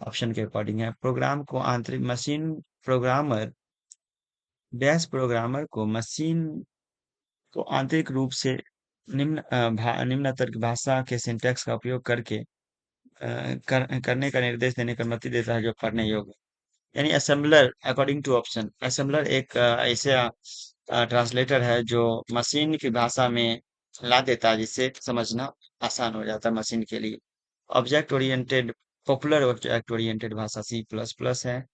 ऑप्शन के अकॉर्डिंग है। प्रोग्राम को आंतरिक मशीन प्रोग्रामर डैश प्रोग्रामर को मशीन को आंतरिक रूप से निम्नतर की भाषा के सिंटैक्स का उपयोग करके करने का निर्देश देने की अनुमति देता है जो पढ़ने योग्य। यानी assembler, according to option, assembler एक ऐसे ट्रांसलेटर है जो मशीन की भाषा में ला देता है, जिससे समझना आसान हो जाता है मशीन के लिए। Object oriented, popular object oriented भाषा सी प्लस प्लस है।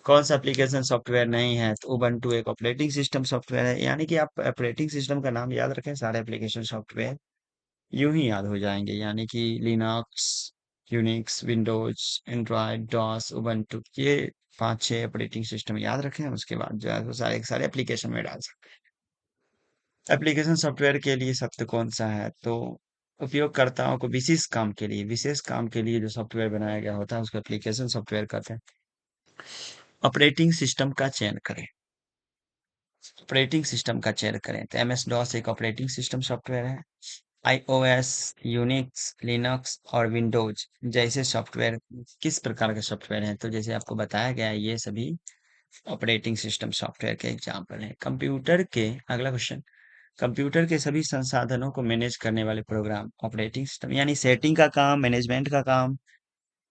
कौन सा एप्लीकेशन सॉफ्टवेयर नहीं है? तो उबंटू एक ऑपरेटिंग सिस्टम सॉफ्टवेयर है। यानी कि आप ऑपरेटिंग सिस्टम का नाम याद रखें, सारे एप्लीकेशन सॉफ्टवेयर यूं ही याद हो जाएंगे, यानी कि Linux, Unix, Windows, Android, DOS, Ubuntu, ये पांच छह ऑपरेटिंग सिस्टम याद रखें, उसके बाद जो है वो सारे सारे एप्लीकेशन में डाल सकते हैं। एप्लीकेशन सॉफ्टवेयर के लिए शब्द कौन सा है? तो उपयोगकर्ताओं को विशेष काम के लिए जो सॉफ्टवेयर बनाया गया होता है उसको एप्लीकेशन सॉफ्टवेयर कहते हैं। ऑपरेटिंग सिस्टम का चयन करें। ऑपरेटिंग सिस्टम का चयन करें तो एम एस डॉस एक ऑपरेटिंग सिस्टम सॉफ्टवेयर है। आईओएस, यूनिक्स, लिनक्स और विंडोज जैसे सॉफ्टवेयर किस प्रकार के सॉफ्टवेयर हैं? तो जैसे आपको बताया गया है, ये सभी ऑपरेटिंग सिस्टम सॉफ्टवेयर के एग्जाम्पल हैं। कंप्यूटर के, अगला क्वेश्चन, कंप्यूटर के सभी संसाधनों को मैनेज करने वाले प्रोग्राम ऑपरेटिंग सिस्टम, यानी सेटिंग का काम, मैनेजमेंट का काम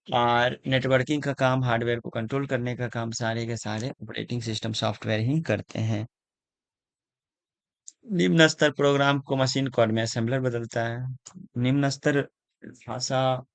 और नेटवर्किंग का काम, हार्डवेयर को कंट्रोल करने का काम, सारे के सारे ऑपरेटिंग सिस्टम सॉफ्टवेयर ही करते हैं। निम्न स्तर प्रोग्राम को मशीन कोड में असेंबलर बदलता है। निम्न स्तर भाषा,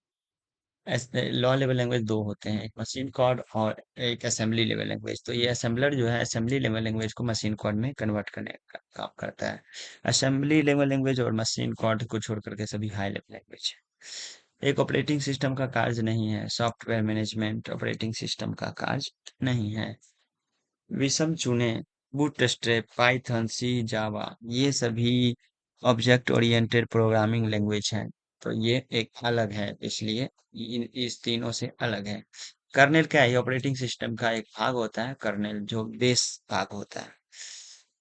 लॉ लेवल लैंग्वेज दो होते हैं, एक मशीन कोड और एक असेंबली लेवल लैंग्वेज। तो ये असेंबलर जो है असेंबली लेवल लैंग्वेज को मशीन कोड में कन्वर्ट करने का काम करता है। असेंबली लेवल लैंग्वेज और मशीन कोड को छोड़ करके सभी हाई लेवल लैंग्वेज है। एक ऑपरेटिंग सिस्टम का कार्य नहीं है, सॉफ्टवेयर मैनेजमेंट ऑपरेटिंग सिस्टम का कार्य नहीं है। विषम चुने, बूटस्ट्रैप, पाइथन, सी, जावा, ये सभी ऑब्जेक्ट ओरिएंटेड प्रोग्रामिंग लैंग्वेज हैं। तो ये एक अलग है, इसलिए इस तीनों से अलग है। कर्नेल क्या है? ऑपरेटिंग सिस्टम का एक भाग होता है कर्नेल, जो बेस भाग होता है,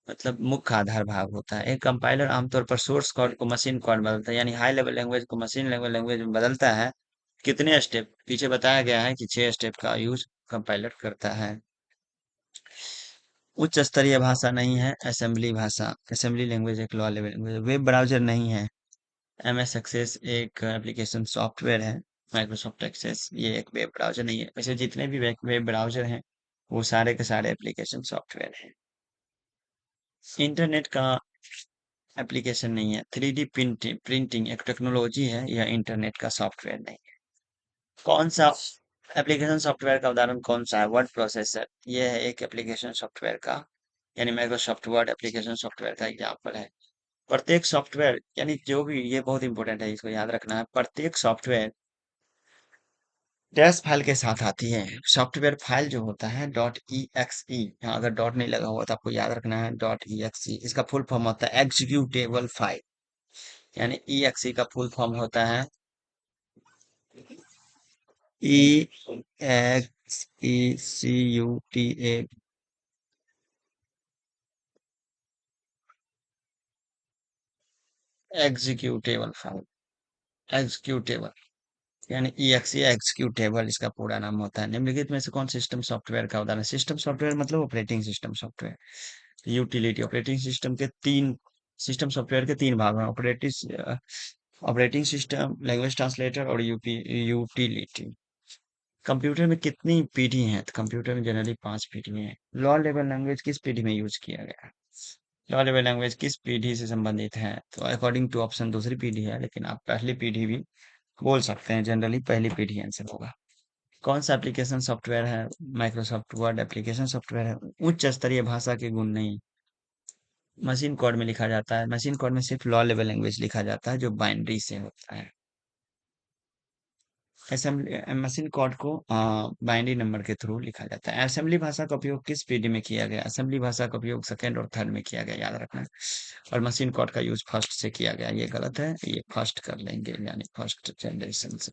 मतलब मुख्य आधार भाग होता है। एक कंपाइलर आमतौर पर सोर्स कोड को मशीन कोड बदलता है, यानी हाई लेवल लैंग्वेज को मशीन लेवल लैंग्वेज में बदलता है। कितने स्टेप? पीछे बताया गया है कि 6 स्टेप का यूज कंपाइलर करता है। उच्च स्तरीय भाषा नहीं है, असेंबली भाषा, असेंबली लैंग्वेज एक law level language. Web browser नहीं है, एम एस एक्सेस एक एप्लीकेशन सॉफ्टवेयर है। माइक्रोसॉफ्ट एक्सेस ये एक वेब ब्राउजर नहीं है। वैसे जितने भी वेब ब्राउजर हैं वो सारे के सारे एप्लीकेशन सॉफ्टवेयर हैं। इंटरनेट का एप्लीकेशन नहीं है। 3D प्रिंटिंग प्रिंटिंग एक टेक्नोलॉजी है, यह इंटरनेट का सॉफ्टवेयर नहीं है। कौन सा एप्लीकेशन सॉफ्टवेयर का उदाहरण कौन सा है? वर्ड प्रोसेसर, ये है एक एप्लीकेशन सॉफ्टवेयर का, यानी माइक्रोसॉफ्ट वर्ड एप्लीकेशन सॉफ्टवेयर का एग्जाम्पल है। प्रत्येक सॉफ्टवेयर, यानी जो भी, ये बहुत इंपॉर्टेंट है, इसको याद रखना है, प्रत्येक सॉफ्टवेयर डैश फाइल के साथ आती है। सॉफ्टवेयर फाइल जो होता है डॉट ई एक्स ई, यहाँ अगर डॉट नहीं लगा हुआ तो आपको याद रखना है डॉट ई एक्स ई, इसका फुल फॉर्म होता है एग्जीक्यूटेबल फाइल। यानी ई एक्स ई का फुल फॉर्म होता है E X E C U T A, executable file, executable, यानी EXE एग्जीक्यूटेबल इसका पूरा नाम होता है। निम्नलिखित में से कौन सिस्टम सॉफ्टवेयर का उदाहरण है? सिस्टम सॉफ्टवेयर मतलब operating system software. Utility, operating system के तीन, सिस्टम सॉफ्टवेयर के तीन भाग हैं, operating operating system, language translator और यूटिलिटी। कंप्यूटर में कितनी पीढ़ी हैं? तो कंप्यूटर में जनरली 5 पीढ़ी हैं। लॉ लेवल लैंग्वेज किस पीढ़ी में यूज किया गया है? लॉ लेवल लैंग्वेज किस पीढ़ी से संबंधित है? तो अकॉर्डिंग टू ऑप्शन दूसरी पीढ़ी है, लेकिन आप पहली पीढ़ी भी बोल सकते हैं, जनरली पहली पीढ़ी आंसर होगा। कौन सा एप्लीकेशन सॉफ्टवेयर है? माइक्रोसॉफ्ट वर्ड एप्लीकेशन सॉफ्टवेयर है। उच्च स्तरीय भाषा के गुण नहीं, मशीन कोड में लिखा जाता है। मशीन कोड में सिर्फ लॉ लेवल लैंग्वेज लिखा जाता है जो बाइनरी से होता है। असेंबली मशीन कोड को बाइनरी नंबर के थ्रू लिखा जाता है। असेंबली भाषा का उपयोग किस पीढ़ी में किया गया? असेंबली भाषा का उपयोग सेकंड और थर्ड में किया गया, याद रखना। और मशीन कोड का यूज फर्स्ट से किया गया, ये गलत है, ये फर्स्ट कर लेंगे, यानी फर्स्ट जनरेशन से।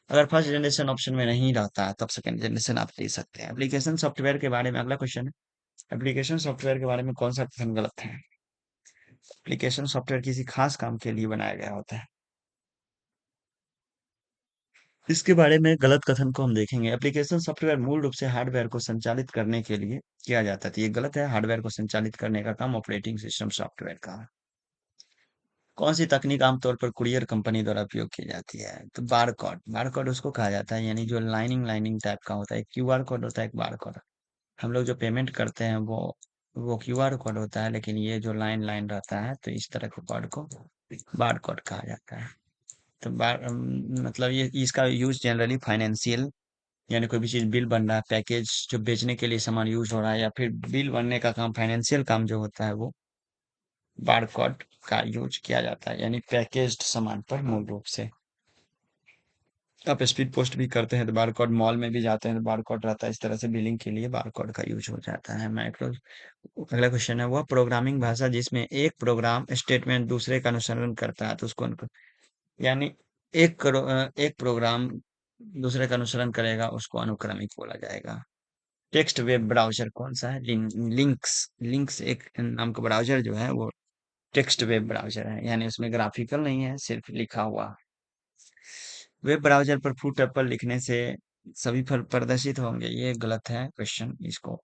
अगर फर्स्ट जनरेशन ऑप्शन में नहीं रहता है तब सेकंड जनरेशन आप दे सकते हैं। एप्लीकेशन सॉफ्टवेयर के बारे में अगला क्वेश्चन है। एप्लीकेशन सॉफ्टवेयर के बारे में कौन सा कथन गलत है? एप्लीकेशन सॉफ्टवेयर किसी खास काम के लिए बनाया गया होता है। इसके बारे में गलत कथन को हम देखेंगे। एप्लीकेशन सॉफ्टवेयर मूल रूप से हार्डवेयर को संचालित करने के लिए किया जाता है, तो ये गलत है। हार्डवेयर को संचालित करने का काम ऑपरेटिंग सिस्टम सॉफ्टवेयर का है। कौन सी तकनीक आमतौर पर कुरियर कंपनी द्वारा उपयोग की जाती है? तो बारकोड, बारकोड उसको कहा जाता है, यानी जो लाइनिंग लाइनिंग टाइप का होता है। क्यूआर कोड होता है एक बारकोड। हम लोग जो पेमेंट करते हैं वो क्यूआर कोड होता है, लेकिन ये जो लाइन लाइन रहता है तो इस तरह के कोड को बार कोड कहा जाता है। तो मतलब ये इसका यूज जनरली फाइनेंशियल, यानी कोई भी चीज बिल बन रहा है, पैकेज जो बेचने के लिए सामान यूज हो रहा है, या फिर बिल बनने का काम, फाइनेंशियल काम जो होता है वो बार कोड का यूज किया जाता है, यानी पैकेज्ड सामान पर मूल रूप से। आप स्पीड पोस्ट भी करते हैं तो बार कोड, मॉल में भी जाते हैं तो बार कोड रहता है, इस तरह से बिलिंग के लिए बार कोड का यूज हो जाता है। माइक्रो अगला क्वेश्चन है, वह प्रोग्रामिंग भाषा जिसमें एक प्रोग्राम स्टेटमेंट दूसरे का अनुसरण करता है तो उसको यानी एक प्रोग्राम दूसरे का अनुसरण करेगा, उसको अनुक्रमिक बोला जाएगा। टेक्स्ट वेब ब्राउजर कौन सा है? लिंक्स। लिंक्स एक नाम का ब्राउजर जो है वो टेक्स्ट वेब ब्राउजर है, यानी उसमें ग्राफिकल नहीं है, सिर्फ लिखा हुआ। वेब ब्राउजर पर फुट एप्पल लिखने से सभी फल प्रदर्शित होंगे, ये गलत है क्वेश्चन, इसको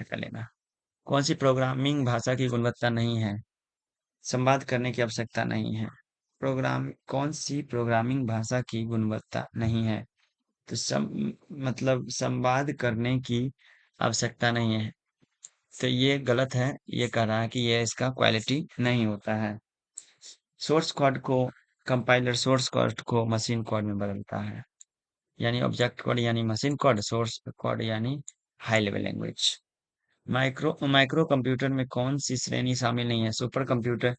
हटा लेना। कौन सी प्रोग्रामिंग भाषा की गुणवत्ता नहीं है? संवाद करने की आवश्यकता नहीं है। कौन सी प्रोग्रामिंग भाषा की गुणवत्ता नहीं है? तो मतलब संवाद करने की आवश्यकता नहीं है, तो ये गलत है। ये कह रहा है कि ये इसका क्वालिटी नहीं होता है। सोर्स कोड को कंपाइलर सोर्स कोड को मशीन कोड में बदलता है, यानी ऑब्जेक्ट कोड यानी मशीन कोड, सोर्स कोड यानी high level language. Micro computer में कौन सी श्रेणी शामिल नहीं है? Super computer.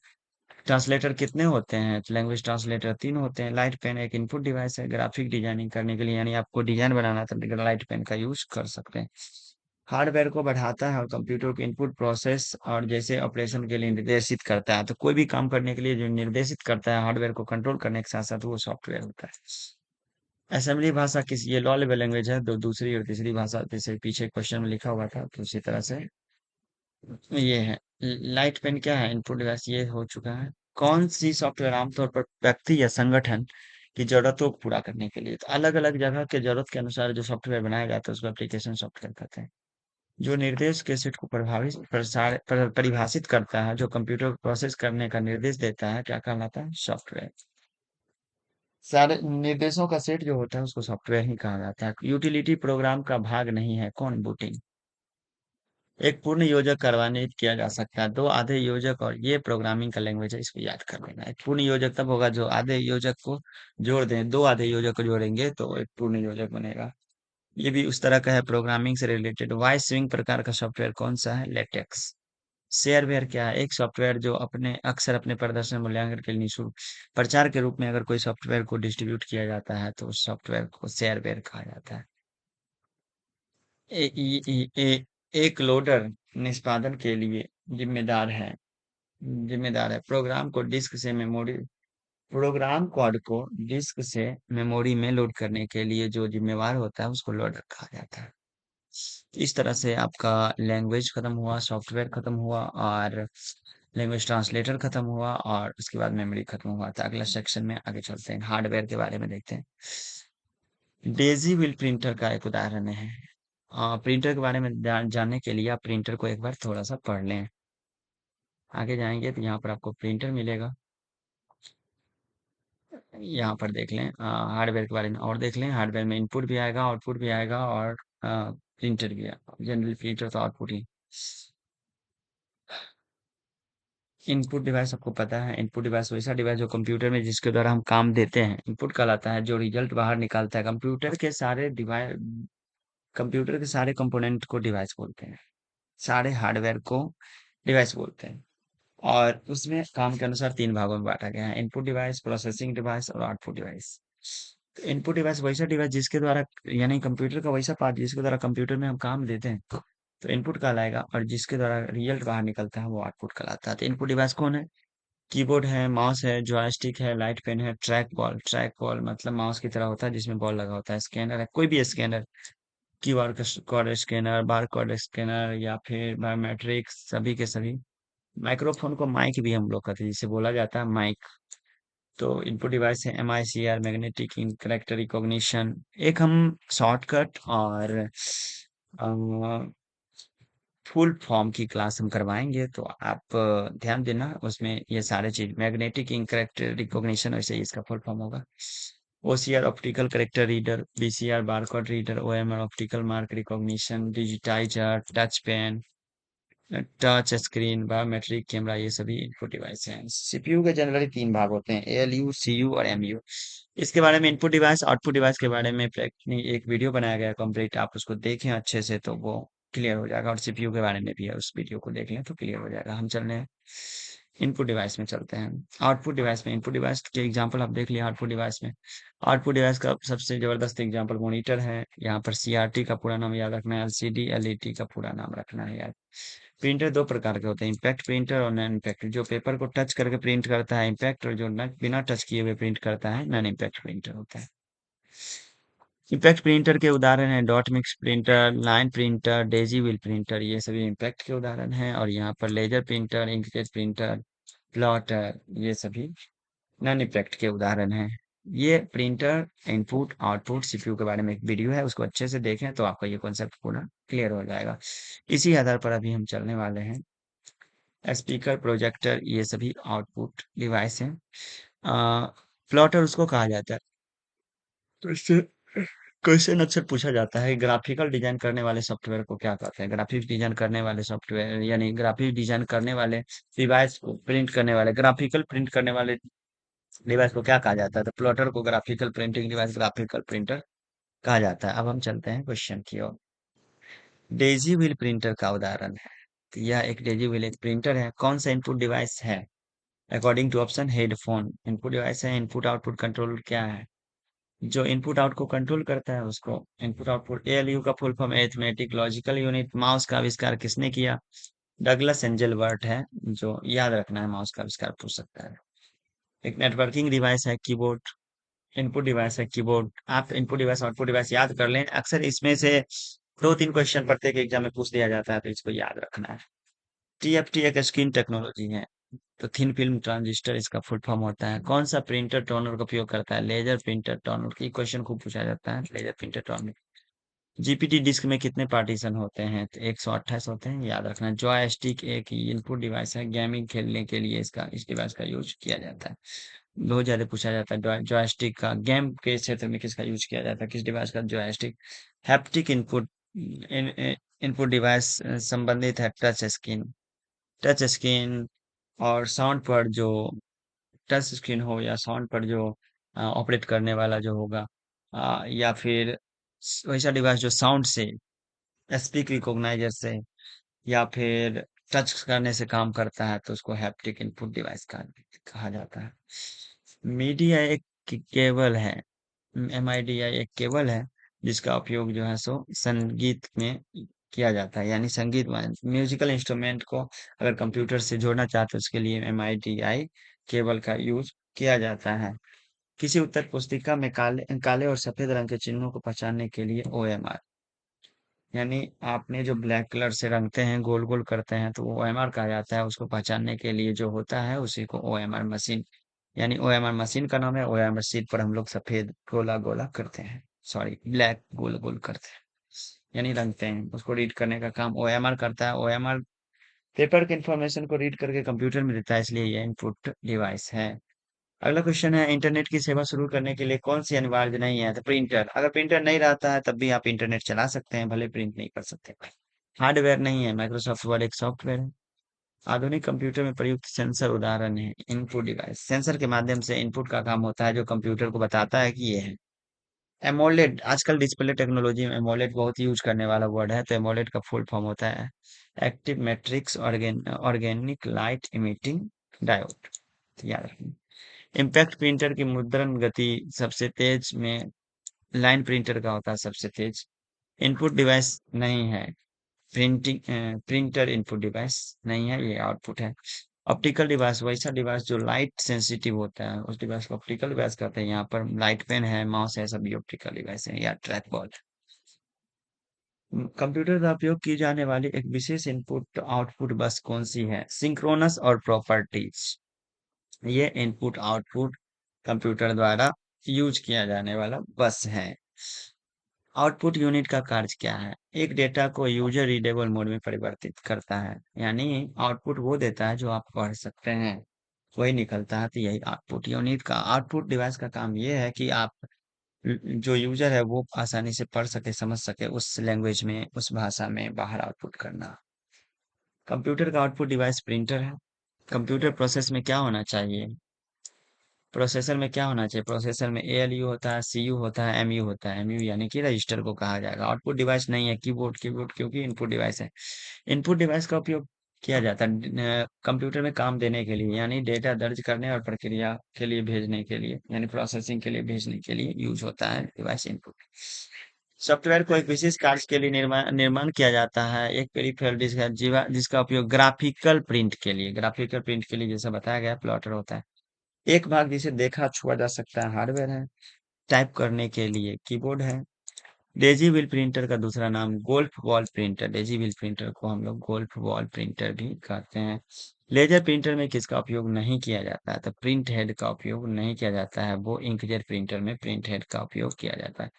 ट्रांसलेटर कितने होते हैं? तो लैंग्वेज ट्रांसलेटर 3 होते हैं। लाइट पेन एक इनपुट डिवाइस है ग्राफिक डिजाइनिंग करने के लिए, यानी आपको डिजाइन बनाना है तो लाइट पेन का यूज कर सकते हैं। हार्डवेयर को बढ़ाता है और कंप्यूटर को इनपुट प्रोसेस और जैसे ऑपरेशन के लिए निर्देशित करता है, तो कोई भी काम करने के लिए जो निर्देशित करता है हार्डवेयर को कंट्रोल करने के साथ साथ, वो सॉफ्टवेयर होता है। असेंबली भाषा किस, ये लॉ लेवल लैंग्वेज है, दो दूसरी और तीसरी भाषा जैसे पीछे क्वेश्चन में लिखा हुआ था, तो उसी तरह से ये है। लाइट पेन क्या है? इनपुट डिवाइस, ये हो चुका है। कौन सी सॉफ्टवेयर आमतौर पर व्यक्ति या संगठन की जरूरतों को पूरा करने के लिए, तो अलग अलग जगह के जरूरत के अनुसार जो सॉफ्टवेयर बनाया जाता है उसको एप्लीकेशन सॉफ्टवेयर कहते हैं। जो निर्देश के सेट को प्रभावित परिभाषित करता है, जो कंप्यूटर को प्रोसेस करने का निर्देश देता है, क्या कहलाता है? सॉफ्टवेयर। सारे निर्देशों का सेट जो होता है उसको सॉफ्टवेयर ही कहा जाता है। यूटिलिटी प्रोग्राम का भाग नहीं है, कौन? बूटिंग। एक पूर्ण योजक कार्यान्वित किया जा सकता है, दो आधे योजक, और ये प्रोग्रामिंग का लैंग्वेज है, इसको याद कर लेना। एक पूर्ण योजक तब होगा जो आधे योजक को जोड़ दें, दो आधे योजक को जोड़ेंगे तो एक पूर्ण योजक बनेगा। ये भी उस तरह का है प्रोग्रामिंग से रिलेटेड। वॉइस स्विंग प्रकार का सॉफ्टवेयर कौन सा है? लेटेक्स। शेयरवेयर क्या है? एक सॉफ्टवेयर जो अपने प्रदर्शन मूल्यांकन के लिए निःशुल्क प्रचार के रूप में अगर कोई सॉफ्टवेयर को डिस्ट्रीब्यूट किया जाता है तो उस सॉफ्टवेयर को शेयरवेयर कहा जाता है। ए, ए, ए, ए, एक लोडर निष्पादन के लिए जिम्मेदार है जिम्मेदार है प्रोग्राम कोड को डिस्क से मेमोरी में लोड करने के लिए जो जिम्मेवार होता है उसको लोडर कहा जाता है। इस तरह से आपका लैंग्वेज खत्म हुआ, सॉफ्टवेयर खत्म हुआ, और लैंग्वेज ट्रांसलेटर खत्म हुआ, और उसके बाद मेमोरी खत्म हुआ। तो अगला सेक्शन में आगे चलते हैं, हार्डवेयर के बारे में देखते हैं। डेजी व्हील प्रिंटर का एक उदाहरण है। प्रिंटर के बारे में जानने के लिए आप प्रिंटर को एक बार थोड़ा सा पढ़ लें। आगे जाएंगे तो यहाँ पर आपको प्रिंटर मिलेगा, यहाँ पर देख लें। हार्डवेयर के बारे में और देख लें। हार्डवेयर में इनपुट भी आएगा, आउटपुट भी आएगा, और प्रिंटर भी आएगा। जनरल प्रिंटर तो आउटपुट ही। इनपुट डिवाइस आपको पता है, इनपुट डिवाइस वैसा डिवाइस जो कंप्यूटर में जिसके द्वारा हम काम देते हैं, इनपुट कहलाता है। जो रिजल्ट बाहर निकालता है, कंप्यूटर के सारे कंपोनेंट को डिवाइस बोलते हैं। सारे हार्डवेयर को डिवाइस बोलते हैं। और उसमें काम के अनुसार तीन भागों में बांटा गया है, इनपुट डिवाइस, प्रोसेसिंग डिवाइस और आउटपुट डिवाइस। तो इनपुट डिवाइस वैसा डिवाइस जिसके द्वारा, यानी कंप्यूटर का वैसा पार्ट जिसके द्वारा कंप्यूटर में हम काम देते हैं, तो इनपुट कहलाएगा, और जिसके द्वारा रिजल्ट बाहर निकलता है वो आउटपुट कहलाता है। तो इनपुट डिवाइस कौन है? कीबोर्ड है, माउस है, जॉयस्टिक है, लाइट पेन है, ट्रैक बॉल मतलब माउस की तरह होता है जिसमें बॉल लगा होता है, स्कैनर है, कोई भी scanner, QR code scanner, bar code scanner, या फिर बायोमेट्रिक्स, सभी के सभी। माइक्रोफोन को माइक भी हम लोग कहते हैं, जिसे बोला जाता है माइक। तो इनपुट डिवाइस है MICR, मैग्नेटिक कैरेक्टर रिकॉग्निशन। एक हम शॉर्टकट और फुल फॉर्म की क्लास हम करवाएंगे, तो आप ध्यान देना उसमें, ये सारे चीज मैग्नेटिक इंक कैरेक्टर रिकॉग्निशन, वैसे ही इसका फुल फॉर्म होगा। OCR optical character reader, BCR barcode reader, OMR optical mark recognition, digitiser, touch pen, touch screen, biometric camera, ये सभी इनपुट डिवाइस हैं। CPU के जनरली तीन भाग होते हैं, ALU, CU और MU। इसके बारे में, इनपुट डिवाइस आउटपुट डिवाइस के बारे में एक वीडियो बनाया गया है कंप्लीट, आप उसको देखें अच्छे से तो वो क्लियर हो जाएगा। और CPU के बारे में भी है, उस वीडियो को देख लें तो क्लियर हो जाएगा। हम चल रहे हैं इनपुट डिवाइस में, चलते हैं आउटपुट डिवाइस में। इनपुट डिवाइस के एग्जांपल आप देख लिया आउटपुट डिवाइस में। आउटपुट डिवाइस का सबसे जबरदस्त एग्जांपल मॉनिटर है। यहाँ पर CRT का पूरा नाम याद रखना है, LCD LED का पूरा नाम रखना है याद। प्रिंटर दो प्रकार के होते हैं, इम्पैक्ट प्रिंटर और नॉन इम्पैक्ट। जो पेपर को टच करके प्रिंट करता है इम्पैक्ट, और जो बिना टच किए हुए प्रिंट करता है नॉन इम्पैक्ट प्रिंटर होता है। इम्पैक्ट प्रिंटर के उदाहरण हैं dot mix printer, line printer, daisy wheel printer, ये सभी इम्पैक्ट के उदाहरण हैं। और यहाँ पर laser printer, inkjet printer, plotter, ये सभी नॉन इम्पैक्ट के उदाहरण हैं। ये प्रिंटर इनपुट आउटपुट CPU के बारे में एक वीडियो है, उसको अच्छे से देखें तो आपका ये कॉन्सेप्ट पूरा क्लियर हो जाएगा। इसी आधार पर अभी हम चलने वाले हैं। स्पीकर, प्रोजेक्टर, ये सभी आउटपुट डिवाइस हैं। प्लॉटर उसको कहा जाता है, तो इससे क्वेश्चन अक्सर पूछा जाता है, ग्राफिकल डिजाइन करने वाले सॉफ्टवेयर को क्या कहते हैं? ग्राफिक्स डिजाइन करने वाले सॉफ्टवेयर, यानी ग्राफिक्स डिजाइन करने वाले डिवाइस को प्रिंट करने वाले, ग्राफिकल प्रिंट करने वाले डिवाइस को क्या कहा जाता है? तो प्लॉटर को graphical printing device, graphical printer कहा जाता है। अब हम चलते हैं क्वेश्चन की ओर। डेजी व्हील प्रिंटर का उदाहरण है। तो यह एक डेजी व्हील एक प्रिंटर है, कौन सा इनपुट डिवाइस है? According to option, headphone input device है। इनपुट आउटपुट कंट्रोल क्या है? जो इनपुट आउट को कंट्रोल करता है उसको इनपुट आउटपुट। ALU का full form arithmetic logical unit. Mouse का आविष्कार किसने किया? डगलस एंजलबर्ट है, जो याद रखना है, माउस का आविष्कार पूछ सकता है। एक नेटवर्किंग डिवाइस है कीबोर्ड, इनपुट डिवाइस है कीबोर्ड। आप इनपुट डिवाइस आउटपुट डिवाइस याद कर लें, अक्सर इसमें से दो तीन क्वेश्चन प्रत्येक एग्जाम में पूछ दिया जाता है, तो इसको याद रखना है। TFT एक स्क्रीन टेक्नोलॉजी है, तो थिन फिल्म ट्रांजिस्टर इसका फुल फॉर्म होता है। कौन सा प्रिंटर टोनर का उपयोग करता है? Laser printer toner. की क्वेश्चन खूब पूछा जाता है, laser printer toner. GPT disk में कितने पार्टीशन होते हैं? तो 128 होते हैं, याद रखना। जॉयस्टिक एक इनपुट डिवाइस है, गेमिंग खेलने के लिए इस डिवाइस का यूज किया जाता है। बहुत ज्यादा पूछा जाता है जॉयस्टिक का, गेम के क्षेत्र में किसका यूज किया जाता है, किस डिवाइस का? जॉयस्टिक। हैप्टिक इनपुट डिवाइस संबंधित है टच स्क्रीन और साउंड पर जो टच स्क्रीन हो, या साउंड पर जो ऑपरेट करने वाला जो होगा, या फिर वैसा डिवाइस जो साउंड से, स्पीक रिकॉग्नाइजर से, या फिर टच करने से काम करता है, तो उसको हैप्टिक इनपुट डिवाइस का कहा जाता है। मीडिया एक केबल है, MIDI एक केबल है, जिसका उपयोग जो है सो संगीत में किया जाता है, यानी संगीत म्यूजिकल इंस्ट्रूमेंट को अगर कंप्यूटर से जोड़ना चाहते हैं उसके लिए MIDI केबल का यूज किया जाता है। किसी उत्तर पुस्तिका में काले काले और सफेद रंग के चिन्हों को पहचानने के लिए OMR, यानी आपने जो ब्लैक कलर से रंगते हैं, गोल गोल करते हैं, तो वो OMR कहा जाता है। उसको पहचानने के लिए जो होता है उसी को OMR मशीन, यानी OMR मशीन का नाम है। OMR शीट पर हम लोग सफेद गोला गोला करते हैं, सॉरी ब्लैक गोल गोल करते हैं, यानी रंगते हैं। उसको रीड करने का काम OMR करता है। OMR पेपर के इंफॉर्मेशन को रीड करके कंप्यूटर में देता है, इसलिए ये इनपुट डिवाइस है। अगला क्वेश्चन है, इंटरनेट की सेवा शुरू करने के लिए कौन सी अनिवार्य नहीं है? तो प्रिंटर। अगर प्रिंटर नहीं रहता है तब भी आप इंटरनेट चला सकते हैं, भले प्रिंट नहीं कर सकते। हार्डवेयर नहीं है, माइक्रोसॉफ्ट वर्ड एक सॉफ्टवेयर है। आधुनिक कंप्यूटर में प्रयुक्त सेंसर उदाहरण है इनपुट डिवाइस। सेंसर के माध्यम से इनपुट का काम होता है, जो कंप्यूटर को बताता है कि ये है। एमोलेड, आजकल डिस्प्ले टेक्नोलॉजी में एमोलेड बहुत यूज करने वाला वर्ड है, तो एमोलेड का फुल फॉर्म होता है active matrix organic light emitting diode, याद रखना। इम्पैक्ट प्रिंटर की मुद्रण गति सबसे तेज में लाइन प्रिंटर का होता है सबसे तेज। इनपुट डिवाइस नहीं है, प्रिंटर इनपुट डिवाइस नहीं है, ये आउटपुट है। ऑप्टिकल डिवाइस वैसा डिवाइस जो लाइट सेंसिटिव होता है, उस डिवाइस को ऑप्टिकल डिवाइस कहते हैं। यहाँ पर लाइट पेन है, माउस है, सभी ऑप्टिकल डिवाइस है, या ट्रैक बॉल। कंप्यूटर का उपयोग की जाने वाली एक विशेष इनपुट आउटपुट बस कौन सी है? सिंक्रोनस और प्रॉपर्टीज, ये इनपुट आउटपुट कंप्यूटर द्वारा यूज किया जाने वाला बस है। आउटपुट यूनिट का कार्य क्या है? एक डेटा को यूजर रीडेबल मोड में परिवर्तित करता है, यानी आउटपुट वो देता है जो आप पढ़ सकते हैं, वही निकलता है। तो यही आउटपुट यूनिट का, आउटपुट डिवाइस का काम ये है कि आप जो यूजर है वो आसानी से पढ़ सके, समझ सके, उस लैंग्वेज में, उस भाषा में बाहर आउटपुट करना। कंप्यूटर का आउटपुट डिवाइस प्रिंटर है। कंप्यूटर प्रोसेस में क्या होना चाहिए? प्रोसेसर में क्या होना चाहिए? प्रोसेसर में एएलयू होता है, सीयू होता है, एमयू होता है। एमयू यानी कि रजिस्टर को कहा जाएगा। आउटपुट डिवाइस नहीं है कीबोर्ड, कीबोर्ड क्योंकि इनपुट डिवाइस है। इनपुट डिवाइस का उपयोग किया जाता है कंप्यूटर में काम देने के लिए, यानी डेटा दर्ज करने और प्रक्रिया के लिए भेजने के लिए, यानी प्रोसेसिंग के लिए भेजने के लिए यूज होता है डिवाइस इनपुट। सॉफ्टवेयर को एक विशेष कार्य के लिए निर्माण निर्माण किया जाता है। एक पेरिफेरल डिस्क है जिसका उपयोग ग्राफिकल प्रिंट के लिए, ग्राफिकल प्रिंट के लिए जैसा बताया गया प्लॉटर होता है। एक भाग जिसे देखा छुआ जा सकता है हार्डवेयर है। टाइप करने के लिए कीबोर्ड है। डेजी व्हील प्रिंटर का दूसरा नाम golf ball printer, daisy wheel printer को हम लोग गोल्फ बॉल प्रिंटर भी कहते हैं। लेजर प्रिंटर में किसका उपयोग नहीं किया जाता है? तो प्रिंट हेड का उपयोग नहीं किया जाता है, वो इंकजेट प्रिंटर में प्रिंट हेड का उपयोग किया जाता है।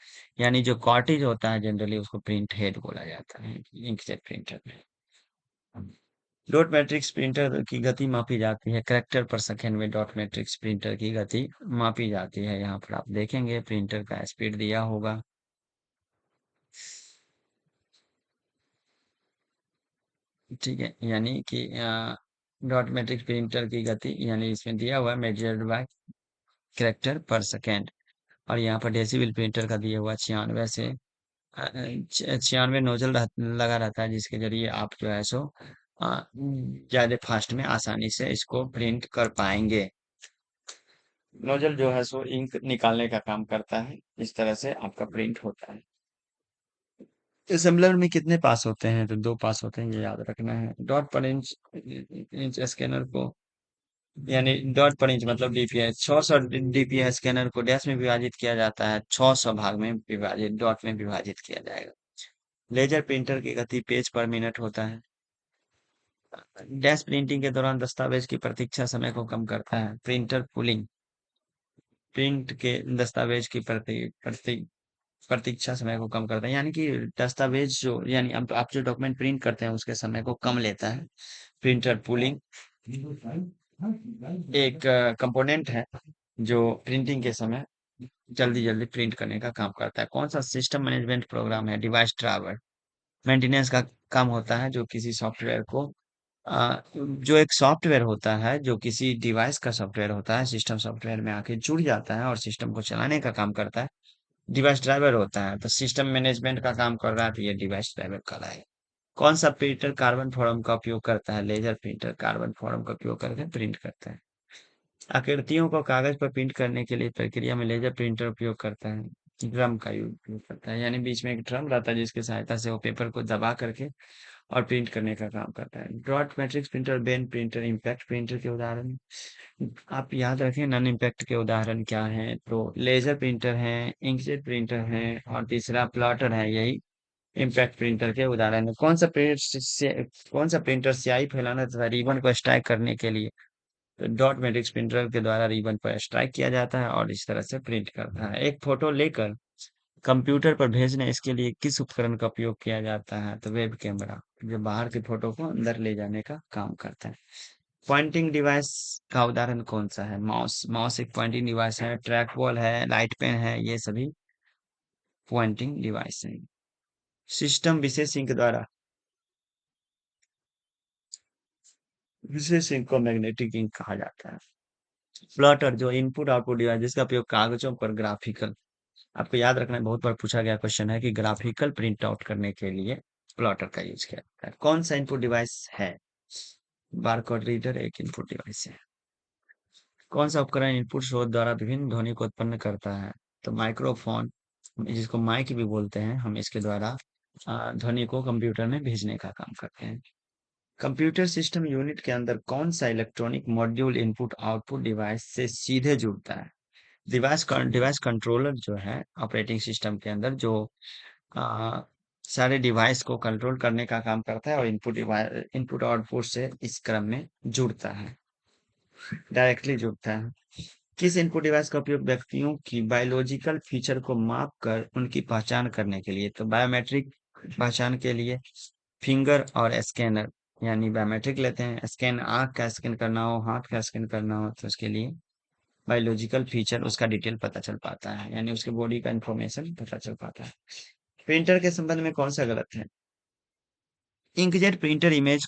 यानी जो कार्ट्रिज होता है जनरली उसको प्रिंट हेड बोला जाता है इंकजेट प्रिंटर में। डॉट मैट्रिक्स प्रिंटर की गति मापी जाती है कैरेक्टर पर सेकेंड में। डॉट मैट्रिक्स प्रिंटर की गति मापी जाती है, यहाँ पर आप देखेंगे प्रिंटर का स्पीड दिया होगा। ठीक है, यानी कि डॉट मैट्रिक्स प्रिंटर की गति यानी इसमें दिया हुआ है मेजर्ड बाय कैरेक्टर पर सेकेंड। और यहाँ पर डेसिबल प्रिंटर का दिया हुआ 96 से 96 नोजल लगा रहता है, जिसके जरिए आप जो है सो ज्यादा फास्ट में आसानी से इसको प्रिंट कर पाएंगे। नोजल जो है सो इंक निकालने का काम करता है, इस तरह से आपका प्रिंट होता है। असेंबलर में कितने पास होते हैं? तो 2 पास होते हैं, ये याद रखना है। डॉट पर इंच, इंच स्कैनर को, यानी डॉट पर इंच मतलब डीपीआई 600 डीपीआई स्कैनर को डैश में विभाजित किया जाता है, 600 भाग में विभाजित, डॉट में विभाजित किया जाएगा। लेजर प्रिंटर की गति पेज पर मिनट होता है। डैश प्रिंटिंग के दौरान दस्तावेज की प्रतीक्षा समय को कम करता है। प्रिंटर पुलिंग प्रिंट के दस्तावेज की प्रतीक्षा समय को कम करता है, यानी कि दस्तावेज जो, यानी आप जो डॉक्यूमेंट प्रिंट करते हैं उसके समय को कम लेता है। प्रिंटर पुलिंग एक कंपोनेंट है जो प्रिंटिंग के समय जल्दी जल्दी प्रिंट करने का काम करता है। कौन सा सिस्टम मैनेजमेंट प्रोग्राम है? डिवाइस ड्राइवर मेंटेनेंस का काम होता है, जो किसी सॉफ्टवेयर को जो एक सॉफ्टवेयर होता है, जो किसी डिवाइस का सॉफ्टवेयर होता है, सिस्टम सॉफ्टवेयर में आके जुड़ जाता है और सिस्टम को चलाने का काम करता है, डिवाइस ड्राइवर होता है। तो सिस्टम मैनेजमेंट का काम कर रहा है, तो ये डिवाइस ड्राइवर कहलाएगा। कौन सा प्रिंटर कार्बन फॉर्म का उपयोग करता है? लेजर प्रिंटर कार्बन फॉर्म का उपयोग करके प्रिंट करता है। आकृतियों को कागज पर प्रिंट करने के लिए प्रक्रिया में लेजर प्रिंटर उपयोग करता है, ड्रम का उपयोग करता है, यानी बीच में एक ड्रम रहता है जिसकी सहायता से वो पेपर को दबा करके और प्रिंट करने का काम करता है। Dot matrix printer, Ben printer, impact printer के उदाहरण आप याद रखें। नॉन इम्पैक्ट के उदाहरण क्या है? तो लेजर प्रिंटर है, इंकजेट प्रिंटर है, और तीसरा प्लॉटर है। यही इम्पैक्ट प्रिंटर के उदाहरण है। कौन सा प्रिंटर स्याही फैलाना तथा रिबन को स्ट्राइक करने के लिए? तो डॉट मैट्रिक्स प्रिंटर के द्वारा रिबन पर स्ट्राइक किया जाता है और इस तरह से प्रिंट करता है। एक फोटो लेकर कंप्यूटर पर भेजने, इसके लिए किस उपकरण का उपयोग किया जाता है? तो वेब कैमरा, जो बाहर की फोटो को अंदर ले जाने का काम करता है। पॉइंटिंग डिवाइस का उदाहरण कौन सा है? माउस, माउस एक पॉइंटिंग डिवाइस है। ट्रैक बॉल है, लाइट पेन है, ये सभी पॉइंटिंग डिवाइस है। सिस्टम विशेष इंक द्वारा, विशेष इंक को मैग्नेटिक इंक कहा जाता है। प्लॉटर जो इनपुट आउटपुट डिवाइस जिसका उपयोग कागजों पर ग्राफिकल, आपको याद रखना है, बहुत बार पूछा गया क्वेश्चन है कि ग्राफिकल प्रिंट आउट करने के लिए प्लॉटर का यूज किया जाता है। कौन सा इनपुट डिवाइस है? बारकोड रीडर एक इनपुट डिवाइस है। कौन सा उपकरण इनपुट स्रोत द्वारा विभिन्न ध्वनि को उत्पन्न करता है? तो माइक्रोफोन, जिसको माइक भी बोलते हैं, हम इसके द्वारा ध्वनि को कंप्यूटर में भेजने का काम करते हैं। कंप्यूटर सिस्टम यूनिट के अंदर कौन सा electronic module input output device से सीधे जुड़ता है? डिवाइस कंट्रोलर जो है ऑपरेटिंग सिस्टम के अंदर, जो आ, सारे डिवाइस को कंट्रोल करने का काम करता है और इनपुट आउटपुट से इस क्रम में जुड़ता है, डायरेक्टली जुड़ता है। किस इनपुट डिवाइस का उपयोग व्यक्तियों की बायोलॉजिकल फीचर को माप कर उनकी पहचान करने के लिए? तो बायोमेट्रिक पहचान के लिए फिंगर और स्कैनर, यानी बायोमेट्रिक लेते हैं, स्कैन आंख का स्कैन करना हो, हाथ का स्कैन करना हो, तो उसके लिए बायोलॉजिकल फीचर, उसका डिटेल पता चल पाता है, यानी उसके बॉडी का इंफॉर्मेशन पता चल पाता है। प्रिंटर के संबंध में कौन सा गलत है? इंकजेट प्रिंटर इमेज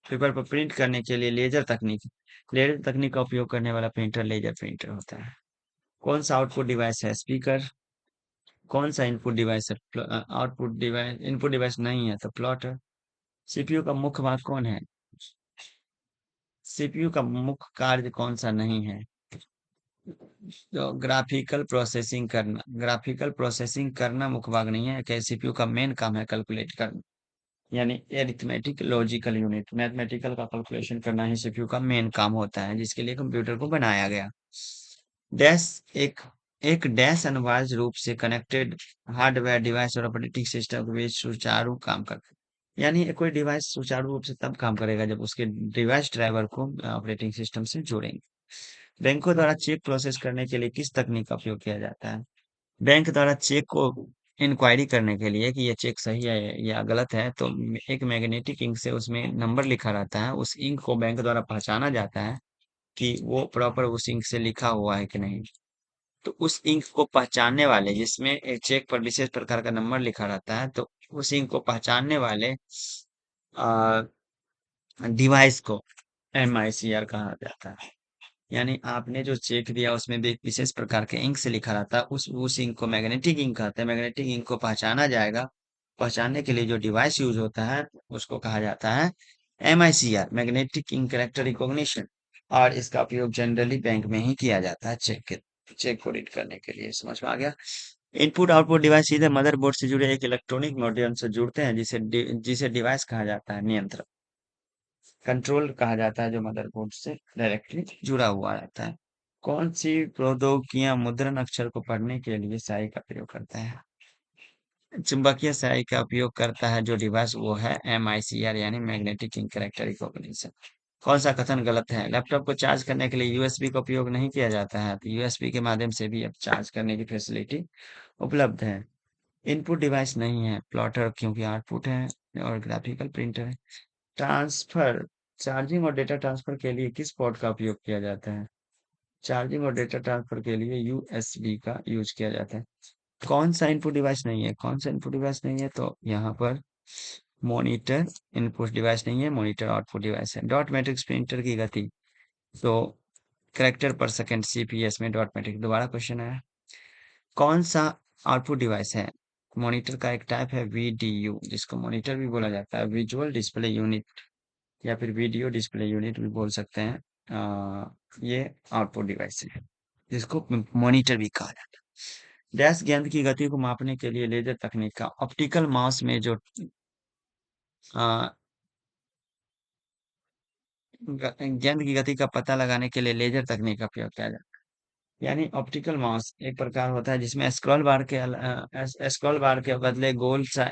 पेपर पर प्रिंट करने के लिए लेजर तकनीक का उपयोग करने वाला प्रिंटर लेजर प्रिंटर होता है। कौन सा आउटपुट डिवाइस है? स्पीकर। कौन सा इनपुट डिवाइस है? आउटपुट डिवाइस, इनपुट डिवाइस नहीं है तो प्लॉटर। सीपीयू का मुख्य भाग कौन है? सीपीयू का मुख्य कार्य कौन सा नहीं है? तो ग्राफिकल प्रोसेसिंग करना मुख्य भाग नहीं है, क्या सीपीयू का मेन काम है कैलकुलेट करना, यानी एरिथमेटिक लॉजिकल यूनिट, मैथमेटिकल का कैलकुलेशन करना ही सीपीयू का मेन काम होता है, जिसके लिए कंप्यूटर को बनाया गया। डैश एक एक डैश अनिवार्य रूप से कनेक्टेड हार्डवेयर डिवाइस और ऑपरेटिंग सिस्टम के बीच सुचारू काम करता है, यानी कोई डिवाइस सुचारू रूप से तब काम करेगा जब उसके डिवाइस ड्राइवर को ऑपरेटिंग सिस्टम से जोड़ेंगे। बैंकों द्वारा चेक प्रोसेस करने के लिए किस तकनीक का उपयोग किया जाता है? बैंक द्वारा चेक को इंक्वायरी करने के लिए कि ये चेक सही है या गलत है, तो एक मैग्नेटिक इंक से उसमें नंबर लिखा रहता है, उस इंक को बैंक द्वारा पहचाना जाता है कि वो प्रॉपर उस इंक से लिखा हुआ है कि नहीं। तो उस इंक को पहचानने वाले, जिसमें एक चेक पर विशेष प्रकार का नंबर लिखा रहता है, तो उस इंक को पहचानने वाले डिवाइस को MICR कहा जाता है। यानी आपने जो चेक दिया उसमें भी एक विशेष प्रकार के इंक से लिखा रहता है, उस इंक को मैग्नेटिक इंक कहते हैं। मैग्नेटिक इंक को पहचाना जाएगा, पहचानने के लिए जो डिवाइस यूज होता है उसको कहा जाता है MICR, magnetic ink character recognition. और इसका उपयोग जनरली बैंक में ही किया जाता है चेक को रीड करने के लिए। समझ में आ गया? इनपुट आउटपुट डिवाइस सीधे मदरबोर्ड से जुड़े एक इलेक्ट्रॉनिक मॉड्यूल से जुड़ते हैं, जिसे डिवाइस कहा जाता है, नियंत्रक, कंट्रोल कहा जाता है, जो मदरबोर्ड से डायरेक्टली जुड़ा हुआ रहता है। कौन सी प्रौद्योगिकियां मुद्रण अक्षर को पढ़ने के लिए स्याही का प्रयोग करता है? चुंबकीय स्याही का उपयोग करता है जो डिवाइस, वो है MICR, यानी मैग्नेटिक इंक कैरेक्टर रिकॉग्निशन। कौन सा कथन गलत है? लैपटॉप को चार्ज करने के लिए USB का उपयोग नहीं किया जाता है, तो USB के माध्यम से भी अब चार्ज करने की फैसिलिटी उपलब्ध है। इनपुट डिवाइस नहीं है प्लॉटर, क्योंकि आउटपुट है, और ग्राफिकल प्रिंटर है। ट्रांसफर चार्जिंग और डेटा ट्रांसफर के लिए किस पोर्ट का उपयोग किया जाता है? चार्जिंग और डेटा ट्रांसफर के लिए USB का यूज किया जाता है। कौन सा इनपुट डिवाइस नहीं है? कौन सा इनपुट डिवाइस नहीं है? तो यहाँ पर मॉनिटर इनपुट डिवाइस नहीं है, मॉनिटर आउटपुट डिवाइस है। डॉट मैट्रिक्स प्रिंटर की गति, तो कैरेक्टर पर सेकंड CPS में डॉट मैट्रिक, दोबारा क्वेश्चन है। कौन सा आउटपुट डिवाइस है? मॉनिटर का एक टाइप है VDU, जिसको मॉनिटर भी बोला जाता है, विजुअल डिस्प्ले यूनिट, या फिर वीडियो डिस्प्ले यूनिट भी बोल सकते हैं। ये आउटपुट डिवाइस है, जिसको मॉनिटर भी कहा जाता है। डैश गेंद की गति को मापने के लिए लेजर तकनीक का, ऑप्टिकल माउस में जो आ, गेंद की गति का पता लगाने के लिए लेजर तकनीक का उपयोग किया जाता है। यानी ऑप्टिकल माउस एक प्रकार होता है जिसमें स्क्रॉल बार के बदले गोल सा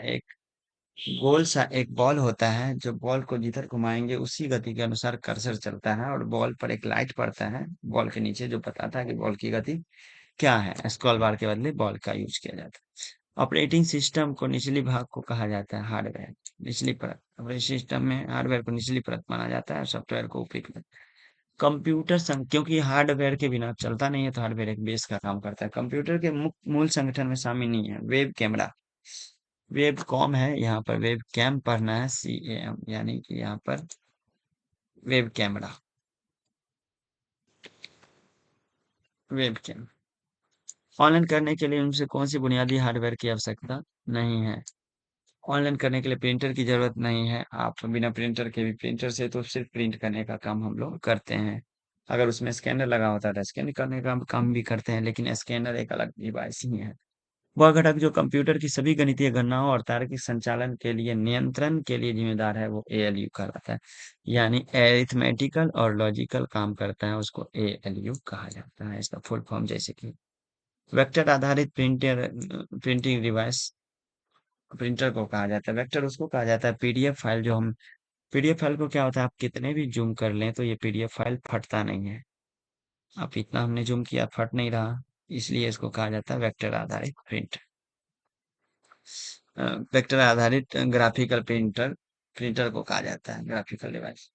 एक बॉल होता है, जो बॉल को जिधर घुमाएंगे उसी गति के अनुसार कर्सर चलता है, और बॉल पर एक लाइट पड़ता है बॉल के नीचे, जो बताता है कि बॉल की गति क्या है। स्क्रॉल बार के बदले बॉल का यूज किया जाता है। ऑपरेटिंग सिस्टम को निचली भाग को कहा जाता है हार्डवेयर, निचली परत। ऑपरेटिंग सिस्टम में हार्डवेयर को निचली परत माना जाता है और सॉफ्टवेयर को ऊपरी परत। क्योंकि हार्डवेयर के बिना चलता नहीं है, तो हार्डवेयर एक बेस का काम करता है। कंप्यूटर के मूल संगठन में शामिल नहीं है वेब कैमरा, वेब कॉम है, यहाँ पर वेब कैम पढ़ना है, CAM, यानी कि यहाँ पर web camera, webcam. Online करने के लिए उनसे कौन सी बुनियादी हार्डवेयर की आवश्यकता नहीं है? ऑनलाइन करने के लिए प्रिंटर की जरूरत नहीं है, आप बिना प्रिंटर के भी, प्रिंटर से तो सिर्फ प्रिंट करने का काम हम लोग करते हैं। अगर उसमें स्कैनर लगा होता है तो स्कैन करने का काम भी करते हैं, लेकिन स्कैनर एक अलग डिवाइस ही है। वह घटक जो कंप्यूटर की सभी गणितीय गणनाओं और तार्किक संचालन के लिए नियंत्रण के लिए जिम्मेदार है, वो एएलयू कहलाता है। यानी एरिथमेटिकल और लॉजिकल काम करता है, उसको एएलयू कहा जाता है। इसका फुल फॉर्म जैसे कि वेक्टर आधारित प्रिंटिंग डिवाइस प्रिंटर को कहा जाता है। वेक्टर उसको कहा जाता है पीडीएफ फाइल, जो हम पीडीएफ फाइल को क्या होता है, आप कितने भी जूम कर लें तो ये पीडीएफ फाइल फटता नहीं है। अब इतना हमने जूम किया, फट नहीं रहा, इसलिए इसको कहा जाता है वेक्टर आधारित प्रिंट। वेक्टर आधारित ग्राफिकल प्रिंटर प्रिंटर को कहा जाता है ग्राफिकल डिवाइस।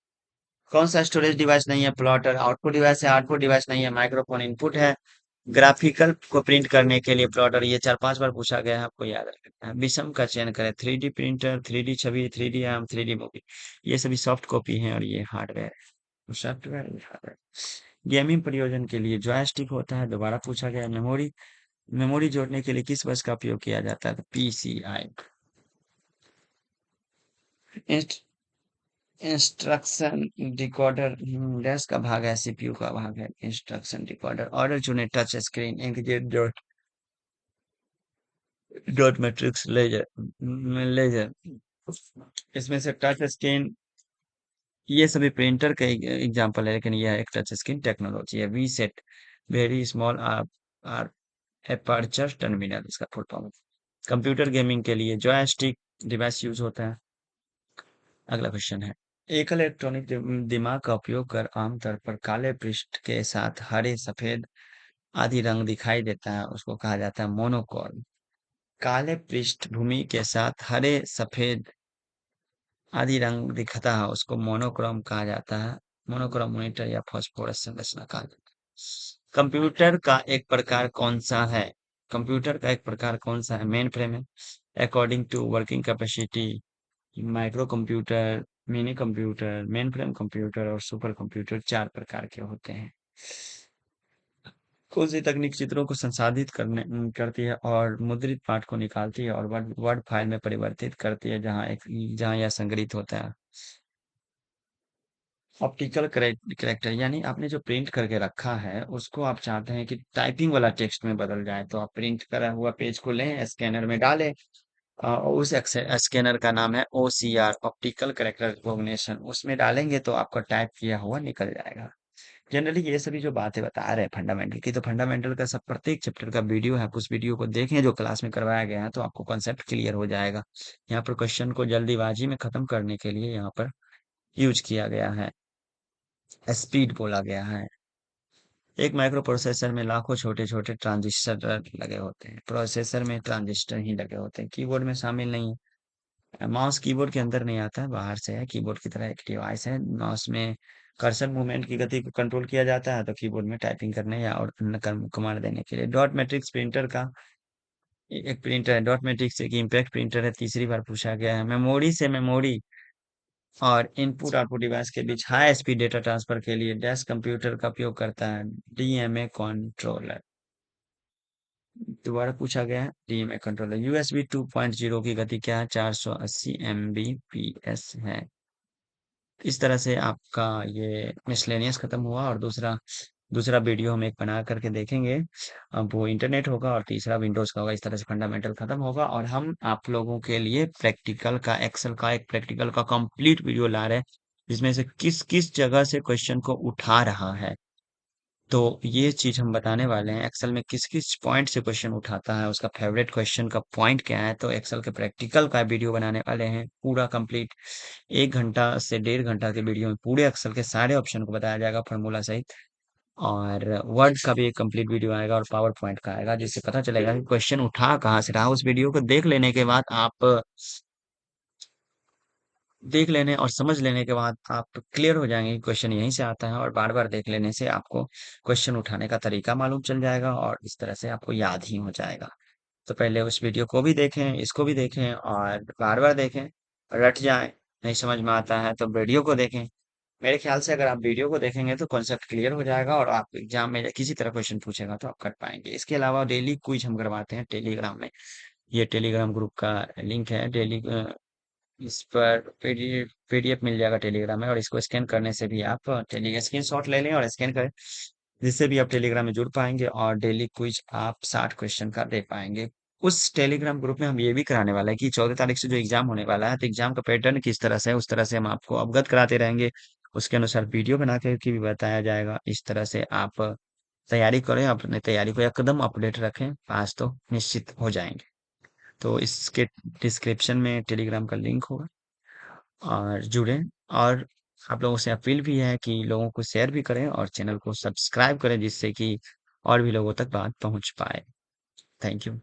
कौन सा स्टोरेज डिवाइस नहीं है? प्लॉटर आउटपुट डिवाइस है, आउटपुट डिवाइस नहीं है। माइक्रोफोन इनपुट है। ग्राफिकल को प्रिंट करने के लिए प्लॉटर, ये 4-5 बार पूछा गया है, आपको याद रखना है। विषम का चयन करें, 3D प्रिंटर, 3D छवि, 3D आम, 3D मूवी। ये सभी सॉफ्ट कॉपी हैं और ये हार्डवेयर है। Software, hardware. गेमिंग प्रयोजन के लिए जॉयस्टिक होता है, दोबारा पूछा गया। मेमोरी मेमोरी जोड़ने के लिए किस बस का उपयोग किया जाता है? तो पीसीआई। इंस्ट्रक्शन डिकोडर डैश का भाग है, सीपीयू का भाग है। Instruction decoder. ऑर्डर चुने, touch screen, inkjet, dot dot matrix, laser, laser. इसमें से टच स्क्रीन, ये सभी प्रिंटर का एग्जांपल है, लेकिन यह एक टच स्क्रीन टेक्नोलॉजी है। V SAT, very small are aperture terminal, इसका फुल फॉर्म। कंप्यूटर गेमिंग के लिए जॉयस्टिक डिवाइस यूज होता है। अगला क्वेश्चन है, एकल इलेक्ट्रॉनिक दिमाग का उपयोग कर आमतौर पर काले पृष्ठ के साथ हरे, सफेद आदि रंग दिखाई देता है, उसको कहा जाता है मोनोक्रोम। काले पृष्ठभूमि के साथ हरे, सफेद आदि रंग दिखता है, उसको मोनोक्रोम कहा जाता है। मोनोक्रोम मॉनिटर या फास्फोरस संरचना कहा जाता है। कंप्यूटर का एक प्रकार कौन सा है? कंप्यूटर का एक प्रकार कौन सा है? मेन फ्रेम है, according to working capacity, microcomputer, minicomputer, mainframe computer और सुपर कंप्यूटर, 4 प्रकार के होते हैं। कौन सी तकनीक चित्रों को संसाधित करती है और मुद्रित पाठ को निकालती है और वर्ड वर्ड फाइल में परिवर्तित करती है, जहां यह संग्रहित होता है? ऑप्टिकल करेक्टर, यानी आपने जो प्रिंट करके रखा है उसको आप चाहते हैं कि टाइपिंग वाला टेक्स्ट में बदल जाए, तो आप प्रिंट करा हुआ पेज को लें, स्कैनर में डालें। उस स्कैनर का नाम है ओसीआर, ऑप्टिकल करेक्टर रिकॉग्निशन। उसमें डालेंगे तो आपका टाइप किया हुआ निकल जाएगा। जनरली ये सभी जो बातें बता रहे हैं फंडामेंटल की, तो फंडामेंटल का सब प्रत्येक चैप्टर का वीडियो है, आप उस वीडियो को देखें जो क्लास में करवाया गया है, तो आपको कॉन्सेप्ट क्लियर हो जाएगा। यहाँ पर क्वेश्चन को जल्दीबाजी में खत्म करने के लिए यहाँ पर यूज किया गया है, स्पीड बोला गया है। एक माइक्रो प्रोसेसर में लाखों छोटे छोटे ट्रांजिस्टर लगे होते हैं। प्रोसेसर में ट्रांजिस्टर ही लगे होते हैं, कीबोर्ड में शामिल नहीं है। माउस कीबोर्ड के अंदर नहीं आता है, बाहर से है। कीबोर्ड की तरह एक डिवाइस है। माउस में कर्सर मूवमेंट की गति को कंट्रोल किया जाता है, तो कीबोर्ड में टाइपिंग करने या और अन्य कमांड देने के लिए। डॉट मैट्रिक्स प्रिंटर का एक प्रिंटर है। डॉट मैट्रिक्स एक इम्पैक्ट प्रिंटर है, तीसरी बार पूछा गया है। मेमोरी से मेमोरी और इनपुट आउटपुट डिवाइस के बीच हाई स्पीड डेटा ट्रांसफर के लिए डैश कंप्यूटर का उपयोग करता है, डीएमए कंट्रोलर। दोबारा पूछा गया है, डीएमए कंट्रोलर। यूएसबी 2.0 की गति क्या है? 480 Mbps है। इस तरह से आपका ये मिसलेनियस खत्म हुआ, और दूसरा दूसरा वीडियो हम एक बना करके देखेंगे। अब वो इंटरनेट होगा और तीसरा विंडोज का होगा। इस तरह से फंडामेंटल खत्म होगा और हम आप लोगों के लिए प्रैक्टिकल का, एक्सेल का एक प्रैक्टिकल का कंप्लीट वीडियो ला रहे हैं, जिसमें से किस किस जगह से क्वेश्चन को उठा रहा है। तो ये चीज हम बताने वाले हैं, एक्सेल में किस किस पॉइंट से क्वेश्चन उठाता है, उसका फेवरेट क्वेश्चन का पॉइंट क्या है। तो एक्सेल के प्रैक्टिकल का वीडियो बनाने वाले हैं पूरा कंप्लीट। 1 घंटा से 1.5 घंटा के वीडियो में पूरे एक्सेल के सारे ऑप्शन को बताया जाएगा फॉर्मूला सहित। और वर्ड का भी एक कंप्लीट वीडियो आएगा और पावर पॉइंट का आएगा, जिससे पता चलेगा कि क्वेश्चन उठा कहाँ से रहा। उस वीडियो को देख लेने और समझ लेने के बाद आप क्लियर हो जाएंगे कि क्वेश्चन यहीं से आता है, और बार बार देख लेने से आपको क्वेश्चन उठाने का तरीका मालूम चल जाएगा और इस तरह से आपको याद ही हो जाएगा। तो पहले उस वीडियो को भी देखें, इसको भी देखें और बार बार देखें, रट जाए, नहीं समझ में आता है तो वीडियो को देखें। मेरे ख्याल से अगर आप वीडियो को देखेंगे तो कॉन्सेप्ट क्लियर हो जाएगा और आप एग्जाम में किसी तरह क्वेश्चन पूछेगा तो आप कर पाएंगे। इसके अलावा डेली क्विज हम करवाते हैं टेलीग्राम में, ये टेलीग्राम ग्रुप का लिंक है। डेली इस पर पीडीएफ मिल जाएगा टेलीग्राम में, और इसको स्कैन करने से भी आप टेली स्क्रीन शॉट ले लें और स्कैन करें, जिससे भी आप टेलीग्राम में जुड़ पाएंगे और डेली क्विज आप 60 क्वेश्चन का दे पाएंगे। उस टेलीग्राम ग्रुप में हम ये भी कराने वाला है कि 14 तारीख से जो एग्जाम होने वाला है, तो एग्जाम का पैटर्न किस तरह से है उस तरह से हम आपको अवगत कराते रहेंगे। उसके अनुसार वीडियो बना के भी बताया जाएगा। इस तरह से आप तैयारी करें, अपने तैयारी को एकदम अपडेट रखें, पास तो निश्चित हो जाएंगे। तो इसके डिस्क्रिप्शन में टेलीग्राम का लिंक होगा, और जुड़ें। और आप लोगों से अपील भी है कि लोगों को शेयर भी करें और चैनल को सब्सक्राइब करें, जिससे कि और भी लोगों तक बात पहुंच पाए। Thank you.